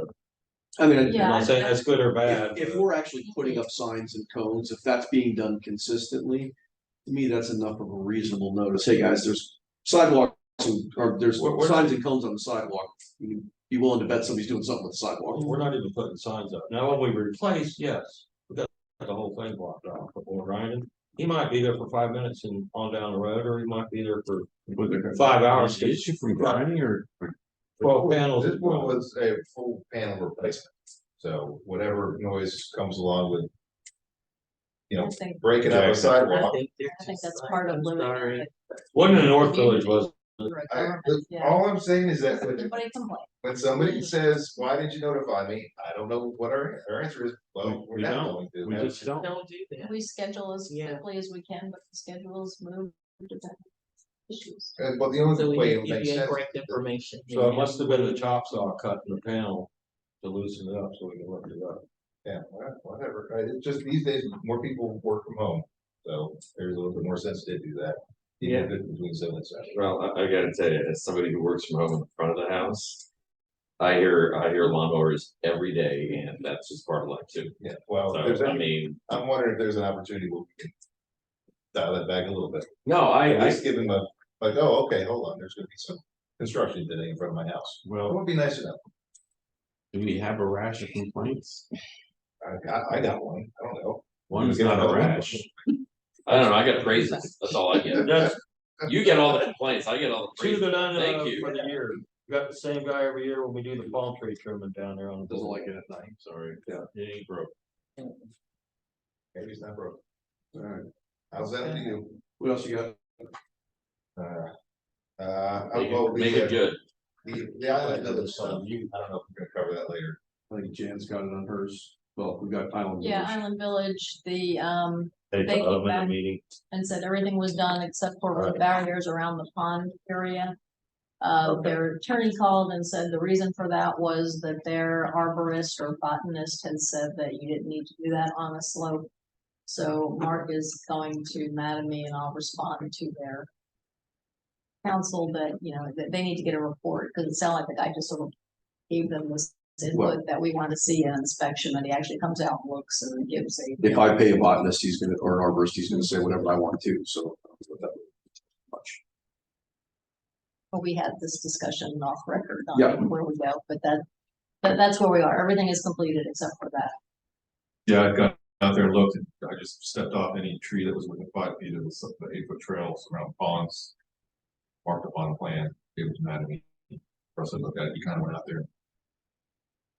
I mean, I'm Yeah, not saying that's good or bad. if but- we're actually putting up signs and cones, if that's being done consistently, to me, that's enough of a reasonable notice. Hey, guys, there's sidewalks or there's We're signs not- and cones on the sidewalk. You can be willing to bet somebody's doing something with the sidewalk. We're not even putting signs up. Now, when we replace, yes, we got the whole thing blocked off, but when we're grinding, he might be there for 5 minutes and on down the road, or he might be there for 5 hours. Is you from grinding or? 12 panels. This one was a full panel replacement. So whatever noise comes along with, I think, breaking up a I sidewalk. think they're I think just that's like, part of I'm living. sorry. in Wasn't in North Village, was a I- government, yeah. All I'm saying is that when, Nobody complain. when somebody says, why didn't you notify me? I don't know what our answer is. Well, we're We not don't. going to. We just don't. Don't do that. We schedule as Yeah. quickly as we can, but the schedules move. depending on issues. But the only So we way need it'll to give make you sense. incorrect information. So it must have been the chop saw cutting the panel to loosen it up so we can lift it up. Yeah, whatever. It's just these days, more people work from home, so there's a little bit more sensitive to that. Yeah. Between 7 and 7. Well, I gotta tell you, as somebody who works from home in front of the house, I hear lawnmowers every day, and that's just part of life too. Yeah, well, if there's So, I any, mean, I'm wondering if there's an opportunity where we can dial that back a little bit. no, At I, least give them a, like, oh, okay, hold on, there's gonna be some construction today in front of my house. It Well, would be nice enough. do we have a rash of complaints? I got one, I don't know. One is not a rash. I don't know, I got praises, that's all I get. That's You get all the complaints, I get all the two praises, that I know thank of you. for the year. We got the same guy every year when we do the palm tree trimming down there on the. Doesn't like it at night. Sorry. Yeah. It ain't broke. Maybe it's not broke. Alright, How's that to you? what else you got? Make Well, it, make it good. The island village So stuff, you, I don't know if we're gonna cover that later. I think Jan's got it on hers. Well, we've got Island Yeah, Village. Island Village, they They put them in back- a meeting. and said everything was done except for the Right. barriers around the pond area. Okay. Their attorney called and said the reason for that was that their arborist or botanist had said that you didn't need to do that on a slope. So Mark is going to mad at me and I'll respond to their counsel that, that they need to get a report, because it sounded like the guy just sort of gave them this input that we want to see an inspection, and he actually comes out and looks and gives a. If I pay a botanist, he's gonna, or an arborist, he's gonna say whatever I want to, so. Much. But we had this discussion off record on Yeah. where we go, but that's where we are. Everything is completed except for that. Yeah, I've got out there and looked, and I just stepped off any tree that was within 5 feet of the 8-foot trails around ponds. Marked up on a plan, gave it to Matt and me. For us to look at, he kind of went out there. A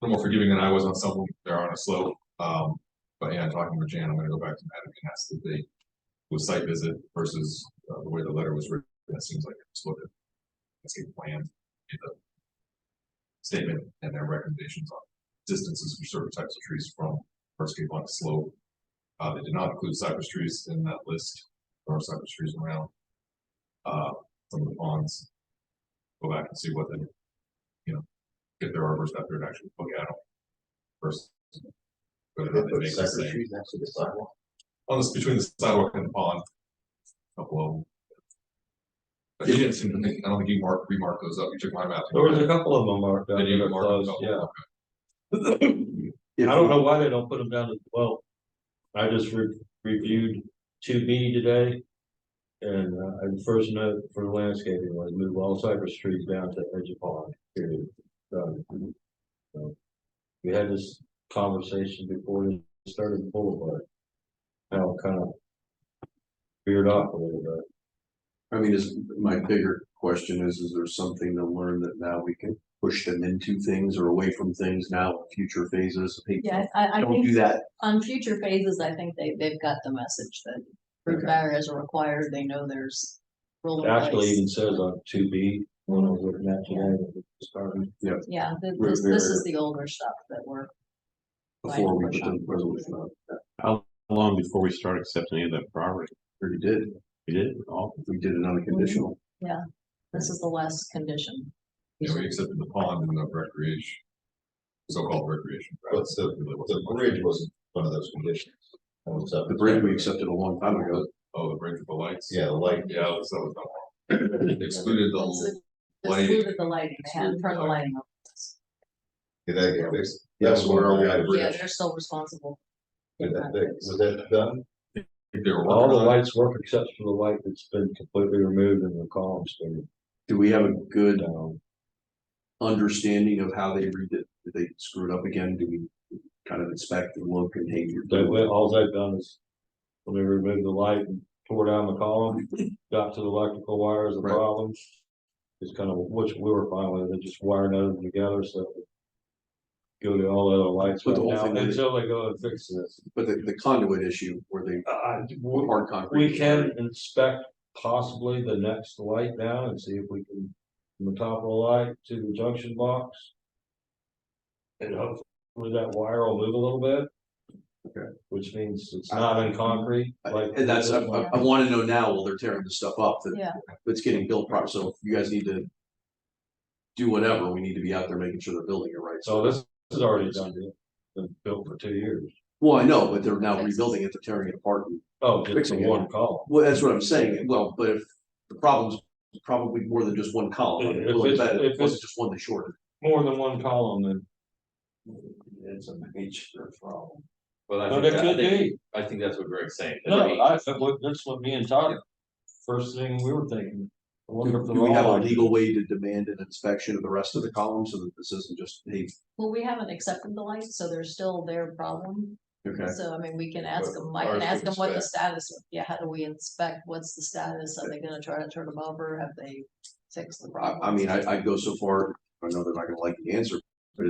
little more forgiving than I was on some of them, they're on a slope, but yeah, talking with Jan, I'm gonna go back to Matt and ask the date. Was site visit versus the way the letter was written, that seems like it's looked at. Let's get plan, get the statement and their recommendations on distances for certain types of trees from hardscape on a slope. They did not include cypress trees in that list, or cypress trees around some of the ponds. Go back and see what they, get their arborist out there and actually look at them first. Whether they make the same. trees next to the sidewalk. On this, between the sidewalk and the pond. Couple of them. But you didn't seem to think, I don't think you remarked those up, you took my map. There was a couple of them marked up. Did you that are mark them closed, up? yeah. I don't know why they don't put them down as well. I just reviewed 2B today. And the first note for landscaping was move all cypress trees down to the edge of pond, period. So, we had this conversation before we started the boulevard. Now it kind of veered off a little bit. I mean, my bigger question is there something to learn that now we can push them into things or away from things now in future phases? Hey, Yeah, I don't think do that. on future phases, I think they've got the message that fruit barriers are required, they know there's. rule in Actually place. even says on 2B, when I was looking at today, that it's starting. Yeah, We're this very- is the older stuff that we're. Before we put the resolution on. How long before we start accepting any of that property? Already did. We did, all, We did it on a conditional. This is the last condition. Yeah, we accepted the pond and the recreation. So-called recreation. But the bridge wasn't one of those conditions. The bridge we accepted a long time ago. Oh, the bridge with the lights? Yeah, the light. Yeah, that was not wrong. Excluded the lighting. Excluded the lighting, they hadn't turned the lighting on. Did that get fixed? Yes, where are we at? Yeah, they're still responsible. Did that fix? Was that done? They were All the working on it. lights work except for the light that's been completely removed in the columns. Do we have a good understanding of how they read it? Did they screw it up again? Do we kind of inspect and look and hey, All they've done is when they removed the light and tore down the column, got to the electrical wires, the Right. problem. It's kind of, which we were fine with, they just wire them together, so. Go to all the other lights But the right whole now thing is- until they go and fix this. but the conduit issue where they hard concrete. We can inspect possibly the next light down and see if we can, from the top of the light to the junction box. And hopefully that wire will move a little bit. Okay. Which means it's not in concrete, like. And that's, I Yeah. want to know now while they're tearing this stuff up, that Yeah. it's getting built proper, so if you guys need to do whatever, we need to be out there making sure they're building it right. So this is already done, been built for 2 years. Well, I know, but they're now rebuilding it, they're tearing it apart. Oh, just Fixing the it. one column. Well, that's what I'm saying, well, but if the problem's probably more than just one column, I'm If willing to it's- bet if it wasn't it's- just one they shorted. More than one column, then it's a major problem. Well, I But think, it could be. I think that's what Greg's saying. No, that's what me and Todd, first thing we were thinking. I wonder if Do they're we have a all like legal this. way to demand an inspection of the rest of the columns so that this isn't just, hey, Well, we haven't accepted the lights, so there's still their problem. okay. So, I mean, we can ask But them, I ours can ask would them what the inspect. status, yeah, how do we inspect, what's the status, are they gonna try to turn them over, have they fixed the problem? I mean, I'd go so far, I know they're not gonna like the answer, but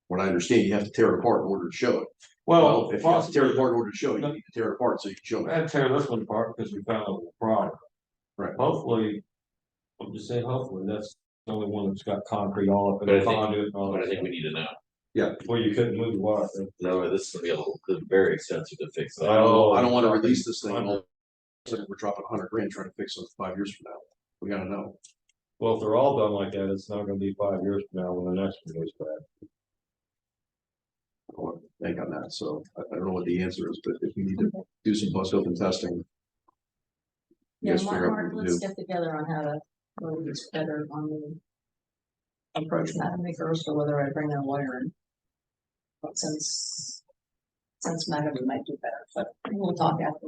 what I understand, you have to tear it apart in order to show it. Well, If you have to tear it possibly, apart in order to show it, you need to tear it apart so you can show I it. had to tear this one apart because we found a little problem. Right. Hopefully, I'm just saying hopefully, that's the only one that's got concrete all up in But I the think- conduit and all But I that. think we need to know. Where you couldn't move the wire. No, this is gonna be a little, very expensive to fix. I don't Oh, wanna talking release this thing, and all under- of a sudden we're dropping $100,000 trying to fix it 5 years from now. We gotta know. Well, if they're all done like that, it's not gonna be 5 years from now when the next one goes bad. I want to think on that, so I don't know what the answer is, but if we need to do some bust open testing. You Yeah, guys figure out Mark, what to let's do. get together on how to, whether it's better on the approach makers or whether I bring that wire in. But since Maga, we might do better, but we'll talk after.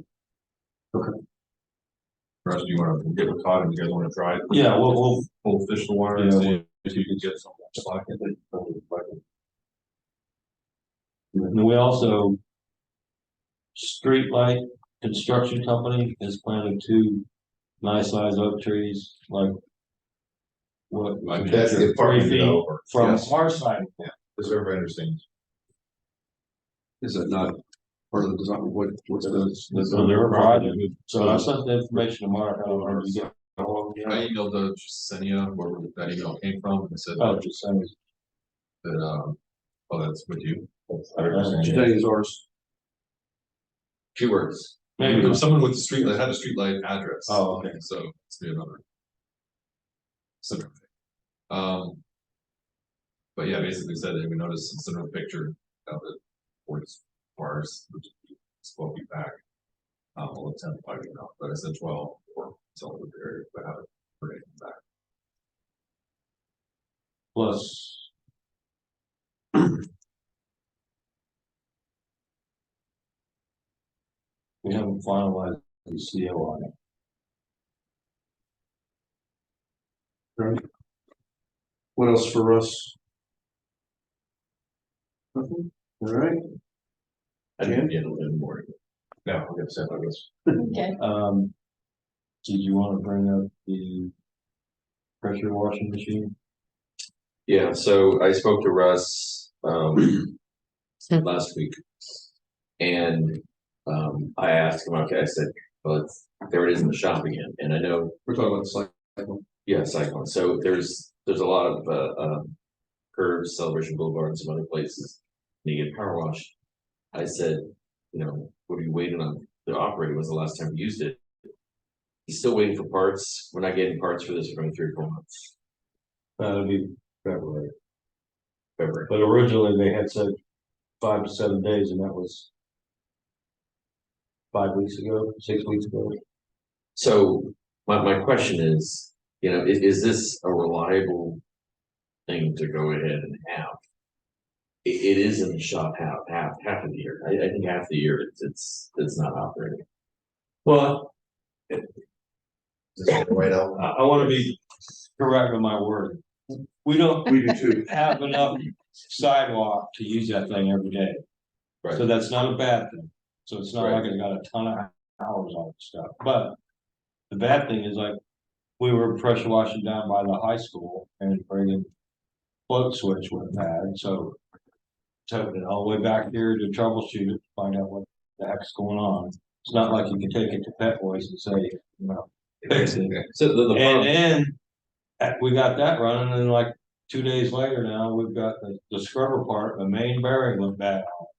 Russ, do you wanna get with Todd and you guys wanna try it? Yeah, we'll Pull fish the wire and Yeah, see if you can get some. And we also streetlight construction company is planting 2 nice sized oak trees, like. What? Like that's the 3 apartment feet developer. from Yes. our side. This is everybody understands. Is that not part of the design? What's the? That's on their project. So I sent the information to Mark. I don't know if you get. I emailed the Jasenia, where that email came from, and said Oh, just send it. that, oh, that's with you. Today is ours. 2 words. Maybe There was someone with the street that had a street light address. Oh, okay. So it's be another. Similar thing. But yeah, basically said that we noticed some similar picture of it towards bars, which is 12 feet back. I'll attempt finding out, but I said 12 or until the area, but have it for anything back. Plus. We haven't finalized the CO on it. Right. What else for us? Nothing? All right. I didn't get a little more. No, I'm gonna send on this. Okay. Did you want to bring up the pressure washing machine? Yeah, so I spoke to Russ, last week. And, I asked him, okay, I said, well, there it is in the shop again, and I know. We're talking about the cycle. Yeah, Cyclone, so there's a lot of, curves, Celebration Boulevard and some other places, and you get power wash. I said, you know, what are you waiting on the operator? Was the last time you used it? He's still waiting for parts. We're not getting parts for this for 3 or 4 months. That'll be February. February. But originally they had said 5 to 7 days, and that was 5 weeks ago, 6 weeks ago. So my question is, you know, is this a reliable thing to go ahead and have? It is in the shop half of the year. I think half the year it's not operating. Well, Right out. I want to be correct with my word. We do too. have enough sidewalk to use that thing every day. Right. So that's not a bad thing. So it's not Right. like it's got a ton of hours on it stuff, but the bad thing is, like, we were pressure washing down by the high school and bringing float switch with that, so took it all the way back here to troubleshoot it, to find out what the heck's going on. It's not like you can take it to Pet Boys and say, you know, fix it. So the And problem, then we got that running, and like 2 days later now, we've got the scrubber part, the main bearing went bad on it.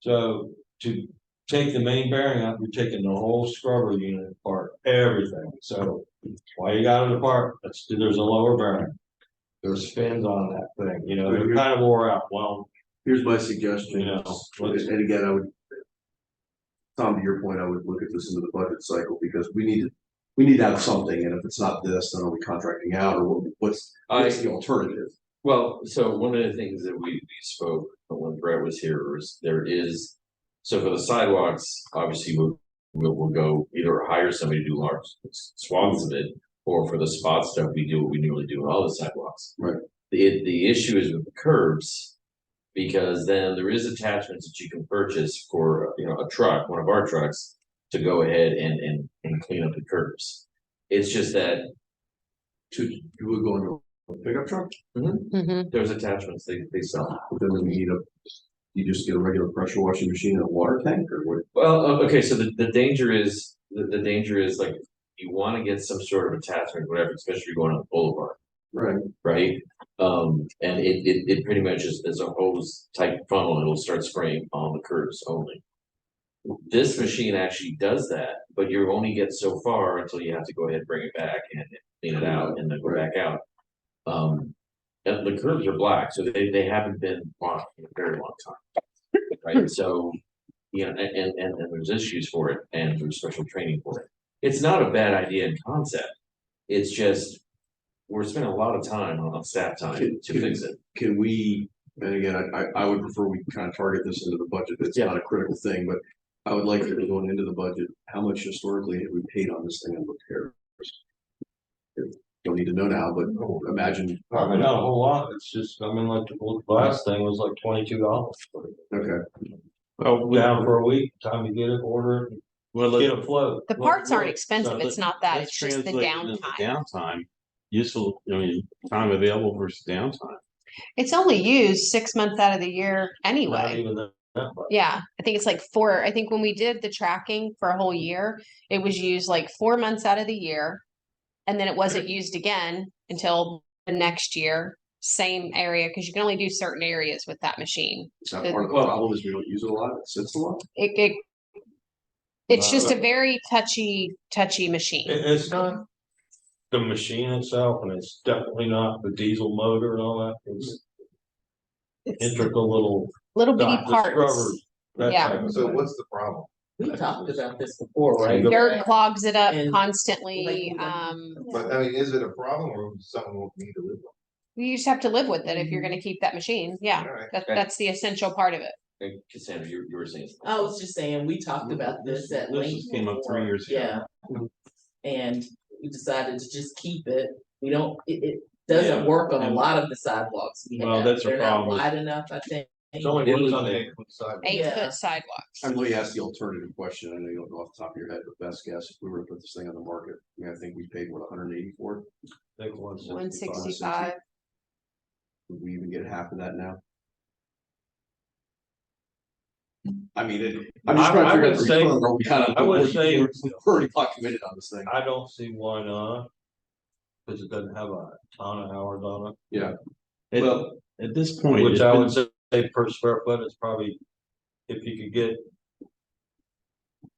So to take the main bearing out, we're taking the whole scrubber unit apart, everything. So while you got it apart, there's a lower bearing. There's fins on that thing, you know, they're kind of wore out. Well, Here's my suggestion, You know, and again, I would. Tom, to your point, I would look at this into the budget cycle, because we need to have something, and if it's not this, then are we contracting out, or what's the alternative? well, so one of the things that we spoke when Brett was here was so for the sidewalks, obviously we'll go either hire somebody to do large swaths of it, or for the spot stuff, we do what we normally do on all the sidewalks. Right. The issue is with the curbs, because then there is attachments that you can purchase for, you know, a truck, one of our trucks, to go ahead and clean up the curbs. It's just that You would go into a pickup truck, there's attachments they sell. but then when you just get a regular pressure washing machine and a water tank, or what? Well, okay, so the danger is, the danger is, like, you wanna get some sort of attachment, whatever, especially if you're going on the boulevard, Right. right? And it pretty much is a hose type funnel, and it'll start spraying on the curbs only. This machine actually does that, but you only get so far until you have to go ahead and bring it back and clean it out and then go back out. And the curbs are black, so they haven't been washed in a very long time. Right, so, you know, and there's issues for it, and there's special training for it. It's not a bad idea in concept. It's just, we're spending a lot of time on staff time to fix it. Can we, and again, I would prefer we kind of target this into the budget, it's not a critical thing, but I would like to be going into the budget, how much historically have we paid on this thing in repairs? Don't need to know now, but imagine. probably not a whole lot. It's just, I mean, like the last thing was like $22. Okay. Well, down for a week, time to get it, order it, well, get a float. The parts aren't Look, expensive. so It's not that. let's It's just the translate it into downtime. Downtime, useful, I mean, time available versus downtime. It's only used 6 months out of the year Not anyway. even that much. Yeah, I think it's like four. I think when we did the tracking for a whole year, it was used like 4 months out of the year. And then it wasn't used again until the next year, same area, because you can only do certain areas with that machine. Is that part of the problem is we don't use it a lot, it sits a lot? It's just a very touchy machine. It's not the machine itself, and it's definitely not the diesel motor and all that. It's integral Little bitty the parts. scrubbers, that Yeah. type of So thing. what's the problem? We talked about this before, right? Dirt clogs it up And- constantly. But I mean, is it a problem or something we need to live with? You just have to live with it if you're gonna keep that machine. Yeah, All right. that's the essential part of it. Hey, Cassandra, you were saying. something. I was just saying, we talked about this at This length. came up 3 years ago. Yeah. And we decided to just keep it. We don't, it doesn't work on a And- lot of the sidewalks we Well, have. that's the They're not problem is- wide enough, I think. It's only It was one on thing. the sidewalk. 8 foot Yeah. sidewalks. And let me ask the alternative question. I know you don't know off the top of your head, but best guess, if we were to put this thing on the market, I mean, I think we paid what, 180 for it? I think once- 165. Would we even get half of that now? I mean, I'm just trying to I figure out would the say- return. Are we kind of? I would say- We're already not committed on this thing. I don't see why not. Cause it doesn't have a ton of hours on it. Yeah. At- Well, At this point. Which it's I been- would say per square foot is probably, if you could get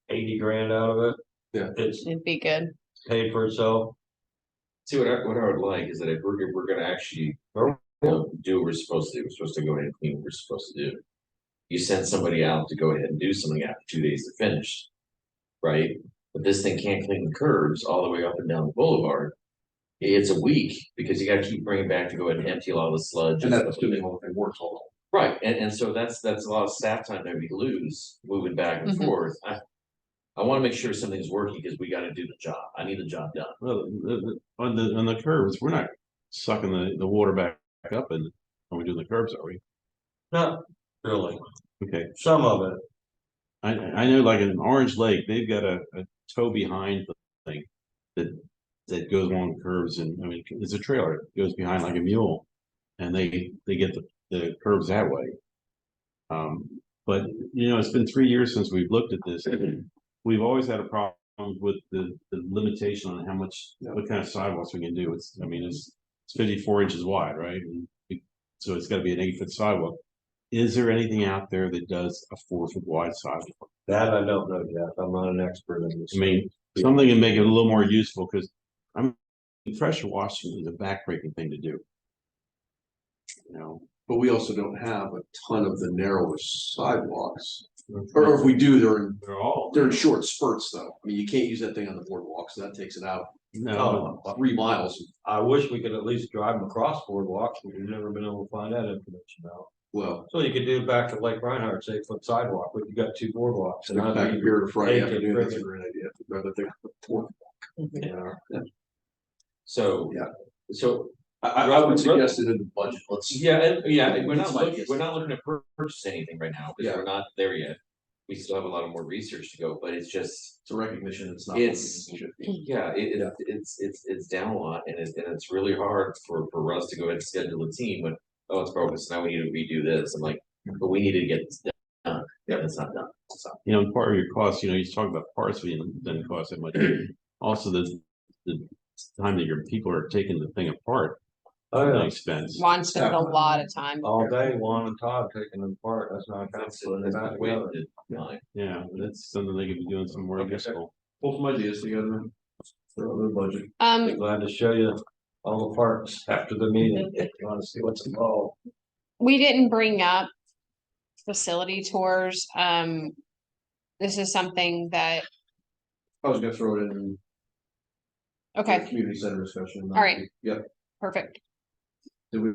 80 grand out of it. Yeah. It's It'd be good. paid for itself. See, what I would like is that if we're gonna actually, do what we're supposed to do, we're supposed to go ahead and clean what we're supposed to do. You send somebody out to go ahead and do something after 2 days to finish. Right? But this thing can't clean the curbs all the way up and down the boulevard. It's a week, because you gotta keep bringing back to go ahead and empty a lot of the sludge. and stuff that's like assuming that. all the thing works all. Right, and so that's a lot of staff time that we lose moving back and Mhm. forth. I wanna make sure something's working, because we gotta do the job. I need the job done. Well, on the curbs, we're not sucking the water back up and when we do the curbs, are we? Not really. Okay, Some of it. I know like in Orange Lake, they've got a tow behind thing that goes along curves, and I mean, it's a trailer, it goes behind like a mule. And they get the curves that way. But you know, it's been 3 years since we've looked at this. We've always had a problem with the limitation on how much, what kind of sidewalks we can do. I mean, it's 54 inches wide, right? So it's gotta be an 8-foot sidewalk. Is there anything out there that does a 4-foot wide sidewalk? That I don't know yet. I'm not an expert in this. I mean, something can make it a little more useful, because pressure washing is a backbreaking thing to do. You know, But we also don't have a ton of the narrower sidewalks. Or if we do, they're in short spurts though. I mean, you can't use that thing on the boardwalk, so that takes it out no, 3 miles. I wish we could at least drive them across boardwalks, but we've never been able to find that information out. Well, So you could do back to Lake Reinhardt's 8-foot sidewalk, but you got 2 boardwalks. And back now here to Friday take it afternoon, that's a friggin'. great idea. I'd rather think of the fourth. So. Yeah. So, I would suggest it in the budget. Let's. yeah, and we're not Some looking, ideas. we're not looking to purchase anything right now, because Yeah. we're not there yet. We still have a lot of more research to go, but it's just, It's a recognition, it's not. It's- what it should be. yeah, it's down a lot, and it's really hard for us to go ahead and schedule a team when, oh, it's broken, so now we need to redo this. I'm like, but we need to get this done. Yeah, it's not done. So, You know, part of your cost, you know, you talk about parts being, doesn't cost that much. Also, the time that your people are taking the thing apart, Oh, an yeah. expense. Juan spent a lot of time. All day, Juan and Todd taking them apart. That's not kind of that's putting it back the way together. it did mine. Yeah, that's something they could be doing some more Okay. useful. Pull some ideas together. Throw in the budget. Be glad to show you all the parts after the meeting, if you wanna see what's involved. We didn't bring up facility tours. This is something that, I was gonna throw it in. okay, Community center discussion. All right. Yep. perfect. Did we,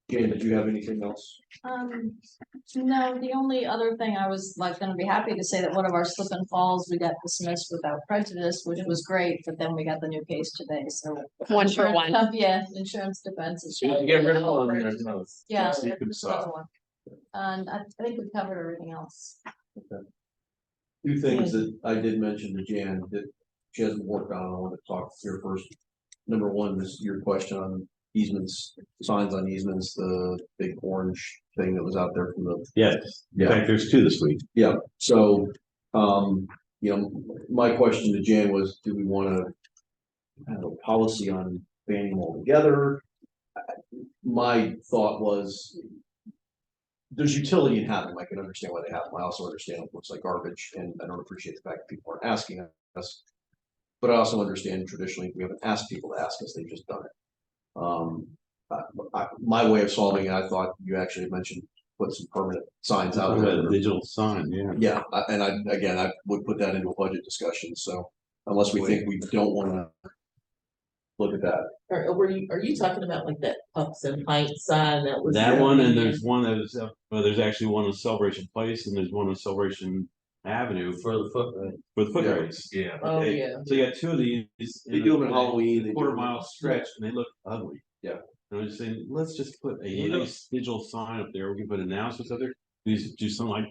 Jane, did you have anything else? No, the only other thing I was like gonna be happy to say that one of our slip and falls, we got dismissed without prejudice, which was great, but then we got the new case today, so. 1 for 1. Yeah, insurance defense is. You get rid of all of them, there's no. Yeah. Keep it there's another soft. one. And I think we covered everything else. Two things that I did mention to Jan that she hasn't worked on, I want to talk here first. Number one is your question on easements, signs on easements, the big orange thing that was out there from the. Yes, in Yeah. fact, there's two this week. Yeah, so, my question to Jan was, do we wanna have a policy on banning them altogether? My thought was, there's utility in having them, I can understand why they have them, I also understand it looks like garbage, and I don't appreciate the fact that people aren't asking us. But I also understand traditionally, we haven't asked people to ask us, they've just done it. My way of solving it, I thought you actually mentioned put some permanent signs out Talking there. about a digital sign, yeah. Yeah, I would put that into a budget discussion, so unless we think we don't wanna look at that. Or are you talking about like that Pucks and Heights sign that was? That one, and there's one that is, well, there's actually one on Celebration Place, and there's one on Celebration Avenue For the foot, for the foot Yeah. race. yeah. Oh, Okay, yeah. So you got two of these. They do them in a- Halloween, a they do Quarter them in- mile stretch, and they look ugly. Yeah. And I'm just saying, let's just put a nice digital sign up there, we can put announcements up there, we just do something like.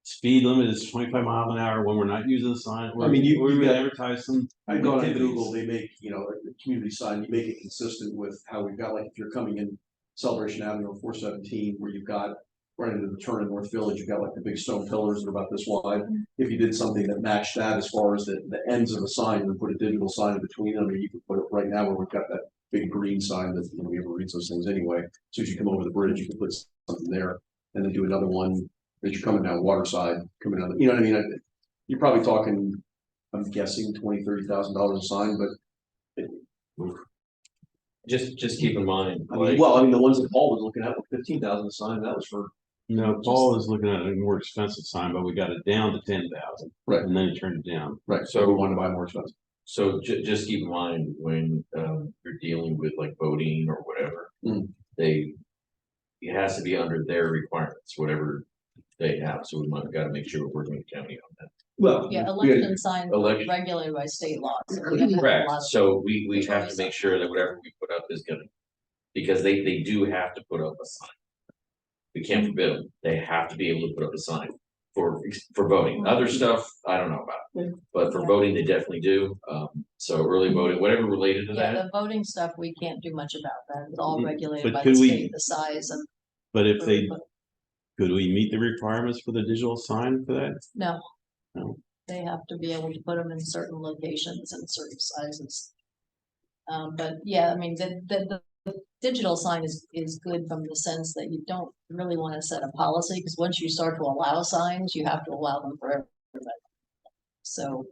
Speed limit is 25 miles an hour when we're not using the sign, or I mean, you we would got- advertise some. I've gone on activities. Google, they make, a community sign, you make it consistent with how we've got, like, if you're coming in Celebration Avenue or 417, where you've got right into the turn in North Village, you've got like the big stone pillars that are about this wide. If you did something that matched that as far as the ends of the sign, and put a digital sign in between them, or you could put it right now where we've got that big green sign that, we ever read those things anyway. So as you come over the bridge, you can put something there, and then do another one as you're coming down Waterside, coming down, you know what I mean? You're probably talking, I'm guessing $20,000-$30,000 a sign, but Just keep in mind, I mean, the ones that Paul was looking at were 15,000 a sign, that was for. No, Paul is looking at a more expensive sign, but we got it down to 10,000. Right. And then he turned it down. Right, so we wanted to buy more expensive. So just keep in mind when you're dealing with like voting or whatever, Mm. it has to be under their requirements, whatever they have. So we gotta make sure we're working with the county on that. Well. Yeah, election signs are Election. regulated by state law. So we have to have a Correct, lot of- so we have to choice. make sure that whatever we put up is gonna, because they do have to put up a sign. We can't forbid them, they have to be able to put up a sign for voting, other stuff, I don't know about. But for Yeah. voting, they definitely do, so early voting, whatever related to Yeah, that. the voting stuff, we can't do much about that. It's all Mhm. regulated But by could the we- state, the size and. But if they, could we meet the requirements for the digital sign for that? No. No. They have to be able to put them in certain locations and certain sizes. But yeah, I mean, the digital sign is good from the sense that you don't really want to set a policy, because once you start to allow signs, you have to allow them for everybody. So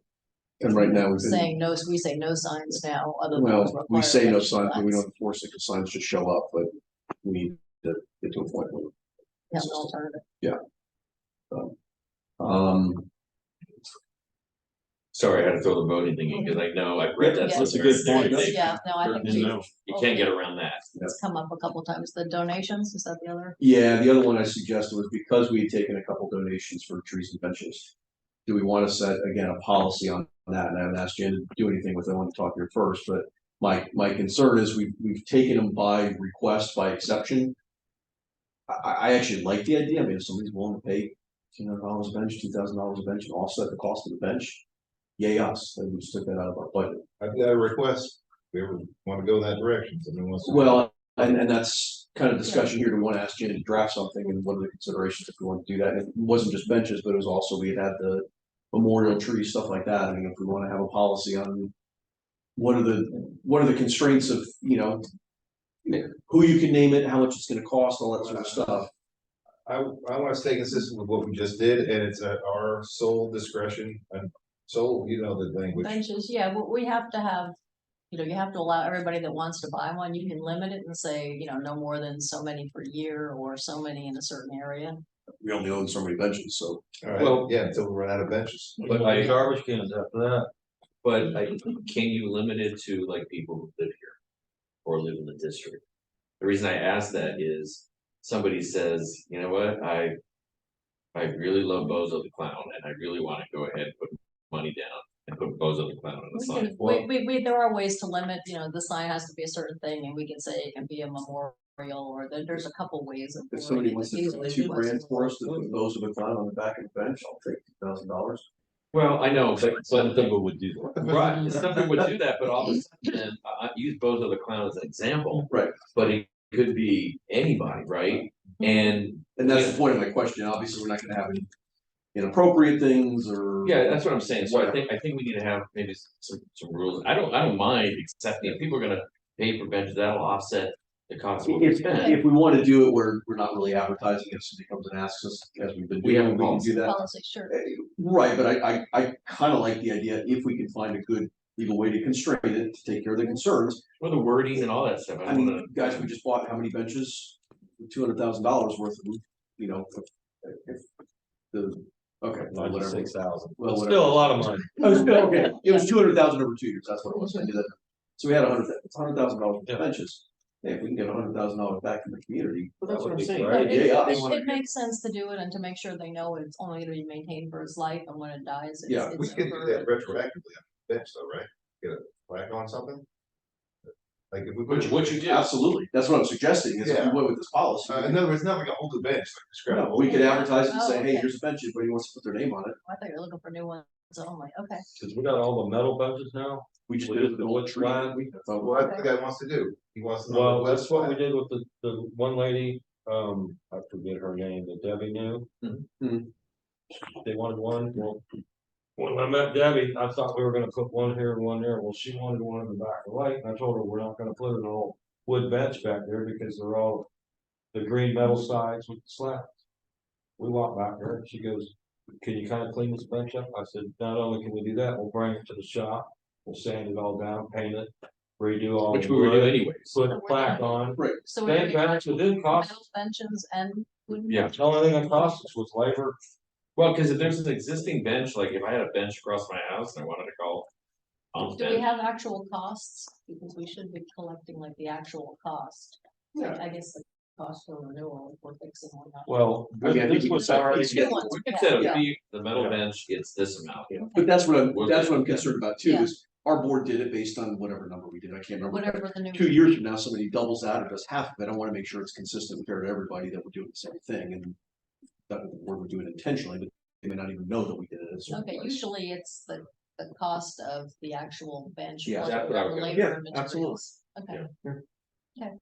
And right now, saying no, we say no signs now, other than. those well, we required say no election signs, but we signs. don't enforce it, because signs just show up, but we need to get to a point where. Have an alternative. Um, Sorry, I had to throw the voting thing in, because I know I've read that. Yeah. That's a good point. Yeah, no, I think Didn't know. You can't get around that. it's come up a couple times. The donations, is that the other? yeah, the other one I suggested was because we had taken a couple donations for trees and benches. Do we want to set, again, a policy on that? And I haven't asked Jen to do anything with it, I want to talk here first, but my concern is we've taken them by request, by exception. I actually like the idea, I mean, if somebody's willing to pay $200 a bench, $2,000 a bench, and offset the cost of the bench, yay us, then we just took that out of our budget. I've got a request, if we ever wanna go that direction, someone wants to. Well, and that's kind of discussion here, to want to ask Jen to draft something, and what are the considerations if we want to do that, and it wasn't just benches, but it was also, we had the memorial trees, stuff like that, I mean, if we want to have a policy on what are the constraints of, who you can name it, how much it's gonna cost, all that sort of stuff. I wanna stay consistent with what we just did, and it's at our sole discretion and sole, the language. Benches, yeah, but we have to have, you have to allow everybody that wants to buy one, you can limit it and say, no more than so many per year or so many in a certain area. We only own so many benches, so. Alright, Well- yeah, until we run out of benches. But I, Garbage cans after that. but can you limit it to like people who live here or live in the district? The reason I ask that is somebody says, you know what, I really love Bozo the Clown, and I really wanna go ahead and put money down and put Bozo the Clown on the sign. There are ways to limit, the sign has to be a certain thing, and we can say it can be a memorial or there's a couple ways of. If somebody wording wants it. to These pay are $2 grand requests. for us to put those of a clown on the back of the bench, I'll take $2,000. Well, I know, but Some people would do that. right, some people would do that, but all of a sudden, I use Bozo the Clown as an example, Right. but it could be anybody, right? And And that's the point of my question. Obviously, we're not gonna have any inappropriate things or. yeah, that's what I'm saying. So I think we need to have maybe some rules. I don't mind accepting, if people are gonna pay for benches, that'll offset the cost of what we If, spend. if we want to do it where we're not really advertising, if somebody comes and asks us, as we've been We doing, have a we can do that. Policy, sure. Right, but I kind of like the idea, if we can find a good legal way to constrain it, to take care of the concerns. Or the wording and all that stuff. I mean, guys, we just bought how many benches? $200,000 worth of them, you know, if the, okay, well, whatever. 96,000. Well, It's whatever. still a lot of money. Oh, it's still, okay, it was 200,000 over 2 years, that's what it was, I did that. So we had $100,000 worth of benches. Hey, if we can get $100,000 back from the community. Well, that's that what would I'm be saying, great. right? Yeah, It makes sense to do it and to make sure they know it's only gonna be maintained for its life, and when it dies, Yeah, it's We can do over. that retroactively on the bench though, right? Get a plaque on something? Like if we put. What you do. Absolutely, that's what I'm suggesting, is if Yeah. we went with this policy. In other words, not like a whole new bench, like a scrap. No, we could advertise it and Oh, say, hey, okay. here's a bench, anybody wants to put their name on it. I thought you were looking for new ones only, okay. Cause we got all the metal benches now. We just We did it did with the the wood wood tree. slab. Well, that's what the guy wants to do. He wants to know. Well, the that's what we website. did with the one lady, I forget her name, the Debbie knew. Mhm. They wanted one, well, when I met Debbie, I thought we were gonna put one here and one there, well, she wanted one in the back of the light, and I told her, we're not gonna put an old wood bench back there, because they're all the green metal sides with the slabs. We walked back there, and she goes, can you kind of clean this bench up? I said, not only can we do that, we'll bring it to the shop, we'll sand it all down, paint it, redo all. Which the we would do wood, anyways. Put a plaque on. Right, So Same we bench, it didn't cost, metal benches and wooden. yeah, the only thing that cost us was labor. Well, cause if there's an existing bench, like if I had a bench across my house and I wanted to call. Do we have actual costs? Because we should be collecting like the actual cost. Like, I guess the cost for renewal, if we're fixing one. up. Well, I mean, I think this you was can- already, it's- we could set a Yeah. fee, the metal Yeah. bench gets this amount. but that's what I'm Yeah. concerned about too, Yeah. is our board did it based on whatever number we did, I can't remember. Whatever the new. 2 years from now, somebody doubles that or does half of it, I wanna make sure it's consistent and fair to everybody that we're doing the same thing, and that the board would do it intentionally, but they may not even know that we did it. at a certain Okay, price. usually it's the cost of the actual bench. Yeah, plus that's what I was whatever gonna- labor yeah, and absolutely. materials. Okay. Okay,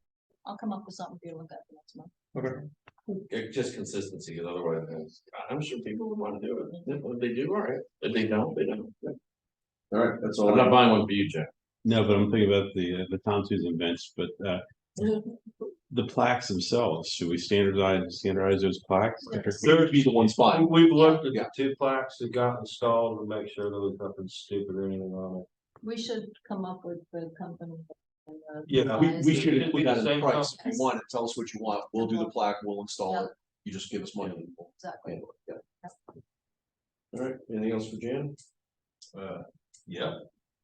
I'll come up with something for you to look at for next month. Just consistency, because otherwise, I'm sure people would wanna do it. If they do, all right. If they don't, they don't. All right, that's all. I'm not buying one for you, Jack. No, but I'm thinking about the Tom Susan bench, but the plaques themselves, should we standardize those plaques? There would be the one spot. We've looked at Yeah. the two plaques that got installed to make sure there was nothing stupid or anything on it. We should come up with the company. and, Yeah, we designs. should include that in the Same price, if price. you want it, tell us what you want, we'll do the plaque, we'll install Yeah. it, you just give us money. and we'll Exactly. handle it, yeah. All right, anything else for Jan? Yeah.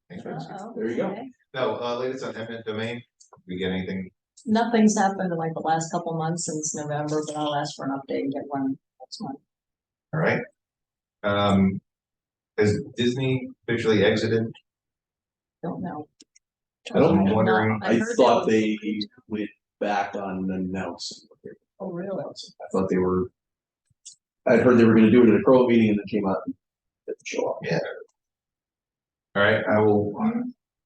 Thanks, Francis. Uh-oh, There you go. okay. No, latest on eminent domain, we get anything? Nothing's happened in like the last couple months since November, but I'll ask for an update and get one next month. All right. Has Disney officially exited? Don't know. I'm wondering, I heard thought they they went back on announcing. what they were Oh, really? announcing. I thought they were. I'd heard they were gonna do it at a Crow meeting and then came out and didn't show up. Yeah. All right, I will,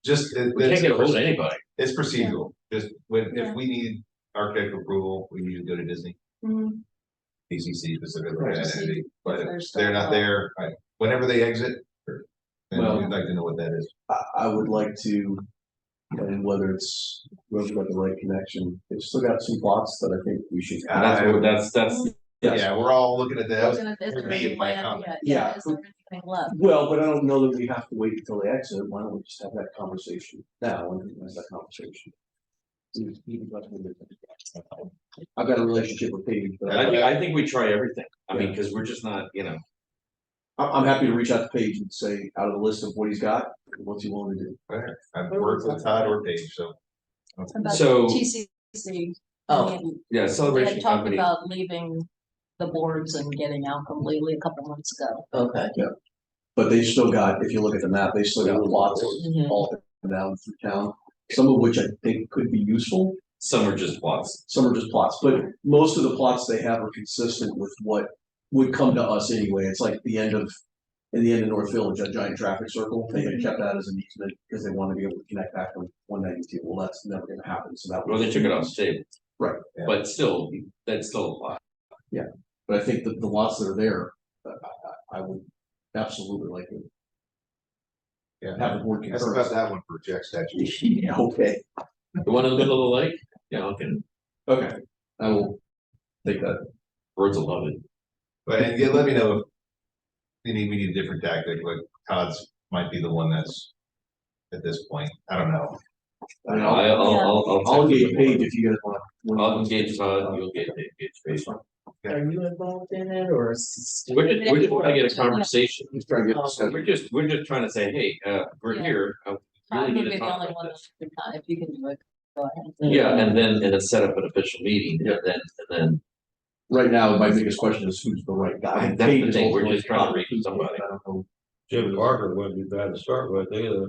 just. We can't get a hold of anybody. It's procedural, just when, Yeah. if we need architectural approval, we need to go to Disney, Mhm. PCC specifically, Right. that entity, but if There's they're not stuff there, whenever they exit. Then Well- we'd like to know what that is. I would like to, and whether it's, whoever's got the right connection, they've still got some plots that I think we should. That's. Yes. Yeah, we're all looking at that. Looking at this, Me and any my plan comment. yet? Yeah. Is there anything left? Well, but I don't know that we have to wait until they exit, why don't we just have that conversation now, and have that conversation? I've got a relationship with Paige, but I think we try everything. I mean, cause we're just not, I'm happy to reach out to Paige and say, out of the list of what he's got, what's he willing to do? I've worked with Todd or Paige, so. About So- TCC. Oh. yeah, We celebration had talked company. about leaving the boards and getting out completely a couple months ago. Okay. But they still got, if you look at the map, they still got lots Mhm. all up and down through town, some of which I think could be useful. Some are just plots. Some are just plots, but most of the plots they have are consistent with what would come to us anyway. It's like in the end of North Village, that giant traffic circle, they had kept that as an easement because they wanted to be able to connect back to 192. Well, that's never gonna happen, so that. Well, they took it off state. Right. But still, that's still a plot. But I think the lots that are there, I would absolutely like to Yeah, have the board that's concur. about that one for Jack statute. Yeah, okay, The one in the middle of the lake, yeah, okay, okay, I will take that. birds will love it. But and yeah, let me know if we need a different tactic, like Todd's might be the one that's at this point, I don't know. I mean, I'll I'll engage Paige if you guys want. I'll engage Todd, you'll get Paige. Are you involved in it or? We're just trying to get a conversation. He's trying to get this. We're just trying to say, hey, we're Yeah. here. Really I'm need gonna to be the talk only about one this. if you can do it, go ahead. Yeah, and then set up an official meeting, and then Right now, my biggest question is who's the right guy. That's the Paige is thing, we're ultimately just trying to reach who's- somebody. I don't know. Jim Parker wouldn't be bad to start with either.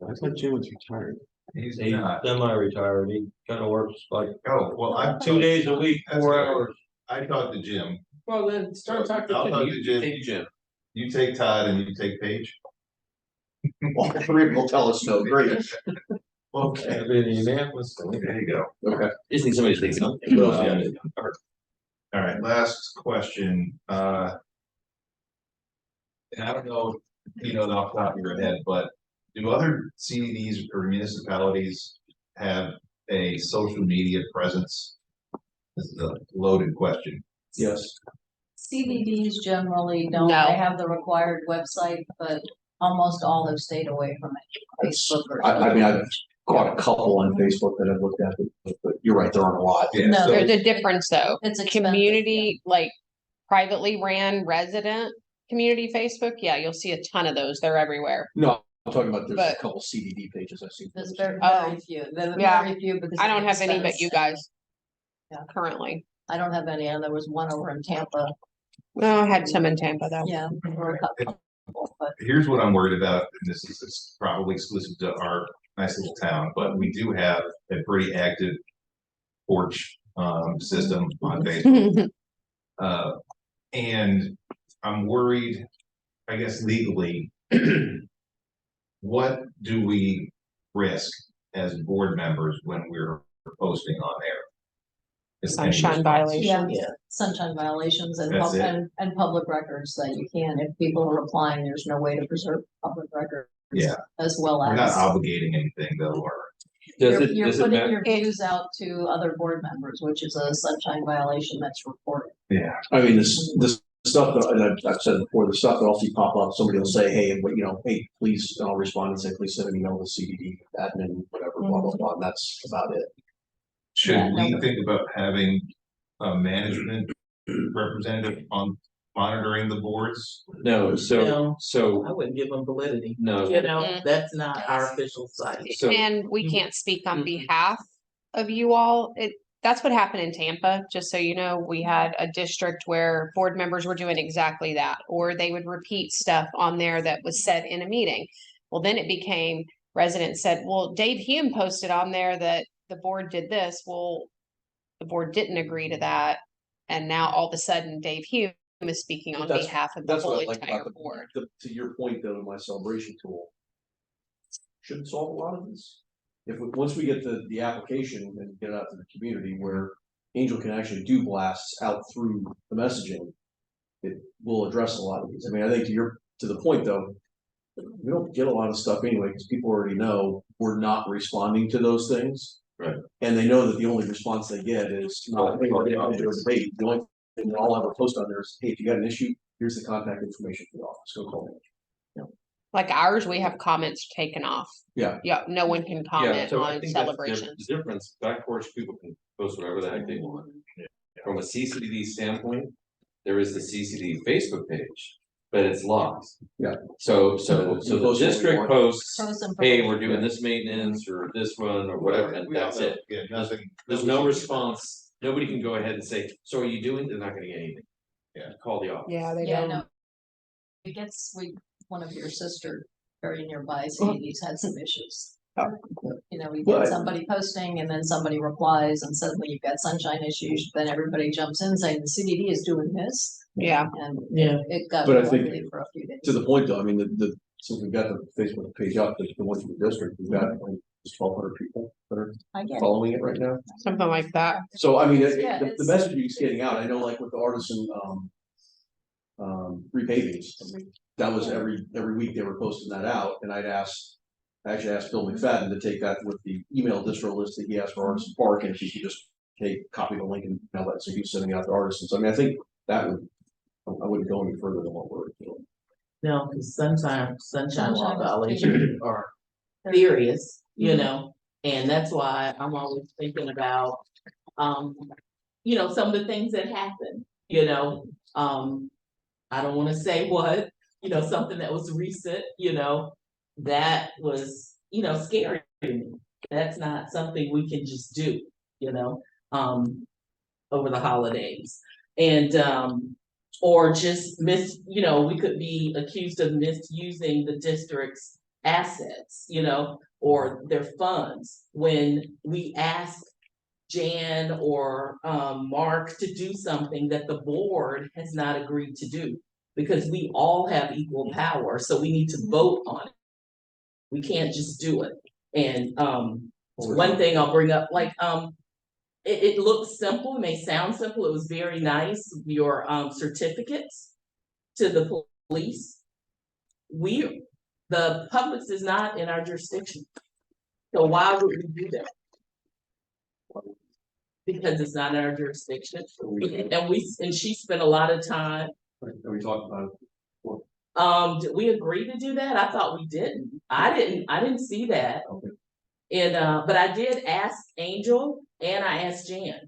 I thought Jim was retired. He's He's not. semi-retired. He kind of works like Oh, well, I'm 2 days a week, That's 4 good. hours. I talked to Jim. well, then start talking I'll to talk Jim. to You Jim. take Jim. You take Todd and you take Paige. All three of them will tell us no, great. Okay, That'd be the unanimous. there you go. Okay. Just need somebody to say something. What else you All right, last question, and I don't know, if you know, off the top of your head, but do other CDDs or municipalities have a social media presence? This is a loaded question. Yes, CBDs generally don't, No. they have the required website, but almost all have stayed away from it. Facebook or. I mean, I've caught a couple on Facebook that I've looked at, but you're right, there aren't a lot. Yeah, No, so- There's a difference though. It's expensive, Community, like privately ran resident community Facebook, yeah, you'll see a ton of those. They're everywhere. No, I'm talking about there's a But- couple CDD pages I've seen. There's very, Oh. very few, there's Yeah. very few because. I of don't the have any but expense. you guys. Yeah. Currently. I don't have any, and there was one over in Tampa, No, I had some in Tampa though. yeah, there were a couple, but Here's what I'm worried about, and this is probably exclusive to our nice little town, but we do have a pretty active porch system on Facebook. And I'm worried, I guess legally, what do we risk as board members when we're posting on there? Is any Sunshine response? violation. yeah, sunshine violations and, That's it. and public records that you can, if people are applying, there's no way to preserve public records. Yeah. As well We're not as. obligating anything though, or, You're Does it putting matter? your views out to other board members, which is a sunshine violation that's reported. Yeah, I mean, this stuff that, and I've said before, the stuff that I'll see pop up, somebody will say, hey, but you know, hey, please, and I'll respond and say, please send an email to CDD admin, whatever, blah, blah, blah, and that's about it. should Yeah, we no. think about having a management representative on monitoring the boards? No, so I wouldn't give them validity. no. You know, Mm. that's not our official site. So- And we can't speak on Mhm. behalf of you all. That's what happened in Tampa, just so you know, we had a district where board members were doing exactly that, or they would repeat stuff on there that was said in a meeting. Well, then it became residents said, well, Dave Hume posted on there that the board did this. Well, the board didn't agree to that. And now all of a sudden Dave Hume is speaking on That's- behalf of the That's whole what I like entire about board. to your point though, my celebration tool. Should solve a lot of this. Once we get the application and get it out to the community where Angel can actually do blasts out through the messaging. It will address a lot of these. I mean, I think to the point though. We don't get a lot of stuff anyway, because people already know we're not responding to those things. Right. And they know that the only response they get is not, hey, we're gonna do a debate. The only thing they'll ever post on there is, hey, if you got an issue, here's the contact information for the office, go call me. Like ours, we have comments taken off. Yeah. Yeah, no one can Yeah, comment so I on think that's celebrations. the difference, back porch people can post whatever the heck they want. From a CCD standpoint, there is the CCD Facebook page, but it's locked. Yeah. So You the post what you district want. posts, Pros and hey, pros. we're doing this maintenance or this one or whatever, and We all that's know, it. yeah, nothing. There's no response. Nobody can go ahead and say, so are you doing, they're not gonna get anything. Yeah. Call the office. Yeah, they Yeah, don't. no. It gets, one of your sister very nearby CDs had some issues. You know, we Well, get somebody posting and then somebody replies and suddenly you've got sunshine issues, then everybody jumps in saying the CDD is doing this. Yeah. And Yeah. it got But I think ugly for a few days. To the point though, I mean, since we've got the Facebook page up, the one for the district, we've got like 1,200 people that are I get it. following it right now. Something like that. So I mean, Yeah, the it's- messaging is getting out. I know like with the artisan, repavings, that was every week they were posting that out, and I actually asked Phil McFadden to take that with the email distro list that he has for Artisan Park, and if he could just copy the link and email that, so he was sending out to artisans. I mean, I think that would, I wouldn't go any further than what we're doing. No, because sunshine law Sunshine was violations are serious, you know, and that's why I'm always thinking about, you know, some of the things that happen, you know, I don't want to say what, you know, something that was recent, you know, that was, you know, scary to me. That's not something we can just do, you know, over the holidays. And, or just you know, we could be accused of misusing the district's assets, you know, or their funds when we ask Jan or Mark to do something that the board has not agreed to do. Because we all have equal power, so we need to vote on it. We can't just do it. And one thing I'll bring up, like it looks simple, it may sound simple, it was very nice, your certificates to the police. The Publix is not in our jurisdiction. So why would we do that? Because it's not in our jurisdiction. And she spent a lot of time. Are we talking about? Did we agree to do that? I thought we didn't. I didn't see that. Okay. And but I did ask Angel and I asked Jan.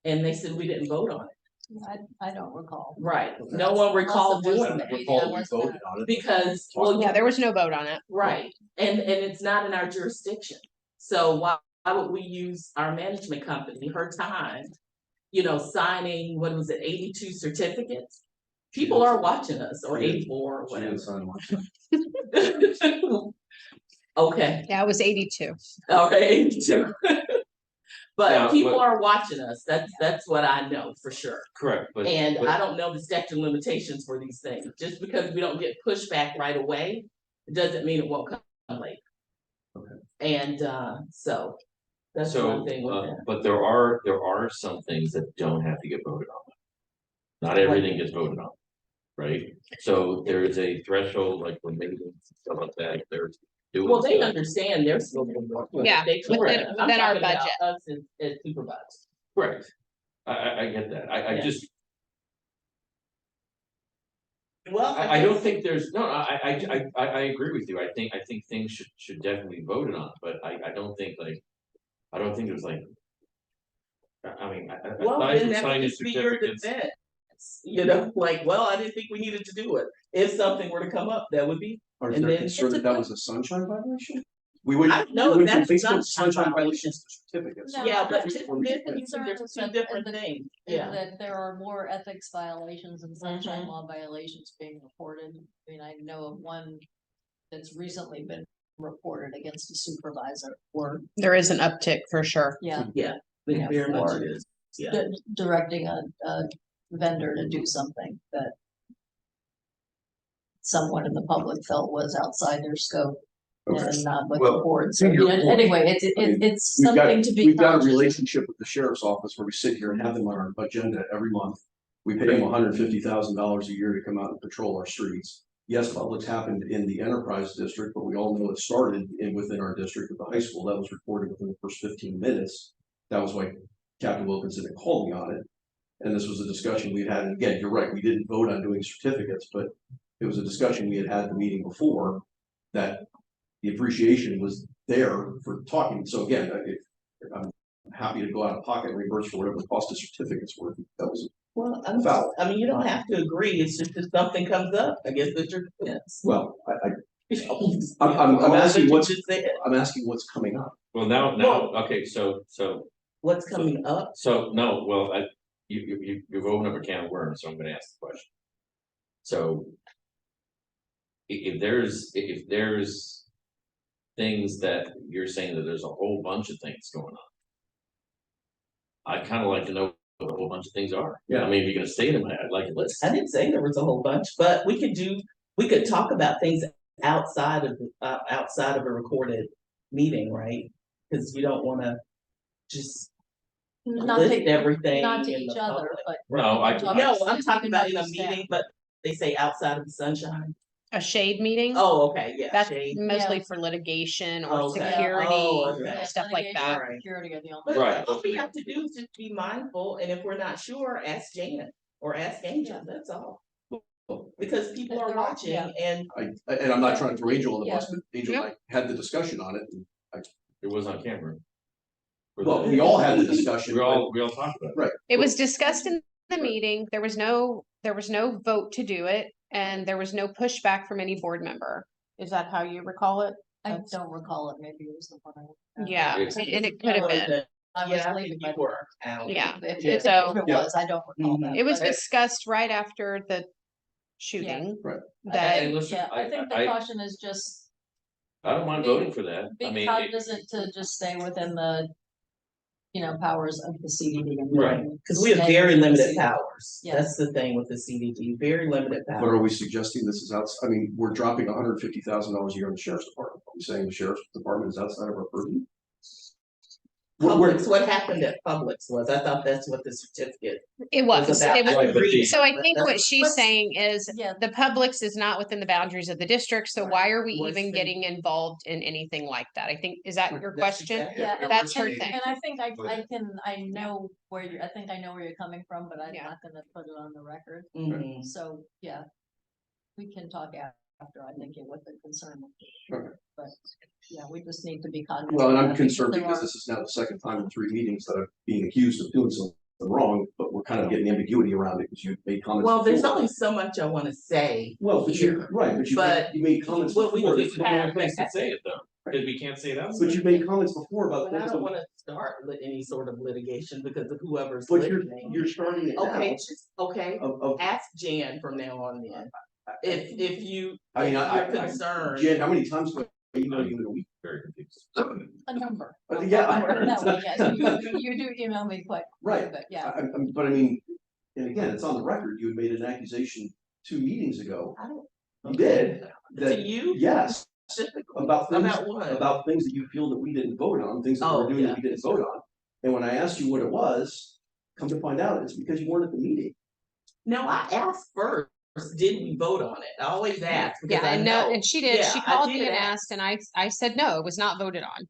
And they said we didn't vote on it. I don't recall. Right. No one recalled Unless it doing was- that. Recall we voted on it. Because, well, Yeah, there was no vote on it. right. And it's not in our jurisdiction. So why would we use our management company, her time, you know, signing, what was it, 82 certificates? People are watching us, or She did. 84 or She didn't whatever. sign one. Okay, Yeah, it was 82. okay, 82. But Now, people what- are watching us, that's what I know for sure. Correct, but. And but- I don't know the statute of limitations for these things, just because we don't get pushback right away, it doesn't mean it won't come later. Okay. And so, that's So, one thing with that. But there are some things that don't have to get voted on. Not everything gets voted on, right? So there is a threshold, like when meetings and stuff like that, there's. Well, they understand their scope of work. Yeah, They within- correct. I'm within our talking about budget. Us as supervisors. Correct. I get that. I Yeah. just, Well, I don't think there's, no, I agree with you. I think things should definitely be voted on, but I don't think there's like. I mean, Well, aside then from that would signing just be your certificates. defense. You know, like, well, I didn't think we needed to do it. If something were to come up, that would be, Or is And there then- concern that that was a sunshine violation? We would. I know we that's wouldn't Facebook not sunshine violations to certificates. No, yeah, but the just concern there's is two that- different is that- things. Is Yeah. that there are more ethics violations and sunshine Mhm. law violations being reported. I mean, I know of one that's recently been reported against a supervisor for There is an uptick for sure. Yeah, Yeah. Yeah, Very much for- it is. Yeah. directing a vendor to do something that someone in the public felt was outside their scope Okay. and not what the Well, board. to So, your you know, point, anyway, I mean, it's We've got, something to be. we've got a conscious of. relationship with the sheriff's office where we sit here and have them on our agenda every month. We pay them $150,000 a year to come out and patrol our streets. Yes, Publix happened in the enterprise district, but we all know it started within our district at the high school. That was reported within the first 15 minutes. That was why Captain Wilkinson had called me on it. And this was a discussion we had, and again, you're right, we didn't vote on doing certificates, but it was a discussion we had the meeting before, that the appreciation was there for talking. So again, I'm happy to go out of pocket and reimburse for whatever the cost of certificates were. That was Well, valid. I mean, you don't have to agree. It's just if something comes up, I guess that's your defense. Well, I'm I'm asking what's, just saying. I'm asking what's coming up. Well, now, okay, so What's coming up? no, well, you've opened up a can of worms, so I'm gonna ask the question. So. If there's things that you're saying that there's a whole bunch of things going on. I'd kind of like to know what a whole bunch of things are. Yeah. I mean, if you're gonna state them, I'd like to. I didn't say there was a whole bunch, but we could talk about things outside of a recorded meeting, right? Because you don't wanna just Not list to, everything. not to in each the other, public. but. No, No, I'm talking about in a Staff. meeting, but they say outside of the sunshine. A shade meeting. Oh, okay, yeah, That's shade. mostly Yeah. for litigation or Okay. security, Oh, okay. stuff like Litigation, that. Alright. Security are the only. But Right. all we have to do is just be mindful, and if we're not sure, ask Jan or ask Angel, that's all. Because people If are there are- watching yeah. and And I'm not trying to throw Angel on the bus, Yeah. but Angel and I had the discussion on it. And It was on camera. Well, we all had the discussion. We all talked about it. It was discussed in the meeting. There was no vote to do it, and there was no pushback from any board member. Is that how you recall it? I don't recall it, maybe it was the one. Yeah, It's- and it could have been. I was yeah, I leaving think by you were out. Yeah. If So it was, I don't recall that. it was but- discussed right after the shooting. Right. That And listen, Yeah, I think the caution is just I don't mind voting for that. I be mean, cognizant to just stay within the, powers of the CDD. and- Right. Cause we have stay very within the limited CDD. powers. Yeah. That's the thing with the CDD, very limited But powers. are we suggesting this is I mean, we're dropping $150,000 a year in the sheriff's department. Are we saying the sheriff's department is outside of our purview? Publix, what happened at Publix was, I thought that's what the certificate it was. was about. It was. I could read it, So I but think that's- what she's saying is Yeah. the Publix is not within the boundaries of the district, so Right. why are we What's even the- getting involved in anything like that? I think, is that your That's question? exactly- Yeah, and That's her and- thing. And I think I know where I think I know where you're coming from, but I'm Yeah. not gonna put it on the record. Mhm. So, yeah, we can talk after, I think, what the concern is. Okay. But, yeah, we just need to be cognizant. Well, and of I'm that concerned there because are- this is now the second time in 3 meetings that I'm being accused of doing something wrong, but we're kind of getting ambiguity around it because you made comments. Well, there's before. only so much I wanna say. Well, but you, here. right, but But you made comments what we before. do that- have- place to say it though, because we can't say that. But you made comments before about But I things. don't that- wanna start any sort of litigation because of whoever's But you're listening. starting it now. Okay, okay, Of, ask Jan from now on then. If you, I mean, if you're I, concerned. Jen, how many times do I email you in a week? Very confused. A number. Yeah. No, yes, you do email me quite. Right. But yeah, But I mean, and again, it's on the record, you had made an accusation 2 meetings ago. I don't. You did. To That, you? yes, Specifically? about things, About what? about things that you feel that we didn't vote on, things that Oh, we're doing yeah. that we didn't vote on. And when I asked you what it was, come to find out, it's because you weren't at the meeting. No, I asked first, did we vote on it? I always ask. because Yeah, I and no, know. and she did, Yeah, she I called me did and ask. asked, and I said, no, it was not voted on.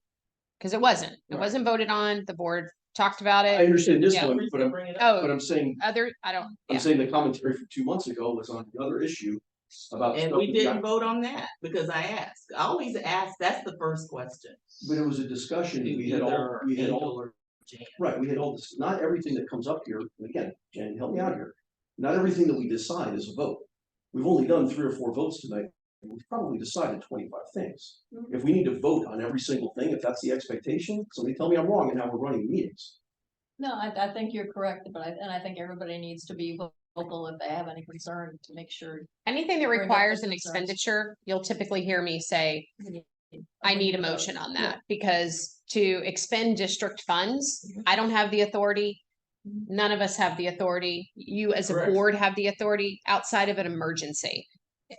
Cause it wasn't, it Right. wasn't voted on, the board talked about I it, understand this Yeah. one, but Bring it up. oh, I'm saying, other, I don't, I'm yeah. saying the commentary from 2 months ago was on the other issue about. And stuff we that didn't got- vote on that because I asked. I always ask, that's the first question. But it was a discussion, we had all, Either Angel or Jan. right, we had all this, not everything that comes up here, and again, Jen, help me out here. Not everything that we decide is a vote. We've only done 3 or 4 votes tonight, and we've probably decided 25 things. If we need to vote on every single thing, if that's the expectation, somebody tell me I'm wrong in how we're running meetings. no, I think you're correct, but I think everybody needs to be vocal if they have any concern to make sure. Anything that Bring up requires the an concerns. expenditure, you'll typically hear me say, I need a motion on that, because to expend district funds, I don't have the authority. None of us have the authority. You as a Correct. board have the authority outside of an emergency.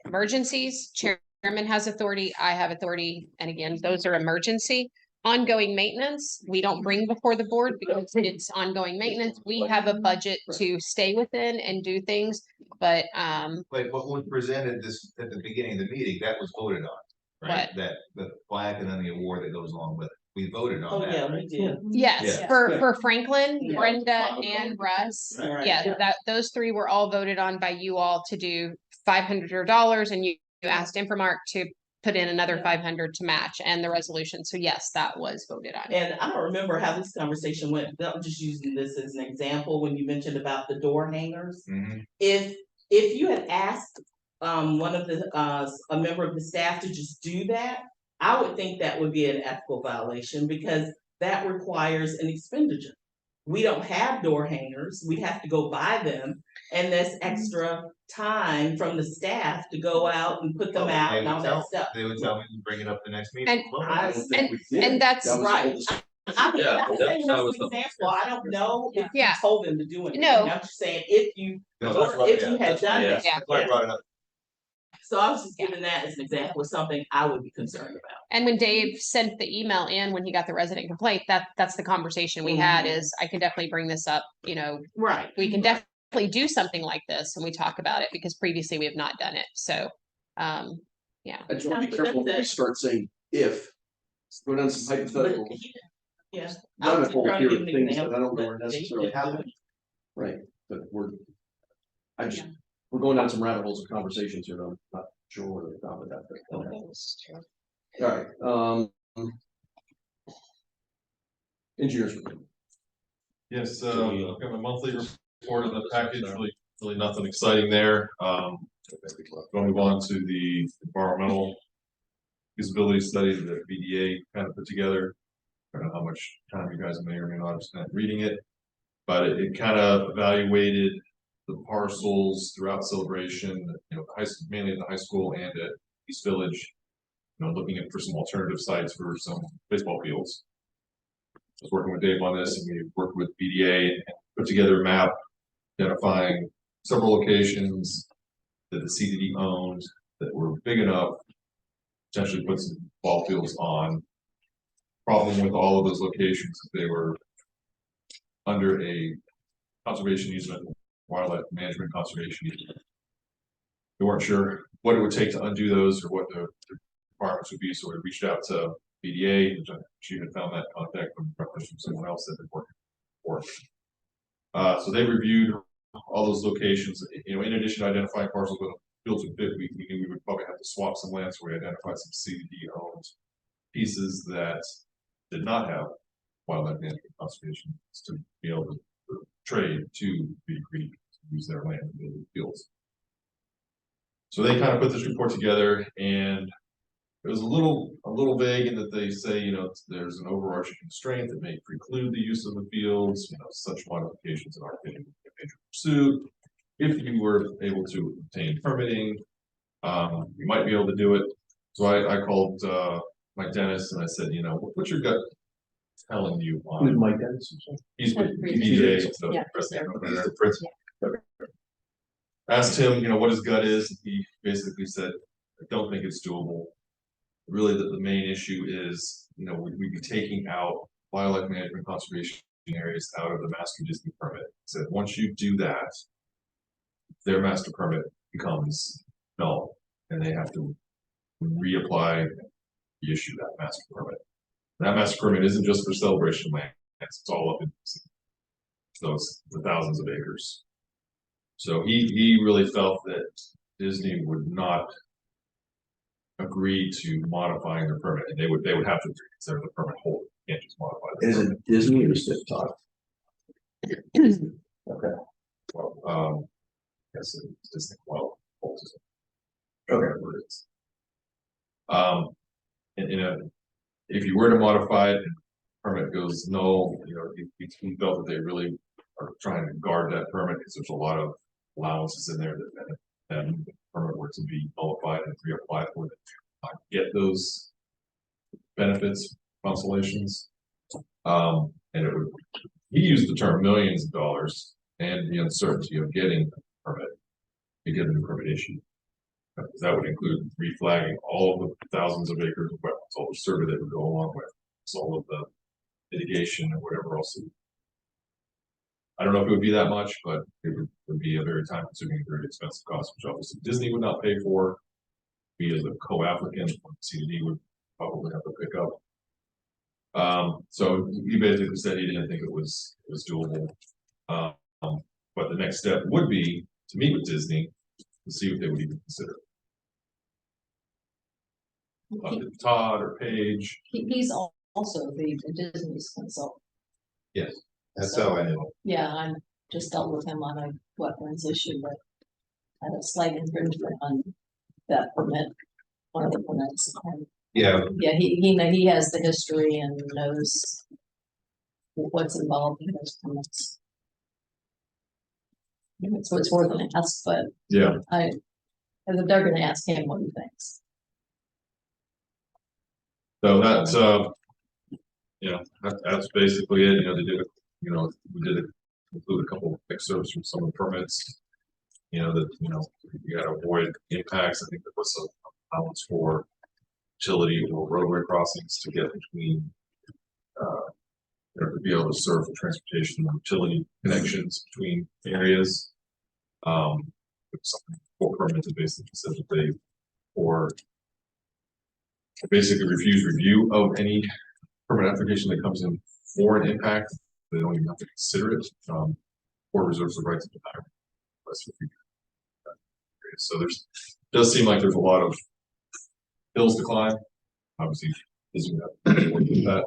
Emergencies, chairman has authority, I have authority, and again, those are emergency. Ongoing maintenance, we don't bring before the board because it's ongoing maintenance. We have a budget to stay within and do things, but, Like what was presented this, at the beginning of the meeting, that was voted on, right? What? That, the plaque and then the award that goes along with it. We voted Oh, on yeah, that, we right? did. yes, Yeah. for Franklin, Yeah. Brenda and Russ. Right. Yeah, that, those 3 were all voted on by you all to do $500 and you asked Infomark to put in another 500 to match and the resolution. So yes, that was voted on. And I don't remember how this conversation went, but I'm just using this as an example when you mentioned about the door hangers. Mhm. If you had asked one of the a member of the staff to just do that, I would think that would be an ethical violation because that requires an expenditure. We don't have door hangers, we'd have to go buy them, And there's extra time from the staff to go out and put them out and all that stuff. They would tell me to bring it up the next meeting. And- Well, I- don't think we did. and that's That was the right. whole discussion. I'm Yeah, not saying that that's was an the- example, I don't know if you Yeah. told them to do anything, No. I'm just saying, if you, No, that's what- if yeah, you had that's- done yeah. that. Yeah. That's why I brought it up. So I was just giving that as an example of something I would be concerned about. And when Dave sent the email in, when he got the resident complaint, that's the conversation we had is, I can definitely bring this up, you know, Right. we can definitely do something like this when we talk about it, because previously we have not done it, so, yeah. I just want to be careful when we start saying if, go down some hypothetical. Yeah. Not a whole trying to fear give of an things that I example, don't know are but they necessarily did do it. happening. Right, but we're going down some rabbit holes of conversations here, I'm not sure where they're going with that. but, okay. All right, engineers. Yes, I've got my monthly report in the package, really nothing exciting there. Going to move on to the environmental feasibility study that BDA kind of put together. I don't know how much time you guys may or may not have spent reading it, but it kind of evaluated the parcels throughout Celebration, you know, mainly in the high school and at East Village, you know, looking for some alternative sites for some baseball fields. I was working with Dave on this, and we worked with BDA and put together a map identifying several locations that the CDD owned that were big enough to potentially put some ball fields on. Problem with all of those locations, they were under a conservation easement, wildlife management conservation easement. We weren't sure what it would take to undo those or what the requirements would be, so we reached out to BDA, which she had found that contact from someone else that had been working for. So they reviewed all those locations. You know, in addition to identifying parcels with fields would fit, we knew we would probably have to swap some land, so we identified some CDD owned pieces that did not have wildlife management conservation to be able to trade to Bee Creek to use their land in the fields. So they kind of put this report together, and it was a little vague in that they say, you know, there's an overarching constraint that may preclude the use of the fields, you know, such modifications in our opinion would be a major pursuit. If you were able to obtain permitting, you might be able to do it. So I called Mike Dennis and I said, you know, what's your gut telling you on? Who's Mike Dennis? He's with BDA, so Yeah, president he's over there, principal. Asked him, you know, what his gut is. He basically said, I don't think it's doable. Really, the main issue is, you know, we'd be taking out wildlife management conservation areas out of the master Disney permit. So once you do that, their master permit becomes null, and they have to reapply, reissue that master permit. That master permit isn't just for Celebration land; it's all up in those the thousands of acres. So he really felt that Disney would not agree to modifying the permit, and they would have to consider the permit whole. You can't just modify the Is permit. it Disney or Stiff Talk? Okay. Well, yes, it's Disney. Well, Okay. whatever it is. And you know, if you were to modify it, and permit goes null, you know, he felt that they really are trying to guard that permit because there's a lot of allowances in there that the permit were to be nullified and reapplied for it. Get those benefits, consolations. And it would, he used the term millions of dollars and the uncertainty of getting a permit to get a new permit issued. That would include reflagging all of the thousands of acres of wetlands, all the survey that would go along with it, all of the mitigation and whatever else. I don't know if it would be that much, but it would be a very time consuming, very expensive cost, which obviously Disney would not pay for. We as a co-applicant, CDD would probably have to pick up. So he basically said he didn't think it was doable. But the next step would be to meet with Disney to see if they would even consider it. Todd or Paige. He's also the Disney's consultant. Yes, that's how I know. Yeah, I just dealt with him on a wetlands issue, but had a slight infringement on that permit, one of the permits. And Yeah, yeah, he has the history and knows what's involved in those permits. So it's worth an ask, but Yeah, they're gonna ask him what he thinks. so that's, that's basically it, they did, we did include a couple of excerpts from some of the permits. That, you gotta avoid impacts, I think there was some allowance for utility or roadway crossings to get between, to be able to serve the transportation and utility connections between areas. Something for permits that basically says that they, or basically refuse review of any permit application that comes in for an impact. They don't even have to consider it. Or reserves the right to deny requests for future. So does seem like there's a lot of hills to climb. Obviously, isn't that.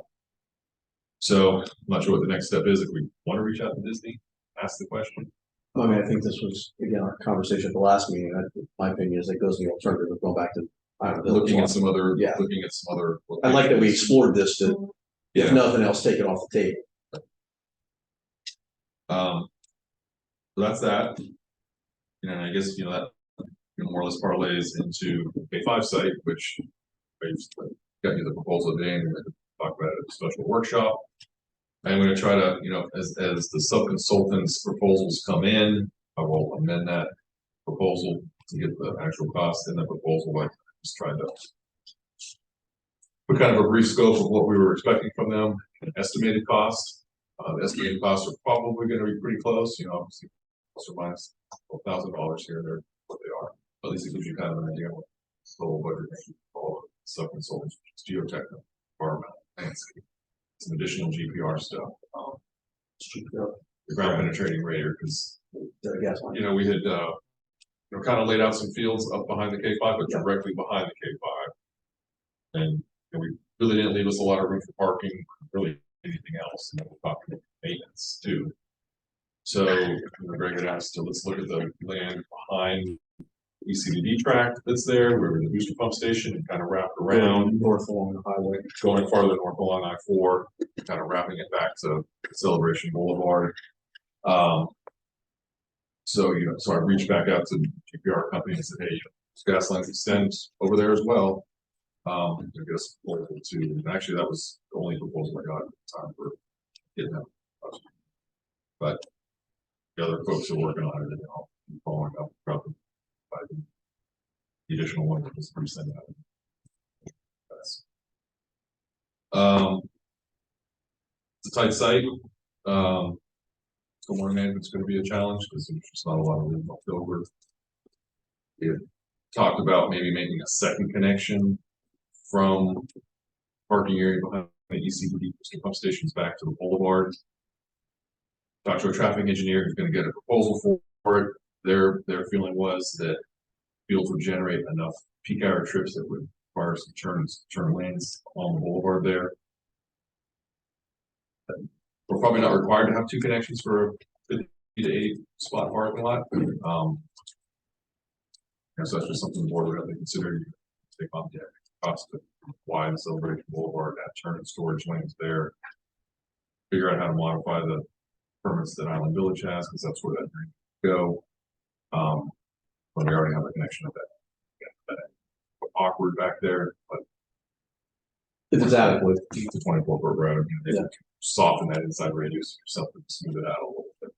So I'm not sure what the next step is. If we want to reach out to Disney, ask the question. I mean, I think this was, again, our conversation at the last meeting. My opinion is it goes the alternative of going back to, I don't know. Looking at some other. Yeah. Looking at some other. I like that we explored this to, if nothing else, take it off the table. So that's that. And I guess, that more or less parlays into K5 site, which I just got you the proposal today and we're going to talk about it at a special workshop. I'm going to try to, as the sub-consultants proposals come in, I will amend that proposal to get the actual cost in the proposal. Like just trying to put kind of a brief scope of what we were expecting from them, an estimated cost. The estimated costs are probably going to be pretty close, obviously plus or minus $12,000 here and there, what they are. At least it gives you kind of an idea what the total budget is for all of sub-consultants, geotechnical, environmental, landscape, some additional GPR stuff. The ground penetrating radar, because we had kind of laid out some fields up behind the K5, but directly behind the K5, and we really didn't leave us a lot of room for parking, really anything else, and then we're talking maintenance too. So Greg had asked, let's look at the land behind the ECDD track that's there, where the booster pump station, and kind of wrap around North along the highway, going farther north along I-4, kind of wrapping it back to Celebration Boulevard. So I reached back out to the GPR company and said, hey, gas lines extend over there as well. To get us a proposal too. And actually, that was the only proposal I got at the time for getting that. But the other folks are working on it, and I'll be following up probably by the additional one that was resent out. It's a tight site. Stormwater management's going to be a challenge because there's just not a lot of room left over. We had talked about maybe making a second connection from parking area behind the ECDD pump stations back to the boulevard. Talked to a traffic engineer who's going to get a proposal for it. Their feeling was that fields would generate enough peak hour trips that would require some turn lanes on the boulevard there. We're probably not required to have two connections for a 50 to 80 spot parking lot. So that's just something the board would have to consider. Take on the cost of widen Celebration Boulevard, that turn and storage lanes there. Figure out how to modify the permits that Island Village has, because that's where that go. When we already have a connection of that awkward back there, but if it's adequate. It's a 24-foot road. They can soften that inside radius or something to smooth it out a little bit.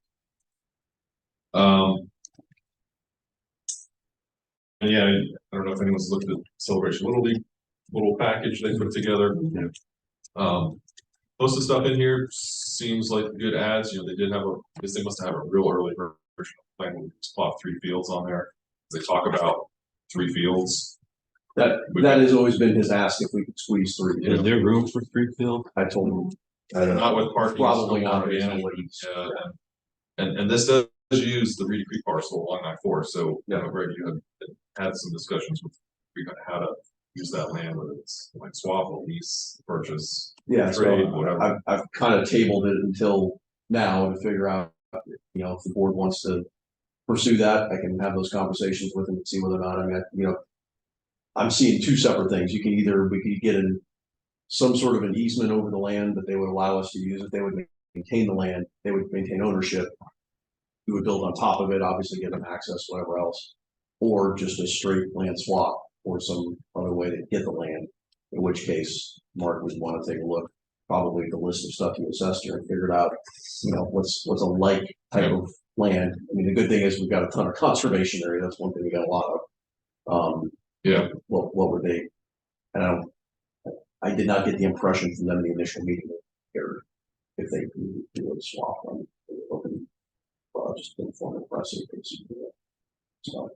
And yeah, I don't know if anyone's looked at Celebration Little League little package they put together. Most of the stuff in here seems like good ads. They did have I guess they must have a real early version of the plan with plot 3 fields on there. They talk about 3 fields. That has always been his ask if we could squeeze 3. Is there room for 3 field? I told him. I don't know. Not with parking. Probably not. And this does use the Reedy Creek parcel along I-4. So Greg, you had some discussions with how to use that land, whether it's like swap or lease, purchase, trade, whatever. I've kind of tabled it until now to figure out, if the board wants to pursue that, I can have those conversations with them and see whether or not, I'm seeing 2 separate things. We could get some sort of an easement over the land that they would allow us to use it. They would maintain the land, they would maintain ownership. we would build on top of it, obviously give them access, whatever else. Or just a straight land swap or some other way to get the land, in which case Mark would want to take a look, probably at the list of stuff you assessed here and figured out, what's a like type of land. I mean, the good thing is we've got a ton of conservation area. That's one thing we got a lot of. Yeah. What would they, and I did not get the impression from them in the initial meeting here if they do a swap on open, just informal pressing. So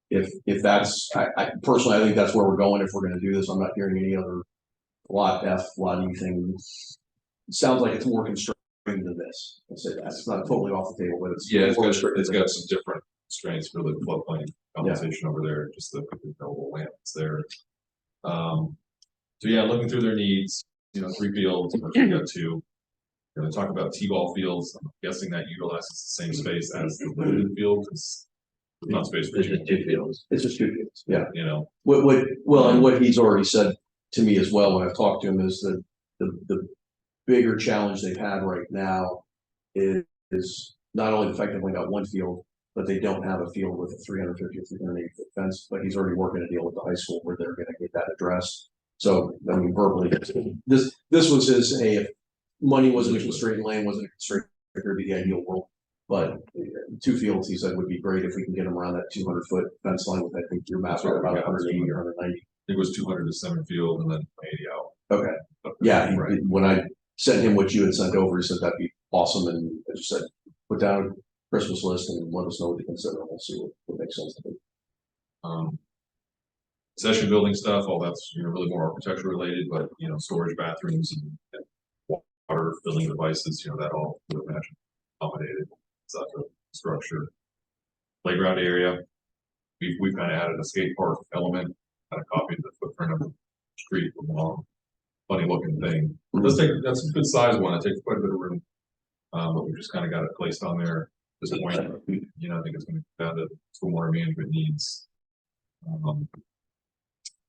if that's, I personally, I think that's where we're going if we're going to do this. I'm not hearing any other lot F, lot E thing. It sounds like it's more constrained than this. I'll say that. It's not totally off the table, but it's It's got some different constraints for the floodplain compensation over there, just the available land that's there. So yeah, looking through their needs, 3 fields, we got 2. Gonna talk about T-ball fields. I'm guessing that utilizes the same space as the limited field. It's not space for It's just 2 fields. It's just 2 fields. Yeah. You know, What he's already said to me as well when I've talked to him is that the bigger challenge they've had right now is not only the fact they've only got 1 field, but they don't have a field with a 350 or 380 foot fence. But he's already working a deal with the high school where they're going to get that addressed. So I mean, verbally, this was his, hey, if money wasn't a constraint, land wasn't a constraint, it would be the ideal world. But 2 fields, he said, would be great if we can get them around that 200 foot fence line with, I think your maps are about 180 or 190. it was 200 to center field and then 80 out. Okay. Yeah. Right. When I sent him what you had sent over, he said that'd be awesome. And I just said, put down a Christmas list and let us know what you consider. And we'll see what makes sense to do. Session building stuff, all that's really more architecture related, but storage bathrooms and water filling devices, that all would imagine accommodated. So the structure, playground area. We've kind of added a skate park element, kind of copied the footprint of the street from along. Funny looking thing. That's a good size one. It takes quite a bit of room. But we just kind of got it placed on there at this point. I think it's going to be down to stormwater management needs.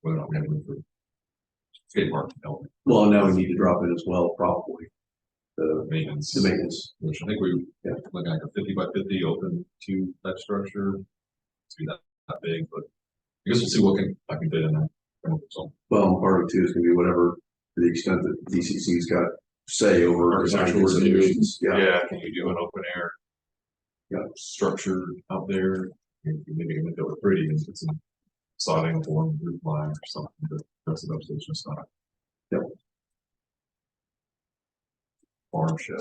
Whether or not we have room for skate park element. Well, now we need to drop it as well, probably. The Maintenance. Which I think we looking like a 50 by 50 open to that structure. To be that big, but I guess we'll see what I can fit in there. So. Well, part of it too is going to be whatever, to the extent that DCC's got say over Architectural considerations. Yeah, can you do an open air structure out there? Maybe make it look pretty and put some sodding along the roof line or something, but the rest of the upstairs just not. Yep. Farm shed.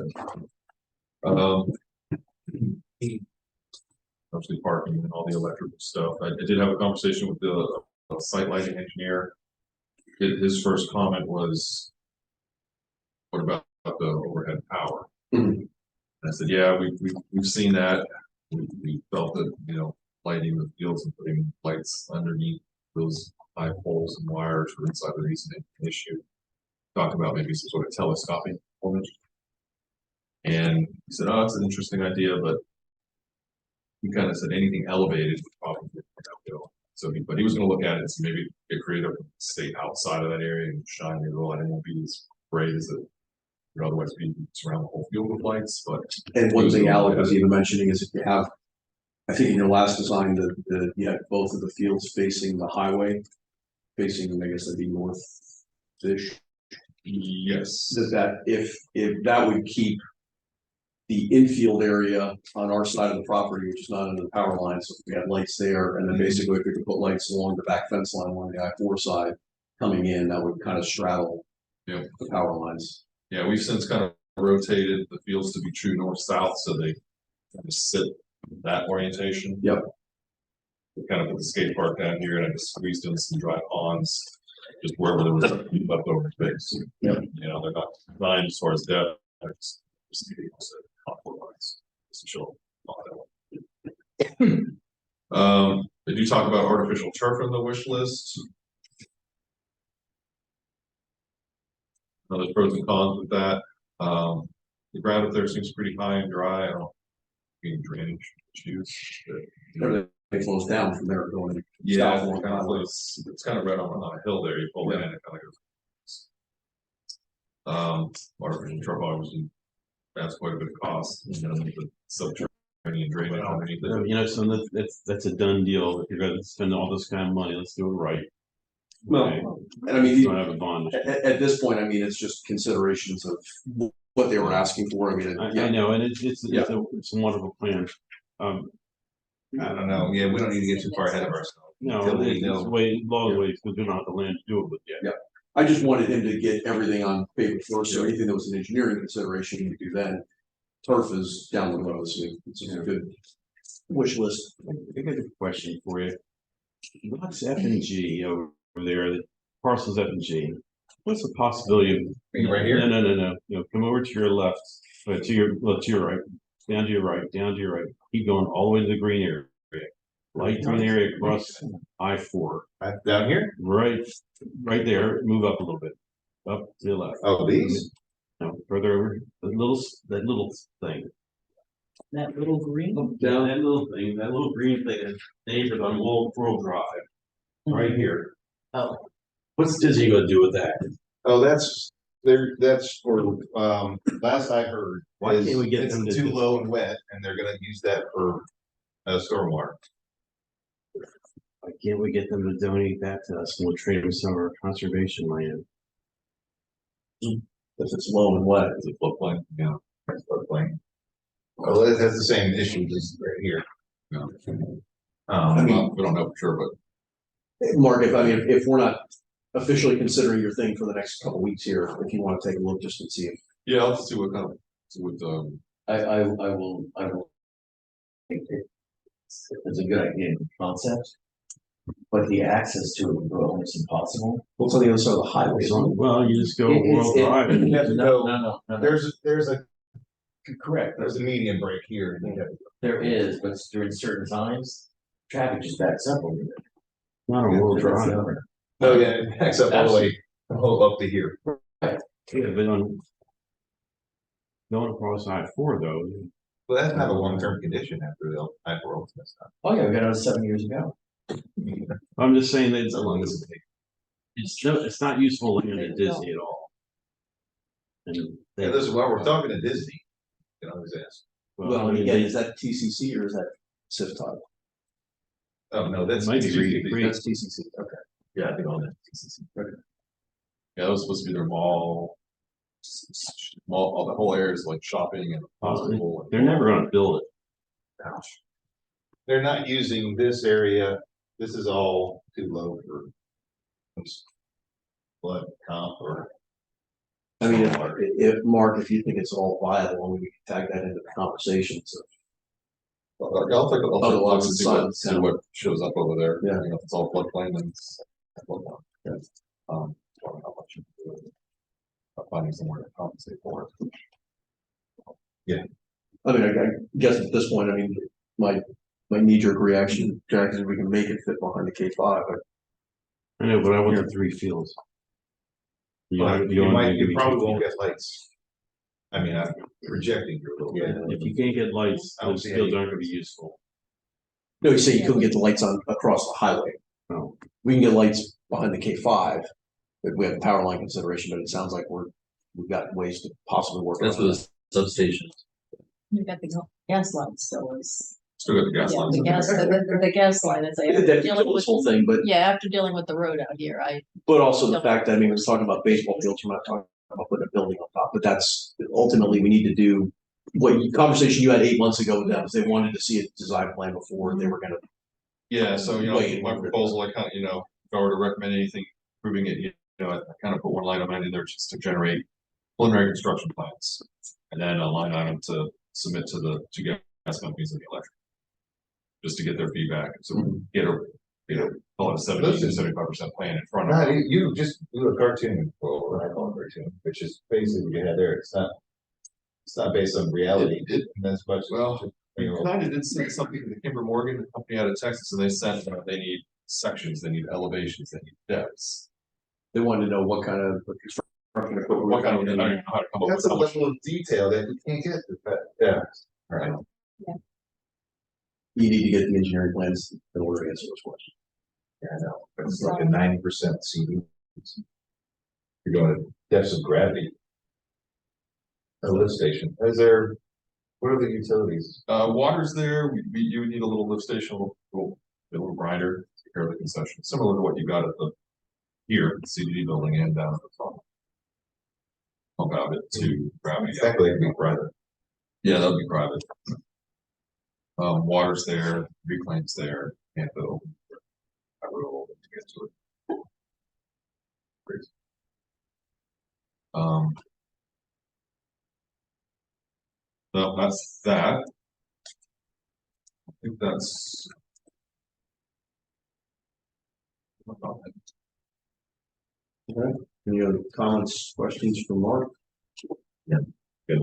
Mostly parking and all the electrical stuff. I did have a conversation with the site lighting engineer. His first comment was, what about the overhead power? And I said, yeah, we've seen that. We felt that, lighting the fields and putting lights underneath those high poles and wires or inside the reason an issue. Talk about maybe some sort of telescoping component. And he said, oh, that's an interesting idea, but he kind of said anything elevated would probably go. So but he was going to look at it and see maybe get creative, stay outside of that area and shine the light. It won't be as bright as it would otherwise be surround the whole field with lights. But one thing Alec was even mentioning is if you have, I think in your last design, you had both of the fields facing the highway, facing, I guess that'd be north-ish. Yes. That if that would keep the infield area on our side of the property, which is not under the power line, so we had lights there, and then basically if we could put lights along the back fence line along the I-4 side coming in, that would kind of straddle the power lines. Yeah, we've since kind of rotated the fields to be true north-south, so they kind of sit that orientation. Yep. We kind of put the skate park down here, and I just squeezed in some dry ponds, just wherever there was leftover space. Yep. They're not designed as far as depth. Just contour lines. Just chill. They do talk about artificial turf in the wish list. There's pros and cons with that. The ground up there seems pretty high and dry. I don't mean drainage issues. Everything flows down from there going. Yeah, south it kind of flows, it's kind of right on a hill there. You pull in, it kind of goes. Artificial turf obviously adds quite a bit of cost. The and drainage underneath it. You know, so that's a done deal. If you're gonna spend all this kind of money, let's do it right. Well, Okay. and I mean, Don't have a bond. at this point, I mean, it's just considerations of what they were asking for. I mean, I know, and it's a wonderful plan. I don't know, yeah, we don't need to get too far ahead of ourselves. No, Until we it's know. way, long ways, because we don't have the land to do it with yet. I just wanted him to get everything on paper first, so anything that was an engineering consideration, we do then. Turf is down the road, so it's a good wish list. I got a question for you. What's F and G over there, the parcels F and G? What's the possibility of? Right here? No, you know, come over to your left, to your right, down to your right, down to your right, keep going all the way to the green area. Light green area across I-4, Down here? right there, move up a little bit, up to the left. Oh, these? No, further over, that little thing. That little green. Down that little thing, that little green thing, is neighbors on World Drive, right here. Oh, What's Disney gonna do with that? Oh, that's for, last I heard. Why can't we get it's them to too do- low and wet, and they're gonna use that for, stormwater. Why can't we get them to donate that to us and we'll trade them some of our conservation land? If it's low and wet. It's a floodplain, yeah, it's floodplain. Oh, it has the same issues as right here. No. I mean- We don't know for sure, but Mark, if we're not officially considering your thing for the next couple of weeks here, if you want to take a look just to see if. yeah, let's see what kind of, I will. think it's a good idea in concept, but the access to it will be almost impossible. What's on the other side of the highway? Well, you just go World Drive. You have to go, No. Correct, there's a median break here. and you have to- there is, but during certain times, traffic just backs up over there. Not on World That's the Drive. other- Oh, yeah, it backs up all the way, up to here. Yeah, but on. Going across I-4 though, Well, that's not a long-term condition after the I-4 and stuff. Oh, yeah, we got it 7 years ago. I'm just saying that How long does it take? it's not useful land at Disney at all. And they, Yeah, this is why we're talking to Disney. You can always ask. Well, and again, is that TCC or is that SIF title? Oh, no, that's. Might be Reedy Creek. That's TCC, okay. Yeah, I think all that. yeah, that was supposed to be their mall. All the whole area is like shopping and hospital. they're never gonna build it. They're not using this area, this is all too low for. Blood comp or. I mean, if Mark, if you think it's all viable, we can tag that into the conversations of. I'll take a look and Silence, see what shows up over there. Yeah. You know, if it's all floodplain, then it's floodplain. Yeah. Probably not much you can do with it. Finding somewhere to compensate for it. I mean, I guess at this point, I mean, my knee-jerk reaction, Jack, is we can make it fit behind the K5, but. I know, but I want the 3 fields. You probably won't get lights. I mean, I'm projecting here a little bit. If you can't get lights, I don't those see fields any. aren't gonna be useful. No, you say you couldn't get the lights on across the highway. No. We can get lights behind the K5, if we have a power line consideration, but it sounds like we've got ways to possibly work. That's around for the substations. You got the gas line still is. Still got the gas Yeah, lines. the gas line, it's like. that. That kills this whole thing, but After dealing with the road out here, But also the fact that, I mean, we're talking about baseball fields, we're not talking about putting a building on top, but that's ultimately we need to do. Conversation you had 8 months ago with them, is they wanted to see a design plan before they were gonna. Yeah, so, Wait. my proposal, I kind of, if I were to recommend anything, proving it, I kind of put one line item in there just to generate preliminary construction plans. And then a line item to submit to the two gas companies and the electric. Just to get their feedback, so we can get call it a 70-75% plan in front of No, them. you just do a cartoon, or what I call a cartoon, which is basically what you had there, it's not based on reality. That's much. Well, we kind of did send something to the Kimber Morgan, the company out of Texas, and they said, they need sections, they need elevations, they need depths. They wanted to know what kind of construction equipment. What kind of, I don't know how to come up That's with a how much. level of detail that you can't get, yeah. Right. You need to get the engineering plans in order to answer those questions. Yeah, I know, but it's like a 90% CD. You're going to depths of gravity. A lift station, is there, What are the utilities? Water's there, you would need a little lift station, a little grinder, to take care of the concession, similar to what you got at the, here, at the CDD building and down at the top. Pump out it to gravity. Exactly, it'd be private. Yeah, that'll be private. Water's there, reclaim's there, can't go. I wrote all to get to it. Great. No, that's that. I think that's. about it. Okay, any other comments, questions from Mark? Yeah, good.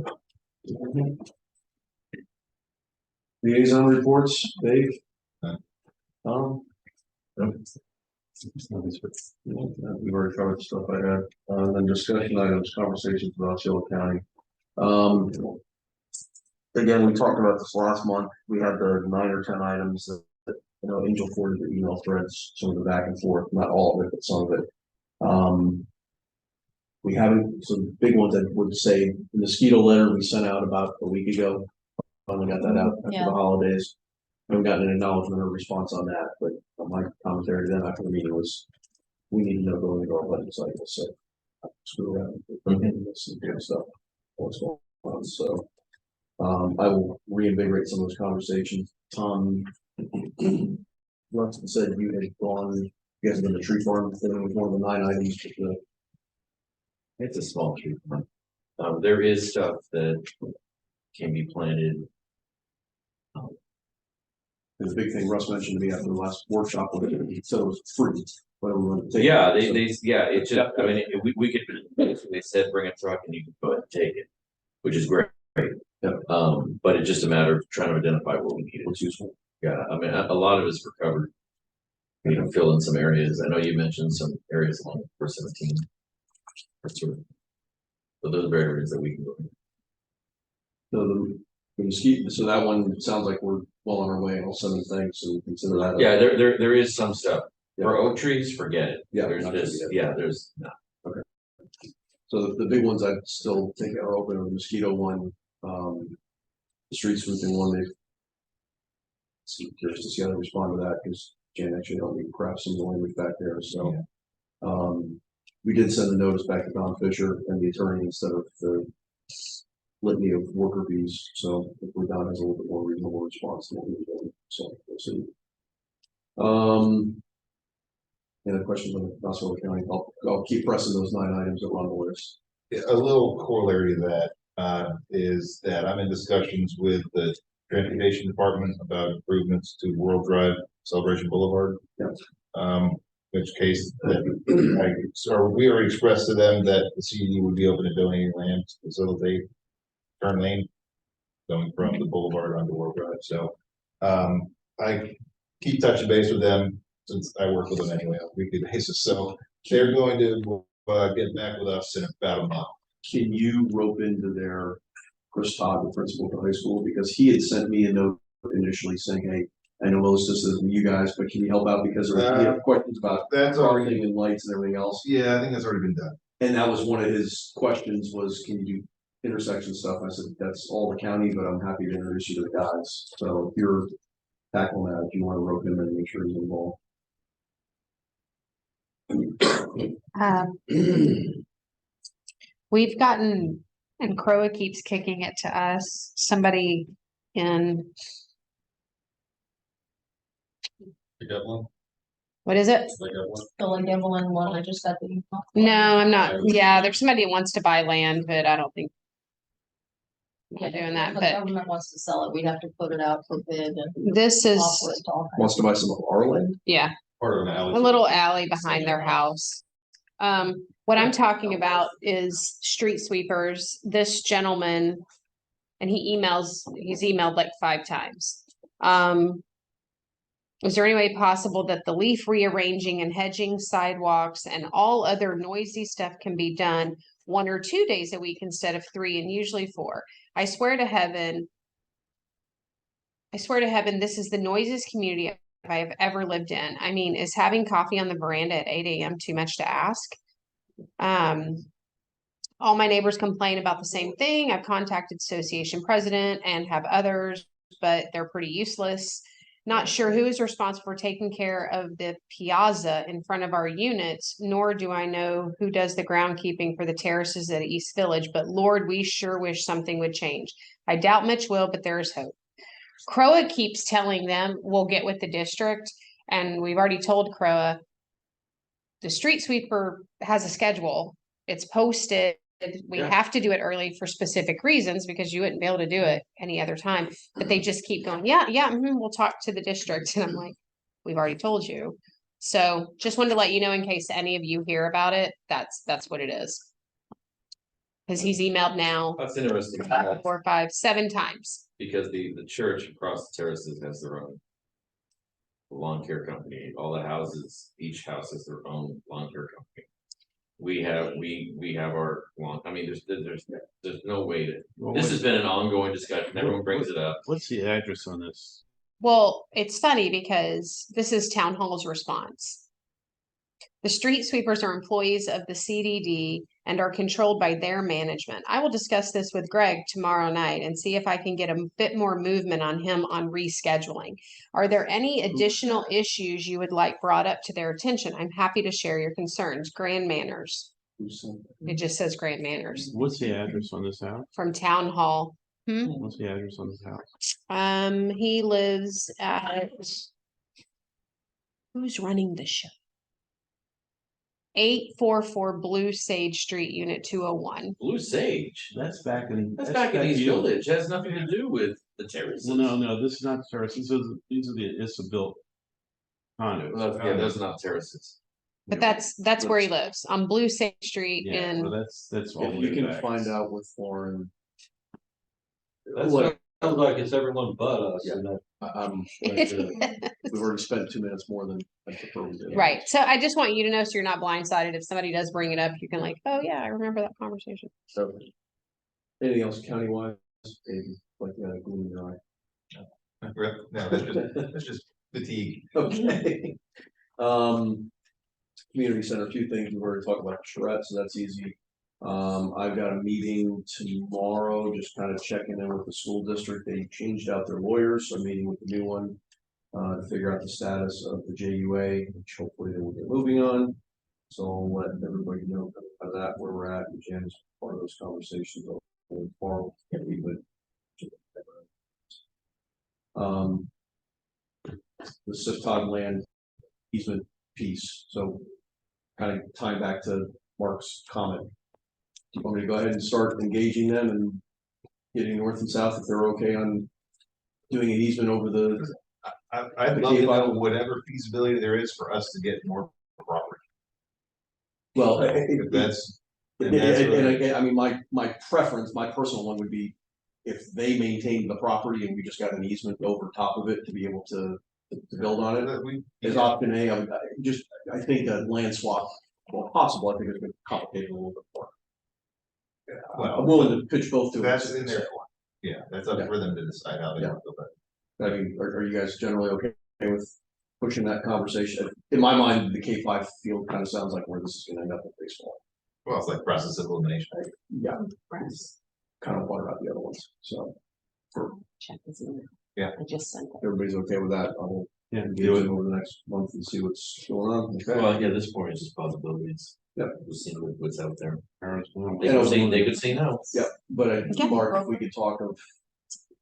Liaison reports, Dave? None. Tom? Nope. We've already covered the stuff I had, then discussion items, conversations about Osceola County. Again, we talked about this last month, we had the 9 or 10 items that, Angel forwarded the email threads, some of the back and forth, not all of it, but some of it. We haven't, some big ones I would say, the mosquito letter we sent out about a week ago, finally got that out after Yeah. the holidays. Haven't gotten an acknowledgement or response on that, but my commentary to them after the meeting was, we need to know going into our budget cycle, so screw around and this and good stuff. What's going on, so I will reinvigorate some of those conversations. Tom Rustin said you had gone, you guys have been the tree farm, thing was one of the 9 items, but It's a small tree farm. There is stuff that can be planted. the big thing Russ mentioned to me after the last workshop, he said it was free. Whatever we want to take. Yeah, So- it just, I mean, we could, they said, bring a truck and you can go ahead and take it, which is great. Yeah. But it's just a matter of trying to identify what we need. What's useful. Yeah, I mean, a lot of it's recovered. Fill in some areas. I know you mentioned some areas along 417. But those are areas that we can go. So the mosquito, so that one sounds like we're well on our way, all 7 things, so we consider that. Yeah, there is some stuff. Yeah. For oak trees, forget it. Yeah, There's not just, gonna be it. yeah, there's no. So the big ones I still think are open are the mosquito one, the street sweeping one, they've. Curious to see how they respond to that, because Jan actually helped me craft some of the language back there, so. We did send a notice back to Don Fisher and the attorney instead of the litany of worker bees, so hopefully Don has a little bit more reasonable response than what we were doing, so we'll see. Any other questions on the Osceola County? I'll keep pressing those 9 items that were on the list. A little corollary to that, is that I'm in discussions with the transportation department about improvements to World Drive Celebration Boulevard. Yes. Which case that so we already expressed to them that the CED would be open to donating land to facilitate turn lane going from the boulevard onto World Drive. So I keep touching base with them since I work with them anyway on a weekly basis. So they're going to get back with us in about a month. Can you rope into their Chris Todd, the principal of the high school, because he had sent me a note initially saying, hey, I know most of this is from you guys, but can you help out because we have questions about That's already, parking and lights and everything else. yeah, I think that's already been done. And that was one of his questions was, can you do intersection stuff? I said, that's all the county, but I'm happy to introduce you to the guys. So if you're tackling that, if you want to rope him in and make sure he's involved. We've gotten, and Croa keeps kicking it to us, somebody in, You got one? what is it? I got one. The like Evelyn one, I just got the email. No, I'm not, yeah, there's somebody that wants to buy land, but I don't think we're doing that, If the but government wants to sell it, we'd have to put it out for bid and this is, offer it to all kinds Wants to buy some of our land? yeah, Part of an alley. a little alley behind their house. What I'm talking about is street sweepers. This gentleman, and he's emailed like 5 times. Is there any way possible that the leaf rearranging and hedging sidewalks and all other noisy stuff can be done 1 or 2 days a week instead of 3 and usually 4? I swear to heaven, this is the noisiest community I have ever lived in. I mean, is having coffee on the veranda at 8 a.m. too much to ask? all my neighbors complain about the same thing. I've contacted association president and have others, but they're pretty useless. Not sure who is responsible for taking care of the piazza in front of our units, nor do I know who does the groundkeeping for the terraces at East Village, but Lord, we sure wish something would change. I doubt Mitch will, but there is hope. Croa keeps telling them we'll get with the district, and we've already told Croa the street sweeper has a schedule. It's posted. We Yeah. have to do it early for specific reasons because you wouldn't be able to do it any other time. But they just keep going, yeah, we'll talk to the district. And I'm like, we've already told you. So just wanted to let you know in case any of you hear about it, that's what it is. Because he's emailed now That's interesting, 4, 5, 7 times. because the church across the terraces has their own lawn care company. All the houses, each house has their own lawn care company. We have our lawn, I mean, there's no way to, this has been an ongoing discussion, everyone brings it up. What's the address on this? Well, it's funny because this is town hall's response. The street sweepers are employees of the CDD and are controlled by their management. I will discuss this with Greg tomorrow night and see if I can get a bit more movement on him on rescheduling. Are there any additional issues you would like brought up to their attention? I'm happy to share your concerns. Grand Manners. It just says Grand Manners What's the address on this house? from town hall. What's the address on this house? He lives at, who's running the show? 844 Blue Sage Street, Unit 201. Blue Sage, That's back in. that's back in East Village, has nothing to do with the terraces. Well, no, this is not terraces. These are the ISA built condos. Yeah, those are not terraces. But that's where he lives, on Blue Sage Street Yeah, well, in, that's all. If the you way can back. find out with Lauren, That sounds like it's everyone but us. Yeah. And that- we've already spent 2 minutes more than I prefer we did. right. So I just want you to know, so you're not blindsided. If somebody does bring it up, you can like, oh yeah, I remember that conversation. So, anything else county-wise? Maybe, like, gloomy in your eye. No, that's just fatigue. Okay. Community center, 2 things, we've already talked about charrette, so that's easy. I've got a meeting tomorrow, just kind of checking in with the school district. They changed out their lawyers, so I'm meeting with the new one. To figure out the status of the JUA, which hopefully they will get moving on. So I'll let everybody know about that, where we're at, and Jen is part of those conversations going forward. The Sifton land easement piece, so kind of tying back to Mark's comment. Do you want me to go ahead and start engaging them and getting north and south if they're okay on doing an easement over the? I'd love to know whatever feasibility there is for us to get more property. Well, If that's. and again, I mean, my preference, my personal one would be if they maintain the property and we just got an easement over top of it to be able to build on it. Is option A, I think a land swap, well, possible, I think it's going to complicate it a little bit more. I'm willing to pitch both to. That's in there. Yeah, that's up for them to decide how they want to go. I mean, are you guys generally okay with pushing that conversation? In my mind, the K5 field kind of sounds like where this is gonna end up in baseball. Well, it's like process of elimination. Yeah. Kind of wonder about the other ones, so. Check this email. Yeah. I just sent it. Everybody's okay with that, I'll engage do it. them over the next month and see what's going on. Okay. Well, yeah, this point is just possibilities. Yeah. We'll see what's out there. Yeah, They could say no. Yeah, but Yeah. Mark, if we could talk of,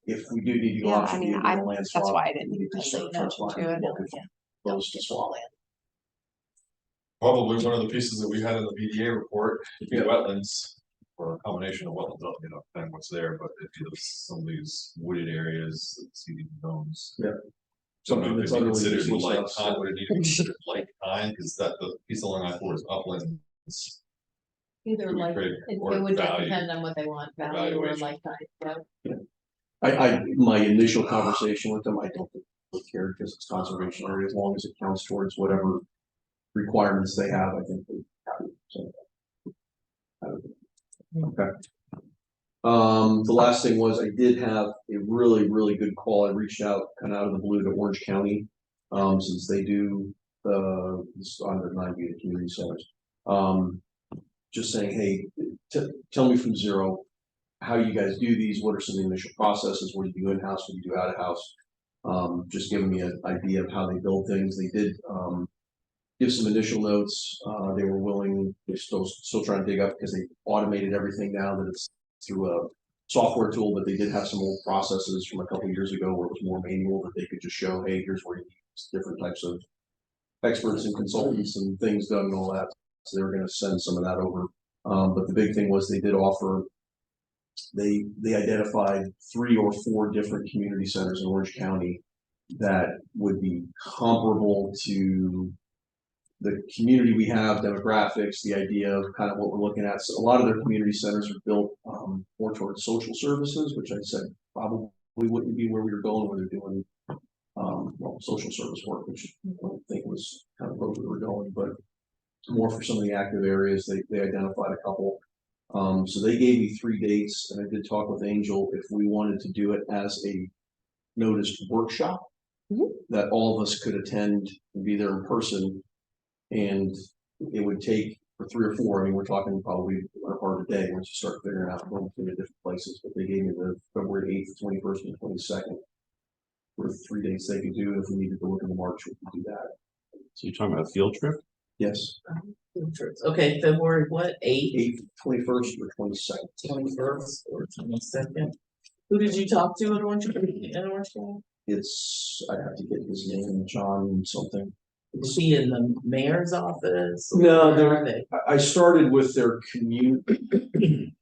if we do need to go Yeah, option I B mean, and do a land swap. that's why I didn't we need to say start no first line to it. what we propose to swap. Probably one of the pieces that we had in the BDA report, would be wetlands, or a combination of wetlands, depending what's there, but if you look at some of these wooded areas, CDD zones. Yeah. Something Something that's that's utterly considered useless light outside. kind, would it need to be considered light kind, because that the piece along I-4 is uplands. Either Could be like, created it or would value. depend on what they want, value or Evaluation. lifetime, yeah. My initial conversation with them, I don't think they care because it's conservation area, as long as it counts towards whatever requirements they have, I think they have it, so. Okay. The last thing was I did have a really, really good call. I reached out kind of out of the blue to Orange County, since they do the, it's under 90 community centers. just saying, hey, tell me from zero, how you guys do these, what are some of the initial processes, what do you do in-house, what do you do out-of-house? Just giving me an idea of how they build things. They did, give some initial notes. They were willing, they're still trying to dig up because they automated everything now that it's through a software tool, but they did have some old processes from a couple of years ago where it was more manual that they could just show, hey, here's where you use different types of experts and consultants and things done and all that. So they were going to send some of that over. But the big thing was they did offer, they identified 3 or 4 different community centers in Orange County that would be comparable to the community we have, demographics, the idea of kind of what we're looking at. So a lot of their community centers are built more towards social services, which I said probably wouldn't be where we were going, where they're doing social service work, which I don't think was kind of where we were going, but more for some of the active areas. They identified a couple. So they gave me 3 dates, and I did talk with Angel if we wanted to do it as a noticed workshop that all of us could attend and be there in person. And it would take for 3 or 4, I mean, we're talking probably a part of the day once you start figuring out going to the different places, but they gave me the February 8th, 21st, and 22nd for 3 dates they could do. If we needed to look in the March, we could do that. So you're talking about a field trip? Yes. Okay, February what, 8th, 21st, or 22nd. 21st, or 22nd? Who did you talk to at Orange County? It's, I have to get his name, John something. Is he in the mayor's office? No, Where are they? I started with their community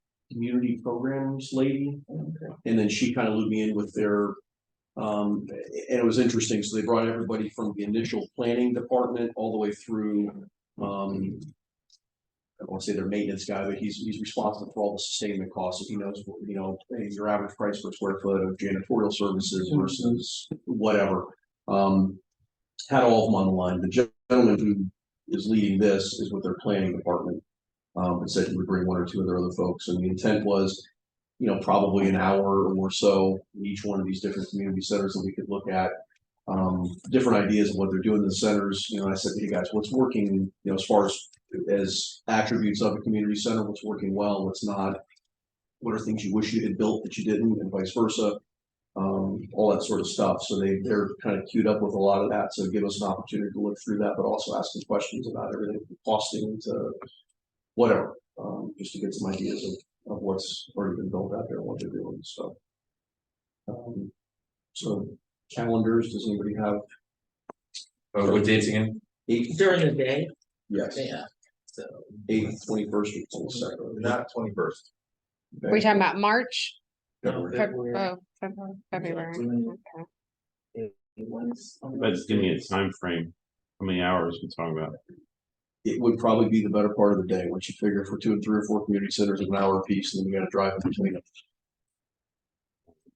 programs lady, and then she kind of looped me in with their, and it was interesting. So they brought everybody from the initial planning department all the way through, I don't want to say their maintenance guy, but he's responsible for all the sustainment costs. So he knows, your average price per square foot of janitorial services versus whatever. Had all of them on the line. The gentleman who is leading this is with their planning department. And said he would bring 1 or 2 of their other folks. And the intent was, probably an hour or so in each one of these different community centers that we could look at different ideas of what they're doing in the centers. I said, hey guys, what's working, as far as attributes of a community center, what's working well, what's not, what are things you wish you had built that you didn't, and vice versa. All that sort of stuff. So they're kind of queued up with a lot of that. So give us an opportunity to look through that, but also ask some questions about everything from costing to whatever, just to get some ideas of what's already been built out there and what they're doing. So calendars, does anybody have? What dates again? 8th? During the day? Yes. Yeah. So 8th, 21st, or 22nd. Not 21st. We talking about March? February. February. Okay. But just give me a time frame. How many hours we talking about? It would probably be the better part of the day once you figure for 2 and 3 or 4 community centers of an hour apiece, and then we got to drive in between them.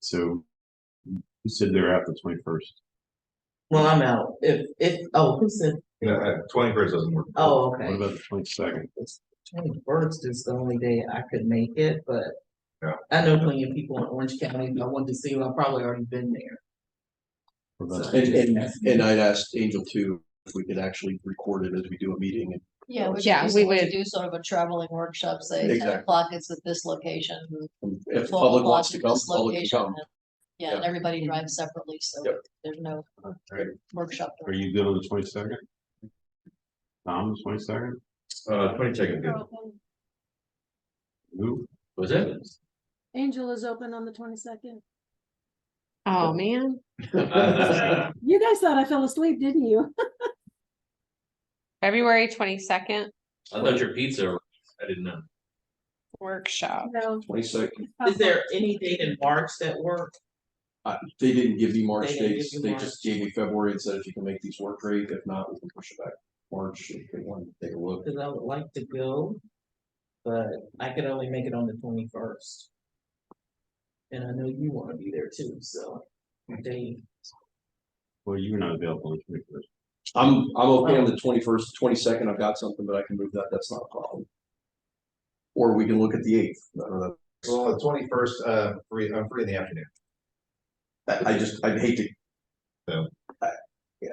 So who said they're out the 21st? Well, I'm out. Who said? 21st doesn't work. Oh, What okay. about the 22nd? 21st is the only day I could make it, but Yeah. I know plenty of people in Orange County. If I wanted to see them, I've probably already been there. What about So- And I'd asked Angel too if we could actually record it as we do a meeting. And Yeah, we Yeah, should we we would. do sort of a traveling workshop, say 10 Exactly. o'clock is at this location. if the 12 public o'clock wants to at come, this the public can location, come. and- Yeah, and everybody drives separately, so Yep. there's no Alright. workshop. Are you good on the 22nd? Tom, the 22nd? 22nd, good. Who? Was it? Angel is open on the 22nd. Oh, man. You guys thought I fell asleep, didn't you? February 22nd I thought your pizza, I didn't know. workshop. No. 22nd. Is there any date in March that work? They didn't give me March They didn't dates. give you They just gave me February and said if you can make these work, great. If not, we can push it back. March, if they want to take a look. Cause I would like to go, but I could only make it on the 21st. And I know you wanna be there too, so. Dave. Well, you're not available on the 21st. I'm okay on the 21st, 22nd. I've got something, but I can move that. That's not a problem. Or we can look at the 8th. Well, the 21st, I'm free in the afternoon. I'd hate to. So.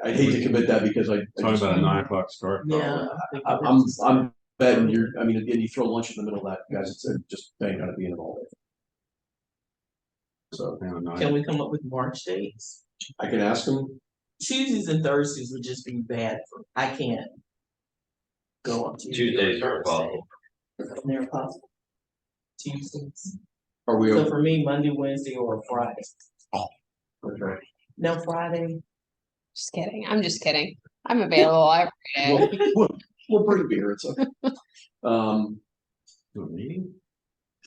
I'd hate to commit that because Talking about a 9 o'clock start. Yeah. I'm bed and you're, I mean, again, you throw lunch in the middle of that, guys, it's just ain't gonna be in it all day. So I don't know. Can we come up with March dates? I can ask them, Tuesdays and Thursdays would just be bad for, I can't go on Tuesday. Tuesdays or are Thursday. possible. They're possible. Tuesdays. are we, So okay? for me, Monday, Wednesday, or Friday. Okay. No, Friday. Just kidding. I'm just kidding. I'm available every day. We'll bring beer, it's okay. Um, Do a meeting?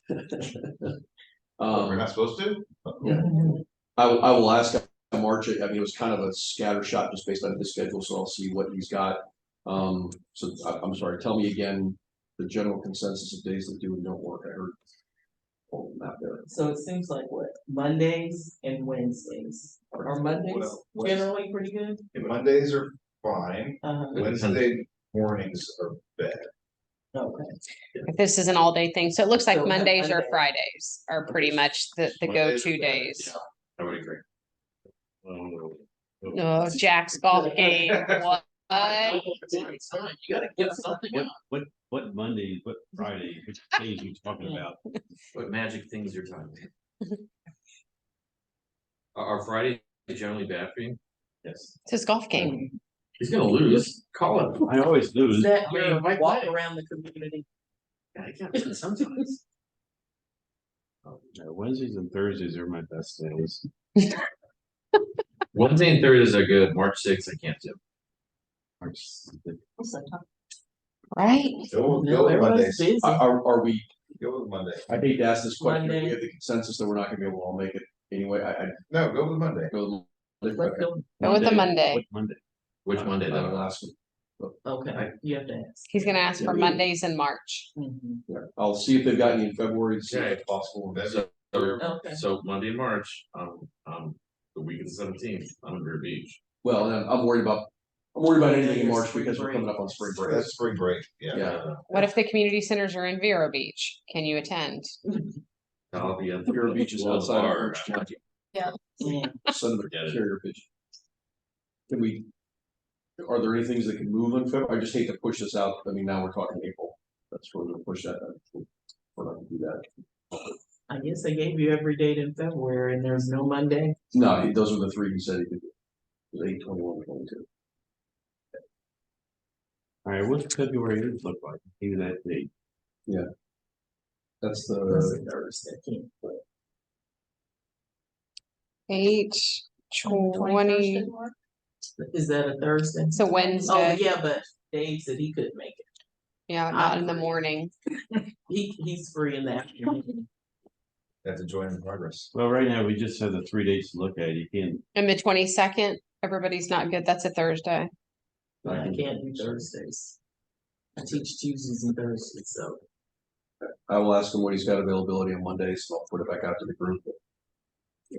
We're not supposed to? yeah. I will ask March, I mean, it was kind of a scattershot just based on his schedule, so I'll see what he's got. So I'm sorry, tell me again, the general consensus of days that do and don't work, I heard. Oh, not there. So it seems like what, Mondays and Wednesdays, or Mondays Well, generally pretty good? Mondays are fine, Wednesday mornings are bad. Okay. If this is an all day thing, so it looks like So Mondays or Monday. Fridays are pretty much the Mondays go-to are bad, days. yeah, I would agree. Oh, Jack's golf game, what? You gotta get something out. What Monday, what Friday, which days are you talking about? What magic things you're talking about? Are Fridays generally bad for you? Yes. It's his golf game. He's gonna lose, call it. I always lose. Is that I mean, your like walk that. around the community? Yeah, I can't sometimes. Wednesdays and Thursdays are my best days. Wednesday and Thursdays are good, March 6th, I can't do. Right? Go No, with everybody's Mondays, busy. Are we, go with Monday. I hate to ask this question, Monday. we have the consensus that we're not gonna be able to all make it anyway, I No, go with Monday. go. Let's Okay. go. Go with the Monday. What Monday? Which Monday I will though? ask him. Okay, you have to ask. He's gonna ask for Mondays in March. Mhm. Yeah, I'll see if they've got any in February, to see if Okay. it's possible. So, Okay. so Monday in March, the week of the 17th, I'm in Vero Beach. Well, and I'm worried about anything in March because we're coming up on spring break. That's spring break, yeah. Yeah. What if the community centers are in Vero Beach? Can you attend? I'll be at Vero Beach is outside of Orange County. Yeah. Send them a Forget it. carrier pigeon. Are there any things that can move in February? I just hate to push this out. I mean, now we're talking April. That's where we're gonna push that. We're not gonna do that. I guess I gave you every date in February and there's no Monday. No, those are the three he said he could do. 8, 21, 22. All right, what's February look like? Give that date. That's That's a the, Thursday. Can't play. 8, 20, Is that a Thursday? it's a Oh, Wednesday. yeah, but Dave said he couldn't make it. Yeah, not in the morning. He's free in the afternoon. That's a joy in progress. Well, right now, we just have the 3 days to look at. You can't. And the 22nd, everybody's not good. That's a Thursday. I can't do Thursdays. I teach Tuesdays and Thursdays, so. I will ask him when he's got availability on Mondays, so I'll put it back out to the group.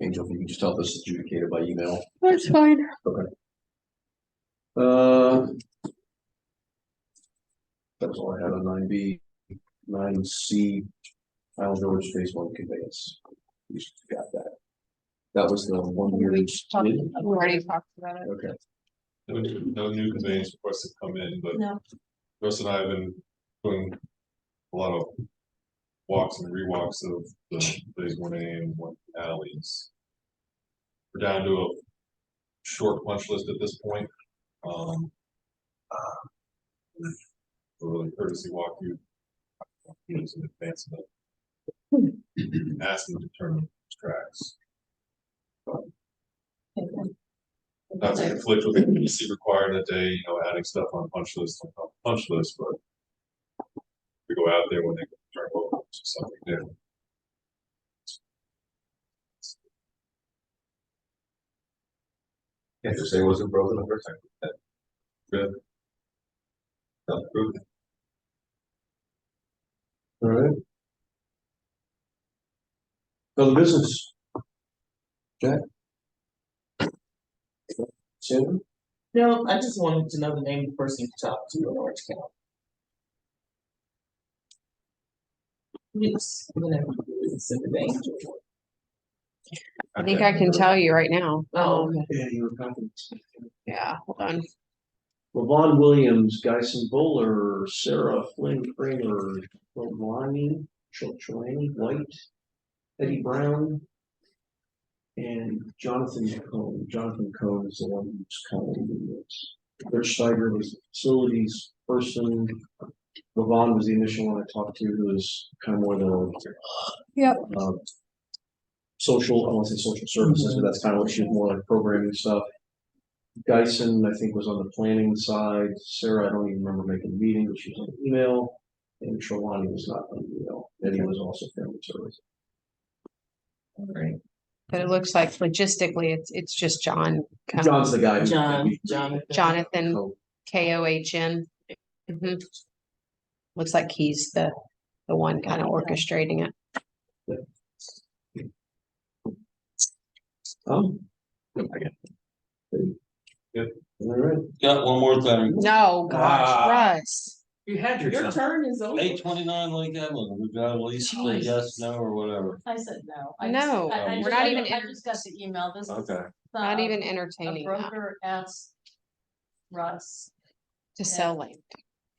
Angel, if you can just help us adjudicate it by email. That's fine. That was all I had on 9B. 9C, Island Village Phase 1 conveyance. We just got that. That was the one year. We already talked about it. Okay. No new conveyance requests have come in, but No. Russ and I have been doing a lot of walks and rewalks of the phase 1A and 1 alleys. We're down to a short punch list at this point. Really courtesy walk you in advance of it. Ask them to turn tracks. Not to conflict with the PC required that day, adding stuff on punch list, but we go out there when they turn over to something new. Yeah, just say it wasn't broken the first time. Good. Not proven. All right. Other business. Jack? Sandra? No, I just wanted to know the name of the person you talked to in Orange County. Yes, it's in the Angel. I think I can tell you right now. Oh, okay. Yeah, you were talking. Yeah, hold on. Levon Williams, Geisen Bowler, Sarah Flynn Kramer, Chelani White, Eddie Brown, and Jonathan Cohn. Jonathan Cohn is the one who's kind of leading this. Rich Steiger was the facilities person. Levon was the initial one I talked to, who was kind of more the Yep. social, I won't say social services, but that's kind of what she was more like programming stuff. Geisen, I think, was on the planning side. Sarah, I don't even remember making a meeting, but she was on the email. And Trelawney was not on the email. Eddie was also family service. Great. But it looks like logistically, it's just John. John's the guy. Jonathan, Cohn. Kohn. Looks like he's the one kind of orchestrating it. Good. All right. Got one more thing. No, gosh, Russ. You had Your turn is over. 829 Lake Evelyn, we got at least say yes, no, or whatever. I said no. No, we're not even I just got the email. This is Okay. Not even a entertaining that, broker asked Russ. to sell land.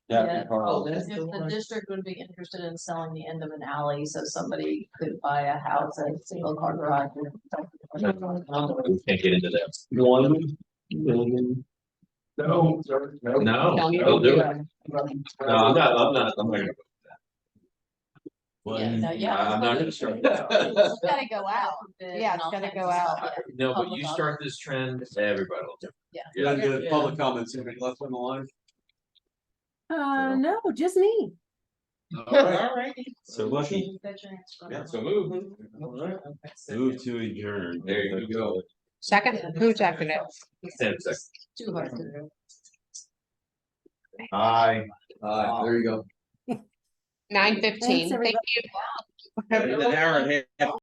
Yeah. Oh, that's If the the one. district would be interested in selling the end of an alley, so somebody could buy a house, a single car garage. We can't get into that. $1 million. No. No, Don't even don't do do it. No, I'm not gonna. Well, Yeah, no, yeah. I'm not gonna start. It's gotta go out. Yeah, it's gotta go out. No, but you start this trend, everybody will do. You gotta get public comments, anybody left on the line? No, just me. All right. So lucky. Yeah, so move. Move to adjourn. There you go. Second, who's after that? 10 seconds. Too hard to do. Aye. There you go. 9:15. Thanks, Thank you. An hour and a half.